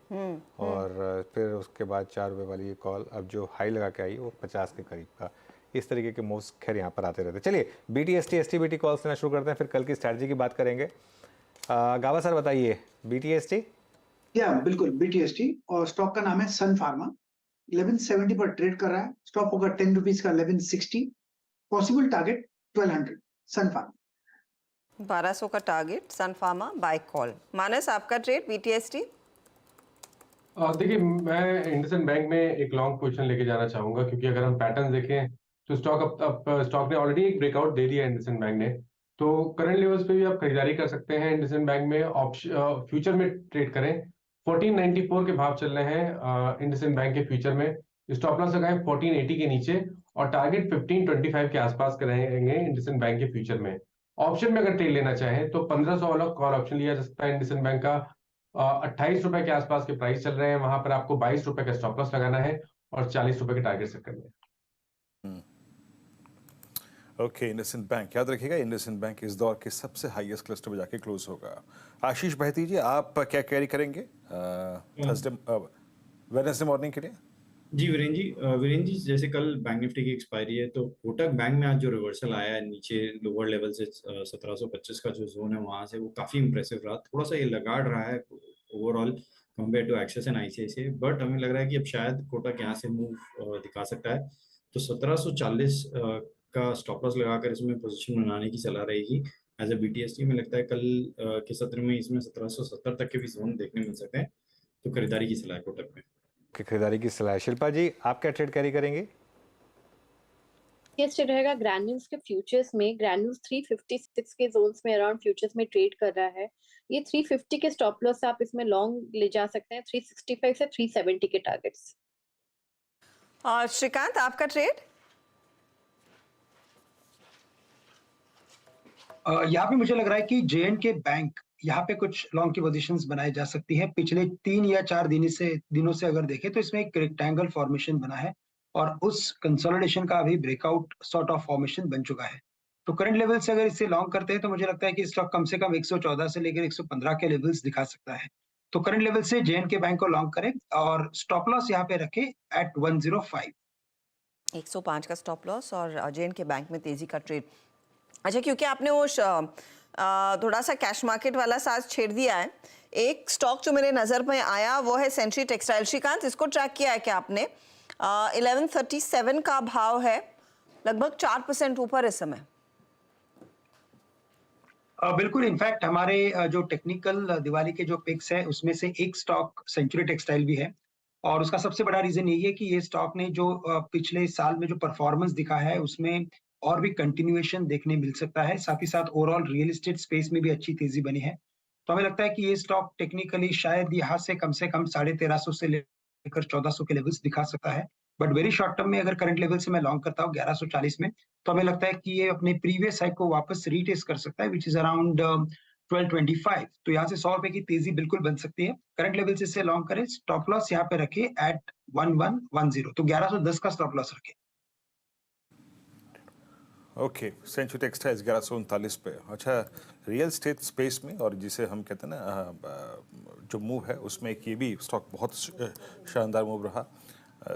और फिर उसके बाद 4 रुपये वाली ये कॉल अब जो हाई लगा के आई वो 50 के करीब का। इस तरीके के मूव्स खैर यहाँ पर आते रहते। चलिए BTST STBT कॉल्स लेना शुरू करते हैं, फिर कल की स्ट्रैटेजी की बात करेंगे। गावा सर बताइए BTST। या बिल्कुल BTST और स्टॉक का नाम है सन फार्मा। 1170 पर ट्रेड कर रहा है, स्टॉप होगा 10 रुपीज का 1160, पॉसिबल टारगेट 1200। सन फार्मा 1200 का टारगेट सन फार्मा बाय कॉल। मानस आपका ट्रेड BTST। देखिए मैं इंडसइंड बैंक में एक लॉन्ग पोजीशन लेके जाना चाहूंगा, क्योंकि अगर हम पैटर्न देखें तो स्टॉक ने ऑलरेडी एक ब्रेकआउट दे दिया इंडसइंड बैंक ने, तो करंट लेवल्स पे भी आप खरीदारी कर सकते हैं। इंडसइंड बैंक में फ्यूचर में ट्रेड करें। 1494 के भाव चल रहे हैं इंडसइंड बैंक के फ्यूचर में। स्टॉप लॉस लगाएं 1480 के नीचे और टारगेट 1525 के आसपास रहेंगे इंडसइंड बैंक के फ्यूचर में। ऑप्शन में अगर ट्रेड लेना चाहें तो 1500 वाला कॉल ऑप्शन लिया जा सकता है इंडसइंड बैंक का। 28 रुपए के आसपास के प्राइस चल रहे हैं, वहां पर आपको 22 रुपए का स्टॉप लॉस लगाना है और 40 रुपए के टारगेट सेट करने हैं। ओके इंडसइंड बैंक याद रखिएगा, इंडसइंड बैंक इस दौर के सबसे हाईएस्ट क्लस्टर में जाके क्लोज होगा। आशीष बहती जी आप क्या कैरी करेंगे वेडनेसडे मॉर्निंग के लिए? जी वीरेन जी जैसे कल बैंक निफ्टी की एक्सपायरी है, तो कोटक बैंक में आज जो रिवर्सल आया है नीचे लोअर लेवल से 1725 का जो जोन है वहां से, वो काफी इंप्रेसिव रहा। थोड़ा सा ये लगाड़ रहा है overall compare to Axis and ICICI, but हमें लग रहा है कि अब शायद कोटक यहाँ से मूव दिखा सकता है। तो 1740 का स्टॉप लॉस लगाकर इसमें पोजीशन बनाने की सलाह रहेगी। एज ए BTST में लगता है कल के सत्र में इसमें 1770 तक के भी जोन देखने मिल सकते हैं, तो खरीदारी की सलाह है कोटक में। खरीदारी की सलाह। शिल्पा जी आप क्या ट्रेड कैरी करेंगे? ये ट्रेड रहेगा ग्रैन्यूल्स के फ्यूचर्स में। ग्रैन्यूल्स 356 के जोन्स में अराउंड फ्यूचर्स में ट्रेड कर रहा है। ये 350 के स्टॉप लॉस से आप इसमें लॉन्ग ले जा सकते हैं। 365 से 370 के टारगेट्स। और श्रीकांत आपका ट्रेड? यहाँ पे मुझे लग रहा है कि J&K बैंक यहाँ पे कुछ लॉन्ग की पोजीशंस बनाई जा सकती है। पिछले 3 या 4 दिनों से अगर देखें तो इसमें एक रेक्टेंगल फॉर्मेशन बना है और उस कंसोलिडेशन का अभी ब्रेकआउट सॉर्ट ऑफ फॉर्मेशन बन चुका है। तो करंट लेवल से अगर इसे लॉन्ग करते हैं तो मुझे लगता है कि स्टॉक कम से कम 114 से लेकर 115 के लेवल्स दिखा सकता है। तो करंट लेवल से J&K बैंक को लॉन्ग करें और स्टॉप लॉस यहाँ पे रखें एट 105। 105 का स्टॉप लॉस और J&K बैंक में तेजी का ट्रेड। अच्छा, क्योंकि आपने वो थोड़ा सा कैश मार्केट वाला साथ छेड़ दिया है, एक स्टॉक जो मेरे नज़र में आया वो है सेंचुरी टेक्सटाइल। श्रीकांत इसको ट्रैक किया है क्या आपने? 1137 का भाव है, लगभग 4% ऊपर इस समय। बिल्कुल, इनफैक्ट हमारे जो टेक्निकल दिवाली के जो पिक्स है उसमें से एक स्टॉक सेंचुरी टेक्सटाइल भी है। और उसका सबसे बड़ा रीजन यही है कि ये स्टॉक ने जो पिछले साल में जो परफॉर्मेंस दिखा है उसमें और भी कंटिन्यूएशन देखने मिल सकता है। साथ ही साथ ओवरऑल रियल एस्टेट स्पेस में भी अच्छी तेजी बनी है। तो हमें लगता है कि ये स्टॉक टेक्निकली शायद यहाँ से कम 1350 से लेकर 1400 के लेवल्स दिखा सकता है। बट वेरी शॉर्ट टर्म में अगर करंट लेवल से मैं लॉन्ग करता हूँ 1140 में, तो हमें लगता है कि ये अपने प्रीवियस हाई को वापस रीटेस्ट कर सकता है, विच इज अराउंड 1225। तो यहाँ से 100 रुपए की तेजी बिल्कुल बन सकती है। करंट लेवल से इसे लॉन्ग करें, स्टॉप लॉस यहाँ पे रखे एट 1110, तो 1110 का स्टॉप लॉस रखे। ओके, सेंचुरी टेक्सटाइल्स 1139 पे। अच्छा, रियल एस्टेट स्पेस में और जिसे हम कहते हैं ना जो मूव है उसमें एक ये भी स्टॉक बहुत शानदार मूव रहा,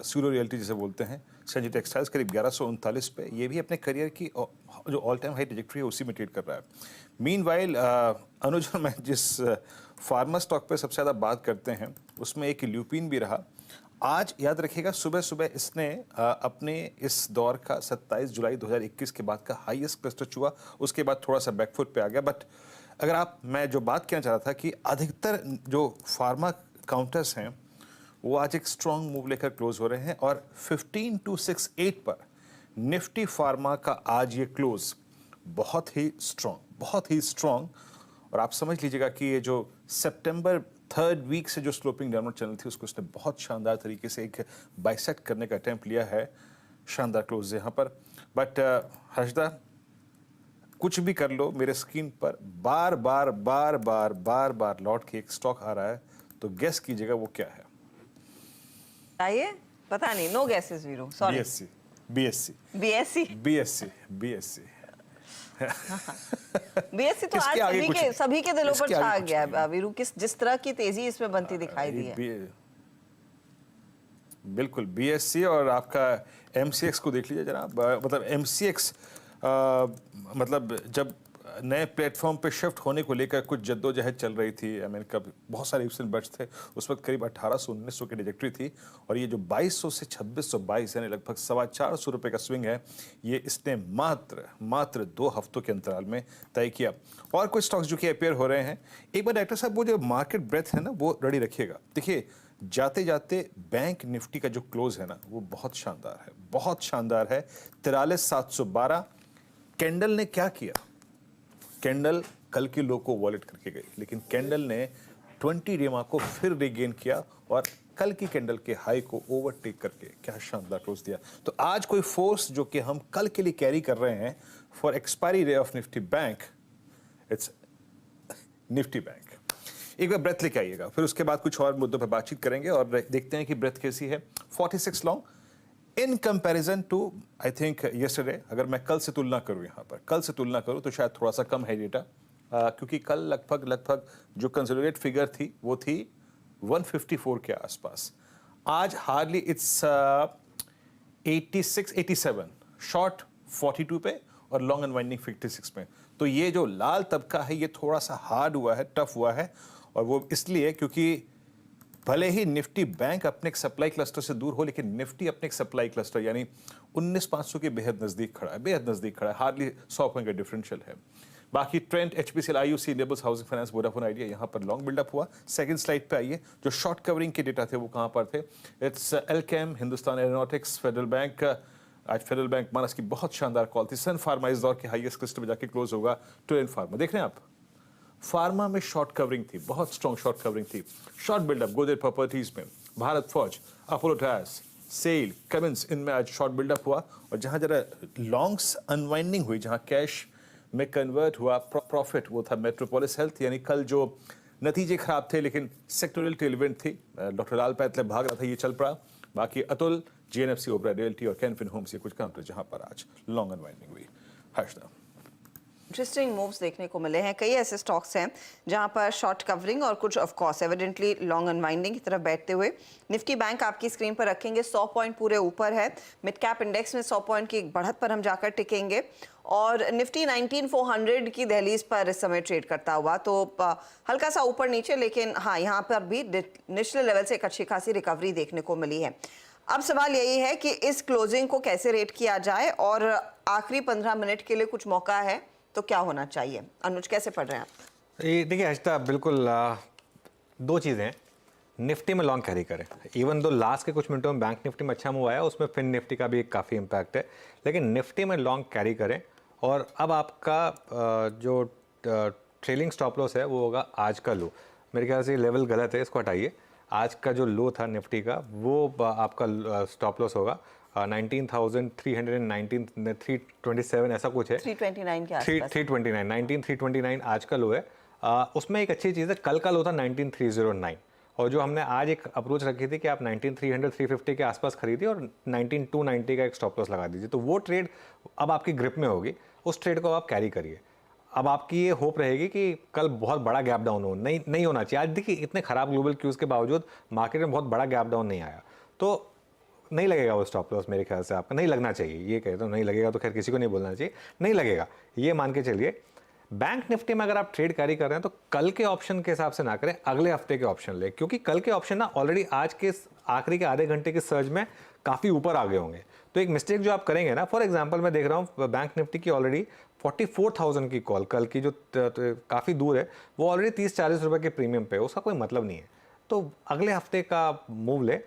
सूरो रियल्टी जिसे बोलते हैं। सेंचुरी टेक्सटाइल्स करीब 1139 पे, ये भी अपने करियर की जो ऑल टाइम हाई ट्रैजेक्टरी है उसी में ट्रेड कर रहा है। मीनवाइल अनुज और मैं जिस फार्मा स्टॉक पे सबसे ज़्यादा बात करते हैं उसमें एक ल्यूपिन भी रहा। आज याद रखिएगा सुबह सुबह इसने अपने इस दौर का 27 जुलाई 2021 के बाद का हाईएस्ट क्लस्टर छुआ, उसके बाद थोड़ा सा बैकफुट पे आ गया। बट अगर मैं जो बात कहना चाह रहा था कि अधिकतर जो फार्मा काउंटर्स हैं वो आज एक स्ट्रॉन्ग मूव लेकर क्लोज हो रहे हैं और 15268 पर निफ्टी फार्मा का आज ये क्लोज बहुत ही स्ट्रॉन्ग। और आप समझ लीजिएगा कि ये जो सितंबर 3rd वीक से जो स्लोपिंग डाउनवर्ड चैनल थी उसको उसने बहुत शानदार तरीके से एक बाइसेक्ट करने का अटेम्प्ट लिया है। शानदार क्लोज यहाँ पर। बट हर्षदा, कुछ भी कर लो, मेरे स्क्रीन पर बार बार लौट के एक स्टॉक आ रहा है, तो गेस कीजिएगा वो क्या है। आइए, पता नहीं, no guesses Viru, sorry. BSC BSC तो आज सभी के दिलों पर छा गया है वीरू, जिस तरह की तेजी इसमें बनती दिखाई दी है। बिल्कुल, बीएससी और आपका एमसीएक्स को देख लीजिए जनाब। मतलब एमसीएक्स मतलब जब नए प्लेटफॉर्म पे शिफ्ट होने को लेकर कुछ जद्दोजहद चल रही थी, आई मीन कब बहुत सारे इफ्स एंड बट्स थे, उस वक्त करीब 1800-1900 की ट्रैजेक्टरी थी और ये जो 2200 से 2622 यानी लगभग 425 रुपये का स्विंग है, ये इसने मात्र 2 हफ्तों के अंतराल में तय किया। और कुछ स्टॉक्स जो कि अपेयर हो रहे हैं, एक बार डायरेक्टर साहब वो जो मार्केट ब्रेथ है ना वो रेडी रखिएगा। देखिए, जाते जाते बैंक निफ्टी का जो क्लोज है ना वो बहुत शानदार है 43,712। कैंडल ने क्या किया? कैंडल कल के लो को वॉलेट करके गई, लेकिन कैंडल ने 20 डेमा को फिर रिगेन किया और कल की कैंडल के हाई को ओवरटेक करके क्या शानदार क्लोज दिया। तो आज कोई फोर्स जो कि हम कल के लिए कैरी कर रहे हैं for expiry day of Nifty bank, it's Nifty bank. एक बार ब्रेथ लेके आइएगा, फिर उसके बाद कुछ और मुद्दों पर बातचीत करेंगे और देखते हैं कि ब्रेथ कैसी है। 46 long in comparison to I think yesterday. अगर मैं कल से तुलना करूं, यहाँ पर कल से तुलना करूं तो शायद थोड़ा सा कम है डेटा, क्योंकि कल लगभग जो कंसोलिडेटेड फिगर थी वो थी 154 के आसपास। आज हार्डली इट्स 86-87, शॉर्ट 42 पे और लॉन्ग अनवाइंडिंग 56 पे। तो ये जो लाल तबका है ये थोड़ा सा हार्ड हुआ है, टफ हुआ है, और वो इसलिए क्योंकि भले ही निफ्टी बैंक अपने एक सप्लाई क्लस्टर से दूर हो, लेकिन निफ्टी अपने एक सप्लाई क्लस्टर यानी 19,500 के बेहद नजदीक खड़ा है, हार्डली 100 पॉइंट का डिफरेंशियल है। बाकी trend, HPCL, IUC, labels, housing finance, Vodafone idea, यहाँ पर लॉन्ग बिल्डअप हुआ। सेकंड स्लाइड पे आइए, जो शॉर्ट कवरिंग के डेटा थे वो कहाँ पर थे? It's Alkem, Hindustan aeronautics, federal bank. आज फेडरल बैंक मानस की बहुत शानदार कॉल थी। सन फार्मा इस दौर के हाईएस्ट क्लस्टर में जाके क्लोज होगा। टोरेंट फार्मा देख रहे हैं आप, फार्मा में शॉर्ट कवरिंग थी, बहुत स्ट्रॉन्ग शॉर्ट कवरिंग थी। शॉर्ट बिल्डअप गोदरेज प्रॉपर्टीज में, भारत फौज, अपोलो टायर्स, सेल, कमिंस, इनमें आज शॉर्ट बिल्डअप हुआ। और जहां जरा लॉन्ग्स अनवाइंडिंग हुई, जहां कैश में कन्वर्ट हुआ प्रॉफिट, वो था मेट्रोपोलिस हेल्थ। यानी कल जो नतीजे खराब थे लेकिन सेक्टोरियल टेलविंड थी, डॉक्टर लाल पैथले भाग रहा था, ये चल पड़ा। बाकी अतुल, जीएनएफसी, ओबरा रियल्टी और कैनफिन होम्स, ये कुछ काउंटर जहां पर आज लॉन्ग अनवाइंडिंग हुई। हर्षदा, इंटरेस्टिंग मूव्स देखने को मिले हैं। कई ऐसे स्टॉक्स हैं जहां पर शॉर्ट कवरिंग और कुछ of course evidently long unwinding की तरफ बैठते हुए। निफ्टी बैंक आपकी स्क्रीन पर रखेंगे, 100 पॉइंट पूरे ऊपर है। मिड कैप इंडेक्स में 100 पॉइंट की बढ़त पर हम जाकर टिकेंगे और निफ्टी 19,400 की दहलीज पर इस समय ट्रेड करता हुआ, तो हल्का सा ऊपर नीचे, लेकिन हाँ यहाँ पर भी निचले लेवल से एक अच्छी खासी रिकवरी देखने को मिली है। अब सवाल यही है कि इस क्लोजिंग को कैसे रेट किया जाए और आखिरी 15 मिनट के लिए कुछ मौका है तो क्या होना चाहिए? अनुज, कैसे पढ़ रहे हैं आप? देखिए हर्षदा, बिल्कुल 2 चीज़ें हैं। निफ्टी में लॉन्ग कैरी करें। इवन दो लास्ट के कुछ मिनटों में बैंक निफ्टी में अच्छा मूव आया, उसमें फिन निफ्टी का भी काफ़ी इम्पैक्ट है, लेकिन निफ्टी में लॉन्ग कैरी करें। और अब आपका जो ट्रेलिंग स्टॉप लॉस है वो होगा आज का लो। मेरे ख्याल से लेवल गलत है, इसको हटाइए। आज का जो लो था निफ्टी का वो आपका स्टॉप लॉस होगा 19,319 327 ऐसा कुछ है, 329 के आसपास, 329 आज का लो है। उसमें एक अच्छी चीज़ है, कल का लो था 19,309 और जो हमने आज एक अप्रोच रखी थी कि आप 19,300 350 के आसपास खरीदिए और 19,290 का एक स्टॉप लॉस लगा दीजिए, तो वो ट्रेड अब आपकी ग्रिप में होगी, उस ट्रेड को आप कैरी करिए। अब आपकी ये होप रहेगी कि कल बहुत बड़ा गैप डाउन हो, नहीं होना चाहिए। आज देखिए इतने खराब ग्लोबल क्यूज़ के बावजूद मार्केट में बहुत बड़ा गैप डाउन नहीं आया, तो नहीं लगेगा वो स्टॉप लॉस। मेरे ख्याल से आपका नहीं लगना चाहिए, ये कहता हूँ नहीं लगेगा तो खैर किसी को नहीं बोलना चाहिए, नहीं लगेगा ये मान के चलिए। बैंक निफ्टी में अगर आप ट्रेड कैरी कर रहे हैं तो कल के ऑप्शन के हिसाब से ना करें, अगले हफ्ते के ऑप्शन ले, क्योंकि कल के ऑप्शन ना ऑलरेडी आज के आखिरी के आधे घंटे के सर्ज में काफ़ी ऊपर आ गए होंगे। तो एक मिस्टेक जो आप करेंगे ना, फॉर एग्जांपल मैं देख रहा हूँ बैंक निफ्टी की ऑलरेडी 44,000 की कॉल कल की जो काफ़ी दूर है वो ऑलरेडी 30-40 रुपये के प्रीमियम पे, उसका कोई मतलब नहीं है। तो अगले हफ्ते का मूव ले,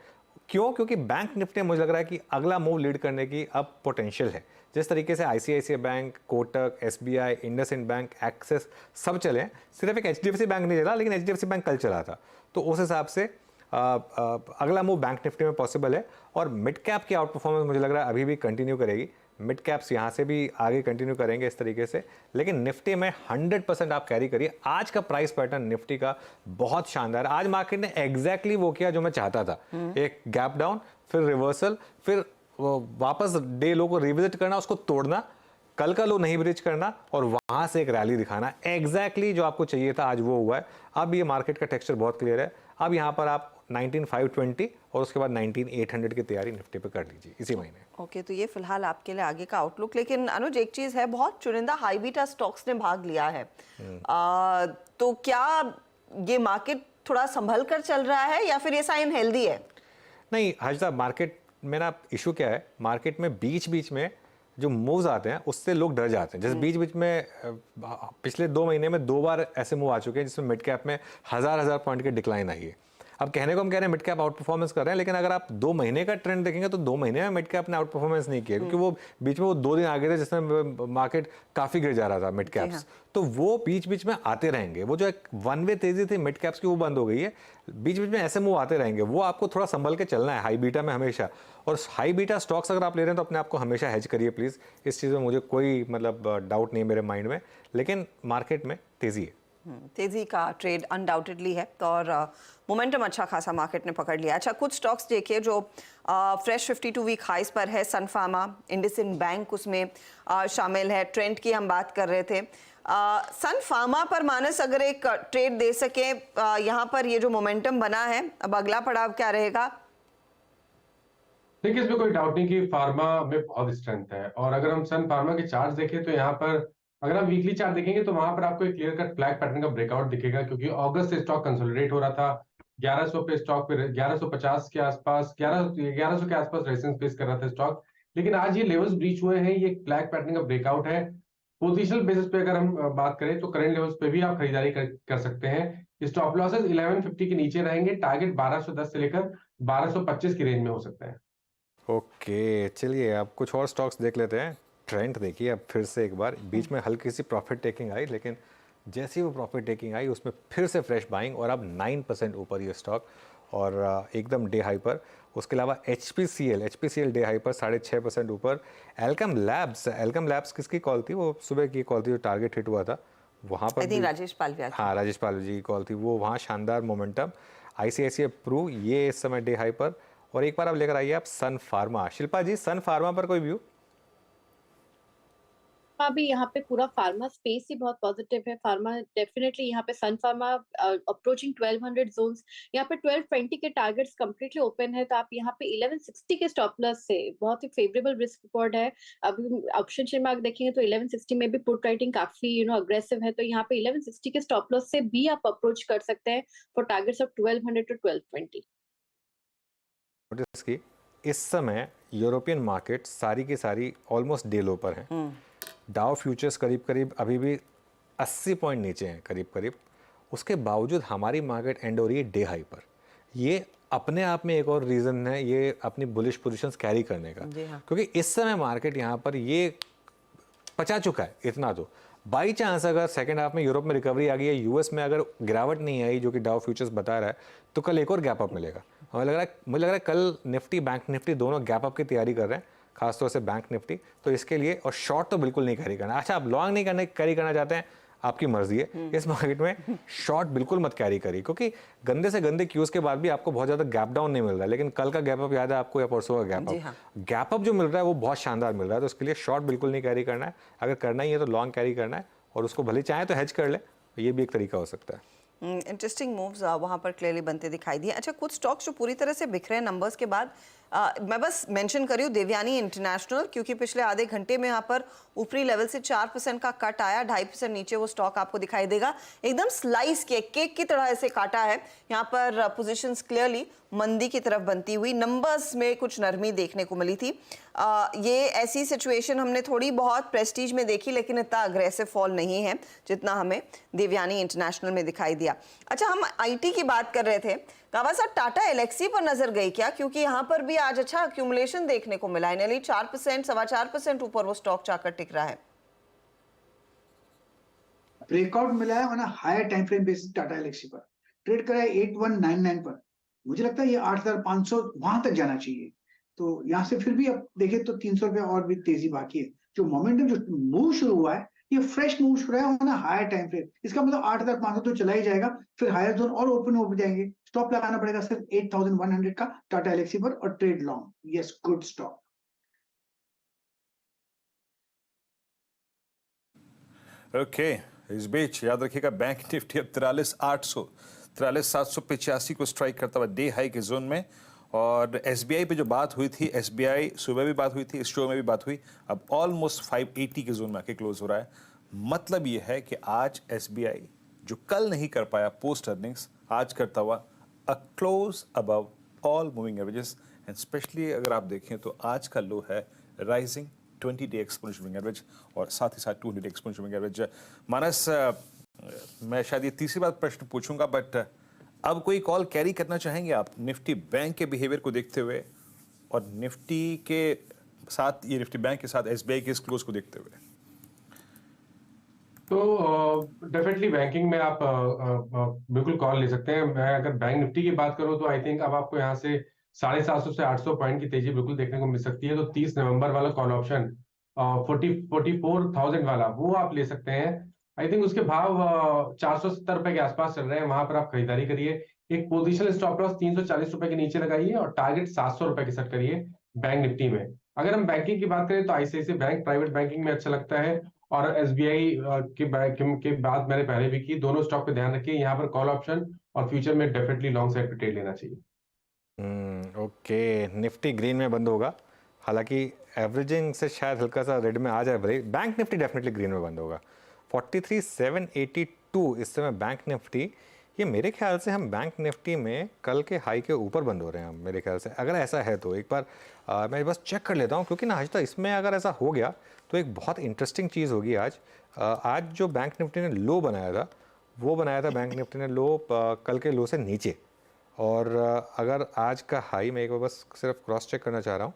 क्यों? क्योंकि बैंक निफ्टी मुझे लग रहा है कि अगला मूव लीड करने की अब पोटेंशियल है। जिस तरीके से ICICI bank, Kotak, SBI, IndusInd bank, axis सब चले, सिर्फ एक HDFC बैंक नहीं चला, लेकिन HDFC बैंक कल चला था, तो उस हिसाब से अगला मूव बैंक निफ्टी में पॉसिबल है। और मिड कैप की आउट परफॉर्मेंस मुझे लग रहा है अभी भी कंटिन्यू करेगी, मिड कैप्स यहाँ से भी आगे कंटिन्यू करेंगे इस तरीके से, लेकिन निफ्टी में 100% आप कैरी करिए। आज का प्राइस पैटर्न निफ्टी का बहुत शानदार है। आज मार्केट ने एग्जैक्टली वो किया जो मैं चाहता था, एक गैप डाउन, फिर रिवर्सल, फिर वापस डे लो को रिविजिट करना, उसको तोड़ना, कल का लो नहीं ब्रिज करना और वहां से एक रैली दिखाना। एग्जैक्टली जो आपको चाहिए था आज वो हुआ है। अब ये मार्केट का टेक्सचर बहुत क्लियर है। अब यहाँ पर आप 19,520 और उसके बाद 19,800 की तैयारी निफ्टी पे कर लीजिए इसी महीने। ओके, तो ये फिलहाल आपके लिए आगे का आउटलुक। लेकिन अनुज एक चीज़ है, बहुत चुनिंदा हाई बीटा स्टॉक्स ने भाग लिया है, तो क्या ये मार्केट थोड़ा संभल कर चल रहा है या फिर ये साइन हेल्दी है? नहीं हर्षदा, मार्केट में ना इशू क्या है, मार्केट में बीच बीच में जो मूव्स आते हैं उससे लोग डर जाते हैं। जैसे बीच बीच में पिछले 2 महीने में 2 बार ऐसे मूव आ चुके हैं जिसमें मिड कैप में हजार पॉइंट की डिक्लाइन आई है। अब कहने को हम कह रहे हैं मिड कैप आउट परफॉर्मेंस कर रहे हैं, लेकिन अगर आप 2 महीने का ट्रेंड देखेंगे तो 2 महीने में मिड कैप ने आउट परफॉर्मेंस नहीं किया, क्योंकि वो बीच में वो 2 दिन आगे थे जिसमें मार्केट काफी गिर जा रहा था मिड कैप्स। तो वो बीच बीच में आते रहेंगे, वो जो एक वन वे तेजी थी मिड कैप्स की वो बंद हो गई है। बीच बीच में ऐसे मूव आते रहेंगे, वो आपको थोड़ा संभल के चलना है हाई बीटा में हमेशा। और हाई बीटा स्टॉक्स अगर आप ले रहे हैं तो अपने आप को हमेशा हेज करिए प्लीज, इस चीज़ में मुझे कोई मतलब डाउट नहीं मेरे माइंड में। लेकिन मार्केट में तेजी है, तेजी का ट्रेड अनडाउटेडली है और मोमेंटम अच्छा खासा मार्केट ने पकड़ लिया। अच्छा, कुछ स्टॉक्स देखिए जो फ्रेश 52 वीक हाइस पर है। सन फार्मा, इंडसइंड बैंक उसमें शामिल है। ट्रेंड की हम बात कर रहे थे, सन फार्मा पर मानस अगर एक ट्रेड दे सके, यहाँ पर ये जो मोमेंटम बना है, अब अगला पड़ाव क्या रहेगा? देखिए इसमें कोई डाउट नहीं कि फार्मा में बहुत स्ट्रेंथ है, और अगर हम सन फार्मा के चार्ट देखें तो यहाँ पर अगर आप वीकली चार्ट देखेंगे तो वहां पर आपको एक क्लियर कट फ्लैग पैटर्न का ब्रेकआउट दिखेगा, क्योंकि अगस्त से स्टॉक कंसोलिडेट हो रहा था 1100 पे, स्टॉक पे 1150 के आसपास 1100 के आसपास रेजिस्टेंस फेस कर रहा था स्टॉक, लेकिन आज ये लेवल्स ब्रीच हुए हैं। ये फ्लैग पैटर्न का ब्रेकआउट है। पोजिशनल बेसिस पे अगर हम बात करें तो करंट लेवल्स पे भी आप खरीदारी कर सकते हैं। स्टॉप लॉसेस 1150 के नीचे रहेंगे, टारगेट 1210 से लेकर 1225 की रेंज में हो सकता है। ओके चलिए अब कुछ और स्टॉक्स देख लेते हैं। ट्रेंड देखिए अब फिर से एक बार, बीच में हल्की सी प्रॉफिट टेकिंग आई, लेकिन जैसी वो प्रॉफिट टेकिंग आई उसमें फिर से फ्रेश बाइंग और अब 9% ऊपर ये स्टॉक और एकदम डे हाई पर। उसके अलावा HPCL डे हाई पर 6.5% ऊपर। एल्केम लैब्स किसकी कॉल थी? वो सुबह की कॉल थी जो टारगेट हिट हुआ था, वहाँ पर राजेश पालविया। हाँ, राजेश पालविया जी की कॉल थी, वो वहाँ शानदार मोमेंटम। ICICI प्रू ये इस समय डे हाई पर। और एक बार आप लेकर आइए आप सन फार्मा। शिल्पा जी, सन फार्मा पर कोई व्यू? अभी यहाँ पे पूरा फार्मा स्पेस ही बहुत पॉजिटिव है। फार्मा डेफिनेटली यहाँ पे सन फार्मा अप्रोचिंग 1200 जोन्स, यहाँ पे 1220 के टारगेट्स कंप्लीटली ओपन है, तो आप यहाँ पे 1160 के स्टॉप लॉस से बहुत ही फेवरेबल रिस्क रिकॉर्ड है। अभी ऑप्शन शेयर में आप देखेंगे तो 1160 में भी पुट राइटिंग काफी अग्रेसिव है, तो यहाँ पे 1160 के स्टॉप लॉस से भी आप अप्रोच कर सकते हैं for targets of 1200 to 1220। Notice की इस समय यूरोपियन मार्केट सारी की सारी ऑलमोस्ट डे लो पर हैं। डाउ फ्यूचर्स करीब करीब अभी भी 80 पॉइंट नीचे हैं करीब करीब। उसके बावजूद हमारी मार्केट एंड हो रही है डे हाई पर। ये अपने आप में एक और रीज़न है ये अपनी बुलिश पोजीशंस कैरी करने का, जी हाँ। क्योंकि इस समय मार्केट यहाँ पर ये पचा चुका है इतना। तो बाई चांस अगर सेकंड हाफ में यूरोप में रिकवरी आ गई है, यूएस में अगर गिरावट नहीं आई जो कि डाउ फ्यूचर्स बता रहा है, तो कल एक और गैप अप मिलेगा। मुझे लग रहा है कल निफ्टी बैंक निफ्टी दोनों गैप अप की तैयारी कर रहे हैं, खासतौर से बैंक निफ्टी। तो इसके लिए और शॉर्ट तो बिल्कुल नहीं कैरी करना। अच्छा, आप लॉन्ग नहीं कैरी करना चाहते हैं, आपकी मर्जी है। इस मार्केट में शॉर्ट बिल्कुल मत कैरी करिए, क्योंकि गंदे से गंदे क्यूज के बाद भी आपको बहुत ज्यादा गैप डाउन नहीं मिल रहा है। लेकिन कल का गैप अप याद है आपको, या परसों का गैप अप? गैप अप जो मिल रहा है वो बहुत शानदार मिल रहा है। तो उसके लिए शॉर्ट बिल्कुल नहीं कैरी करना है। अगर करना ही है तो लॉन्ग कैरी करना है, और उसको भले चाहे तो हेज कर ले, ये भी एक तरीका हो सकता है। इंटरेस्टिंग मूव्स वहाँ पर क्लियरली बनते दिखाई दिए। अच्छा, कुछ स्टॉक्स जो पूरी तरह से बिखरे नंबर्स के बाद, मैं बस मेंशन करी हूँ देवयानी इंटरनेशनल, क्योंकि पिछले आधे घंटे में यहाँ पर ऊपरी लेवल से 4% का कट आया, 2.5% नीचे वो स्टॉक आपको दिखाई देगा। एकदम स्लाइस के केक की तरह ऐसे काटा है। यहाँ पर पोजीशंस क्लियरली मंदी की तरफ बनती हुई, नंबर्स में कुछ नरमी देखने को मिली थी। ये ऐसी सिचुएशन हमने थोड़ी बहुत प्रेस्टीज में देखी, लेकिन इतना अग्रेसिव फॉल नहीं है जितना हमें देवयानी इंटरनेशनल में दिखाई दिया। अच्छा, हम आईटी की बात कर रहे थे, गावा साहब टाटा एलेक्सी पर नजर गई क्या? क्योंकि यहाँ पर भी आज अच्छा अक्यूमुलेशन देखने को मिला है, यानी 4% 4.25% ऊपर वो स्टॉक जाकर टिक रहा है। ब्रेकआउट मिला है वरना higher time frame basis Tata Elxsi पर ट्रेड करा है 8199 पर। मुझे लगता है ये 8500 वहां तक जाना चाहिए। तो यहाँ से फिर भी अब देखें तो 300 रुपया और भी तेजी बाकी है। जो मोमेंटम जो मूव शुरू हुआ है, ये फ्रेश मूव शुरू है ना हायर टाइम फ्रेम। इसका मतलब 8500 तो चला ही जाएगा, फिर हायर जोन और ओपन हो जाएंगे। स्टॉप लगाना पड़ेगा सिर्फ 8100 का टाटा एलेक्सी पर और trade long. Yes, good stock. Okay, इस बीच याद रखिएगा बैंक निफ्टी अब 43,785 को स्ट्राइक करता हुआ डे हाई के जोन में। और एसबीआई पे जो बात हुई थी, एसबीआई सुबह भी बात हुई थी, इस शो में भी बात हुई, अब ऑलमोस्ट 580 के जोन में आके क्लोज हो रहा है। मतलब ये है कि आज एसबीआई जो कल नहीं कर पाया पोस्ट अर्निंग्स, आज करता हुआ a close above all moving averages. And specially अगर आप देखें तो आज का लो है rising 20-day exponential moving average और साथ ही साथ 200-day एक्सपोनेंशियल मूविंग एवरेज। मानस, मैं शायद ये तीसरी बार प्रश्न पूछूंगा, बट अब कोई कॉल कैरी करना चाहेंगे आप निफ्टी बैंक के बिहेवियर को देखते हुए और निफ्टी के साथ, ये निफ्टी बैंक के साथ एसबीआई के इस क्लोज को देखते हुए? तो डेफिनेटली बैंकिंग में आप बिल्कुल कॉल ले सकते हैं। मैं अगर बैंक निफ्टी की बात करूं तो आई थिंक अब आपको यहाँ से 750 से 800 पॉइंट की तेजी बिल्कुल देखने को मिल सकती है। तो 30 नवंबर वाला कॉल ऑप्शन 44,000 वाला वो आप ले सकते हैं। आई थिंक उसके भाव 470 रुपए के आसपास चल रहे हैं, वहां पर आप खरीदारी करिए। एक पोजिशनल स्टॉप लॉस 340 रुपए के नीचे लगाइए और टारगेट 700 रुपए के सेट करिए बैंक निफ्टी में। अगर हम बैंकिंग की बात करें तो आईसीआईसीआई बैंक प्राइवेट बैंकिंग में अच्छा लगता है, और एसबीआई के बाद मैंने पहले भी की। दोनों स्टॉक पे ध्यान रखिए, यहाँ पर कॉल ऑप्शन और फ्यूचर में डेफिनेटली लॉन्ग साइड पे ट्रेड लेना चाहिए। ओके, निफ्टी ग्रीन में बंद होगा, हालांकि एवरेजिंग से शायद हल्का सा रेड में आ जाए भाई। बैंक निफ्टी डेफिनेटली ग्रीन में बंद होगा। 43,782 इस समय बैंक निफ्टी। ये मेरे ख्याल से हम बैंक निफ्टी में कल के हाई के ऊपर बंद हो रहे हैं मेरे ख्याल से। अगर ऐसा है तो एक बार मैं बस चेक कर लेता हूँ, क्योंकि ना आज तक इसमें अगर ऐसा हो गया तो एक बहुत इंटरेस्टिंग चीज़ होगी आज। आज जो बैंक निफ्टी ने लो बनाया था, वो बनाया था बैंक निफ्टी ने लो कल के लो से नीचे। और अगर आज का हाई, मैं एक बार बस सिर्फ क्रॉस चेक करना चाह रहा हूँ,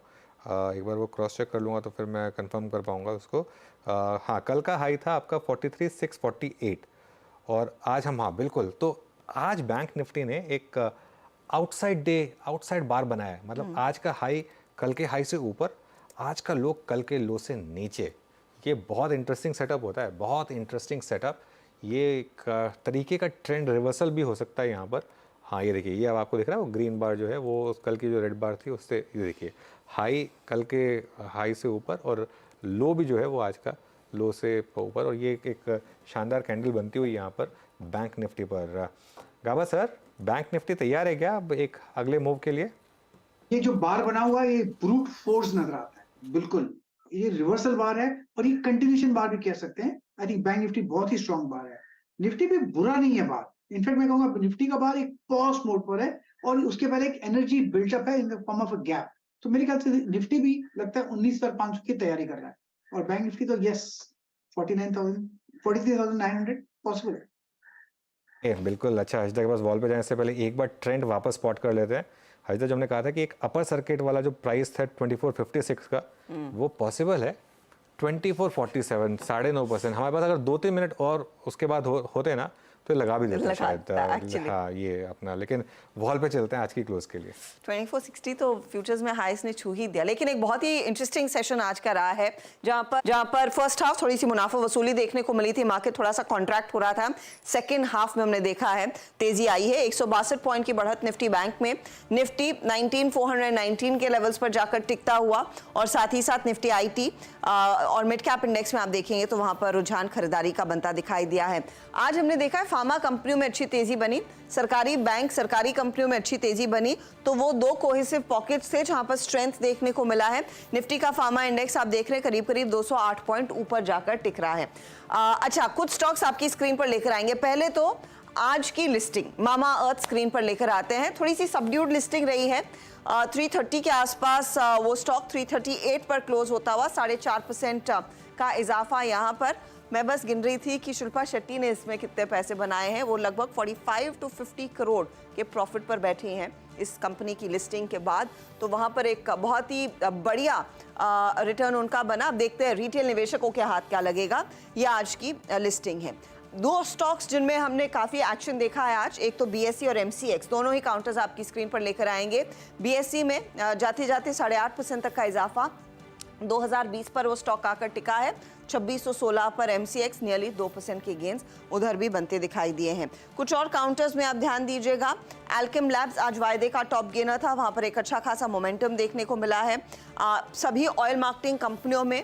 एक बार वो क्रॉस चेक कर लूँगा तो फिर मैं कंफर्म कर पाऊँगा उसको। हाँ, कल का हाई था आपका 43,648 और आज हम, हाँ बिल्कुल, तो आज बैंक निफ्टी ने एक आउटसाइड बार बनाया है। मतलब आज का हाई कल के हाई से ऊपर, आज का लो कल के लो से नीचे। ये बहुत इंटरेस्टिंग सेटअप होता है, बहुत इंटरेस्टिंग सेटअप। ये एक तरीके का ट्रेंड रिवर्सल भी हो सकता है यहाँ पर। हाँ, ये देखिए, ये अब आपको दिख रहा है वो ग्रीन बार जो है, वो कल की जो रेड बार थी उससे, ये देखिए हाई कल के हाई से ऊपर और लो भी जो है वो आज का लो से ऊपर। और ये एक शानदार कैंडल बनती हुई यहाँ पर बैंक निफ्टी पर। गाबा सर, बैंक निफ्टी तैयार है क्या अब एक अगले मूव के लिए? ये जो बार बना हुआ है, ये ब्रूट फोर्स नजर आता है, बिल्कुल ये रिवर्सल बार है और ये कंटिन्यूशन बार भी कह सकते हैं। आई थिंक बैंक निफ्टी बहुत ही स्ट्रॉन्ग बार है। निफ्टी भी बुरा नहीं है बार, इनफैक्ट मैं कहूंगा निफ्टी का बार एक पॉज मोड पर है और उसके पहले एक एनर्जी बिल्टअप है in the form of a gap. तो मेरे ख्याल से निफ्टी भी लगता है 19,500 की तैयारी कर रहा है और बैंक निफ्टी तो यस 43,900 पॉसिबल है। बिल्कुल अच्छा। हर्षिता के पास वॉल पे जाने से पहले एक बार ट्रेंड वापस स्पॉट कर लेते हैं। हर्षिता, जो हमने कहा था कि एक अपर सर्किट वाला जो प्राइस था 2456 का, वो पॉसिबल है 2447, 9.5%। हमारे पास अगर 2-3 मिनट और उसके बाद होते ना तो लगा भी देते शायद। हाँ, ये अपना, लेकिन वॉल पे चलते हैं आज की क्लोज के लिए। 2460 तो फ्यूचर्स में हाईस ने छू ही दिया, लेकिन एक बहुत ही इंटरेस्टिंग सेशन आज का रहा है, जहां पर फर्स्ट हाफ थोड़ी सी मुनाफा वसूली देखने को मिली थी, मार्केट थोड़ा सा कॉन्ट्रैक्ट हो रहा था। सेकंड हाफ में हमने देखा है तेजी आई है, 162 पॉइंट की बढ़त निफ्टी बैंक में। निफ्टी 19419 के लेवल्स पर जाकर टिकता हुआ, और साथ ही साथ निफ्टी IT और मिड कैप इंडेक्स में आप देखेंगे तो वहां पर रुझान खरीदारी का बनता दिखाई दिया है। आज हमने देखा है फार्मा कंपनियों में अच्छी तेजी बनी, सरकारी बैंक सरकारी कंपनियों में अच्छी तेजी बनी, तो वो दो कोहेसिव पॉकेट्स थे जहां पर स्ट्रेंथ देखने को मिला है। निफ्टी का फार्मा इंडेक्स आप देख रहे हैं करीब करीब 208 पॉइंट ऊपर जाकर टिक रहा है। अच्छा, कुछ स्टॉक्स आपकी स्क्रीन पर लेकर आएंगे। पहले तो आज की लिस्टिंग मामा अर्थ स्क्रीन पर लेकर आते हैं। थोड़ी सी सबड्यूड लिस्टिंग रही है, 330 के आसपास वो स्टॉक 338 पर क्लोज होता हुआ 4.5% का इजाफा। यहाँ पर मैं बस गिन रही थी कि शिल्पा शेट्टी ने इसमें कितने पैसे बनाए हैं। वो लगभग 45 to 50 करोड़ के प्रॉफिट पर बैठी हैं इस कंपनी की लिस्टिंग के बाद, तो वहाँ पर एक बहुत ही बढ़िया रिटर्न उनका बना। अब देखते हैं रिटेल निवेशकों के हाथ क्या लगेगा। ये आज की लिस्टिंग है। दो स्टॉक्स जिनमें हमने काफ़ी एक्शन देखा है आज, एक तो BSE और MCX, दोनों ही काउंटर्स आपकी स्क्रीन पर लेकर आएंगे। BSE में जाते जाते 8.5% तक का इजाफा, 2020 पर वो स्टॉक आकर टिका है। 2616 पर MCX नियरली 2% के गेंस उधर भी बनते दिखाई दिए हैं। कुछ और काउंटर्स में आप ध्यान दीजिएगा। एल्केम लैब्स आज वायदे का टॉप गेनर था, वहां पर एक अच्छा खासा मोमेंटम देखने को मिला है। सभी ऑयल मार्केटिंग कंपनियों में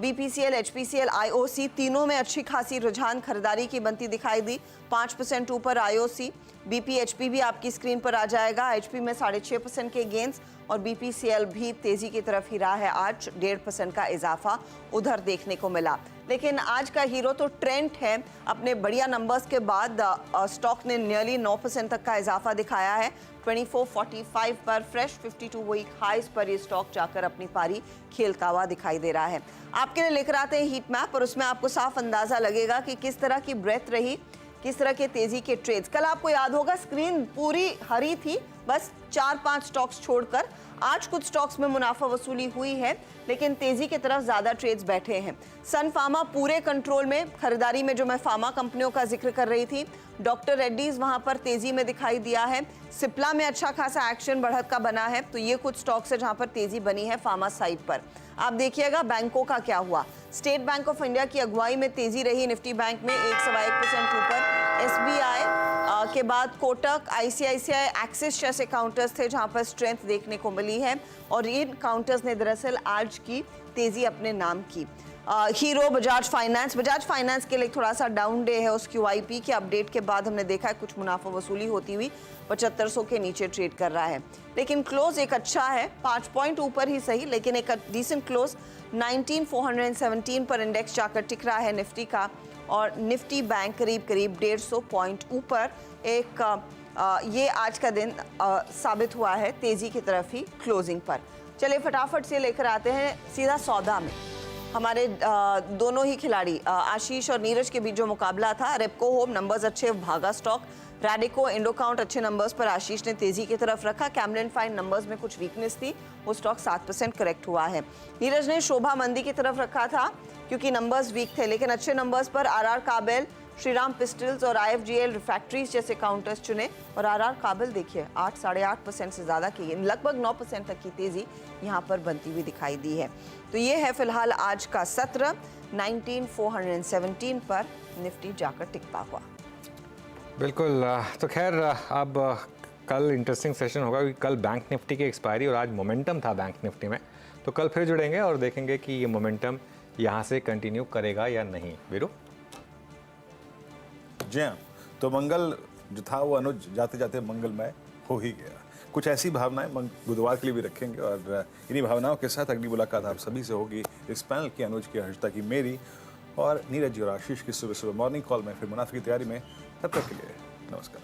BPCL, HPCL, IOC तीनों में अच्छी खासी रुझान खरीदारी की बनती दिखाई दी। 5% ऊपर IOC, BP, HP भी आपकी स्क्रीन पर आ जाएगा। HP में 6.5% के गेंस, और BPCL भी तेजी की तरफ ही रहा है। आज 1.5% का इजाफा उधर देखने को मिला। लेकिन आज का हीरो तो ट्रेंट है। अपने बढ़िया नंबर्स के बाद स्टॉक ने नियरली 9% तक का इजाफा दिखाया है। 2445 पर फ्रेश 52 वीक हाइस पर ये स्टॉक जाकर अपनी पारी खेलता हुआ दिखाई दे रहा है। आपके लिए लेकर आते हैं हीट मैप, और उसमें आपको साफ अंदाजा लगेगा कि किस तरह की ब्रेथ रही, किस तरह के तेजी के ट्रेड्स। कल आपको याद होगा स्क्रीन पूरी हरी थी, बस 4-5 स्टॉक्स छोड़कर। आज कुछ स्टॉक्स में मुनाफा वसूली हुई है, लेकिन तेजी की तरफ ज्यादा ट्रेड्स बैठे हैं। सन फार्मा पूरे कंट्रोल में, खरीदारी में जो मैं फार्मा कंपनियों का जिक्र कर रही थी। डॉक्टर रेड्डीज वहां पर तेजी में दिखाई दिया है। सिप्ला में अच्छा खासा एक्शन बढ़त का बना है, तो ये कुछ स्टॉक्स है जहां पर तेजी बनी है फार्मा साइड पर। आप देखिएगा बैंकों का क्या हुआ। स्टेट बैंक ऑफ इंडिया की अगुवाई में तेजी रही निफ्टी बैंक में 1.1% ऊपर। SBI के बाद कोटक, ICICI, एक्सिस जैसे काउंटर्स थे जहां पर स्ट्रेंथ देखने को मिली है, और इन काउंटर्स ने दरअसल आज की तेजी अपने नाम की। हीरो, बजाज फाइनेंस के लिए थोड़ा सा डाउन डे है। उस QIP के अपडेट के बाद हमने देखा है कुछ मुनाफा वसूली होती हुई 7500 के नीचे ट्रेड कर रहा है, लेकिन क्लोज एक अच्छा है, 5 पॉइंट ऊपर ही सही, लेकिन एक डिसेंट क्लोज 19417 पर इंडेक्स जाकर टिक रहा है निफ्टी का, और निफ्टी बैंक करीब करीब 150 पॉइंट ऊपर। एक ये आज का दिन साबित हुआ है तेजी की तरफ ही क्लोजिंग पर। चलिए फटाफट से लेकर आते हैं सीधा सौदा में। हमारे दोनों ही खिलाड़ी आशीष और नीरज के बीच जो मुकाबला था, रेपको होम नंबर्स अच्छे, भागा स्टॉक। रैडिको, इंडोकाउंट अच्छे नंबर्स पर आशीष ने तेजी की तरफ रखा। कैमलिन फाइन नंबर्स में कुछ वीकनेस थी, वो स्टॉक 7% करेक्ट हुआ है। नीरज ने शोभा मंदी की तरफ रखा था क्योंकि नंबर्स वीक थे, लेकिन अच्छे नंबर्स पर RR काबेल, श्रीराम पिस्टल्स और IFGL रिफैक्ट्रीज जैसे काउंटर्स चुने, और RR काबेल देखिए 8-8.5% से ज़्यादा की, लगभग 9% तक की तेज़ी यहाँ पर बनती हुई दिखाई दी है। तो ये है फिलहाल आज का सत्र। 19417 पर निफ्टी जाकर टिकता हुआ। बिल्कुल। तो खैर अब कल इंटरेस्टिंग सेशन होगा, क्योंकि कल बैंक निफ्टी की एक्सपायरी और आज मोमेंटम था बैंक निफ्टी में, तो कल फिर जुड़ेंगे और देखेंगे कि ये मोमेंटम यहाँ से कंटिन्यू करेगा या नहीं। वीरू जी हाँ, तो मंगल जो था वो अनुज जाते जाते मंगलमय हो ही गया। कुछ ऐसी भावनाएं बुधवार के लिए भी रखेंगे, और इन्हीं भावनाओं के साथ अगली मुलाकात आप सभी से होगी इस पैनल की, अनुज की, हर्षिता की, मेरी और नीरज जी और आशीष की सुबह सुबह मॉर्निंग कॉल में, फिर मुनाफे की तैयारी में। तब तक के लिए नमस्कार।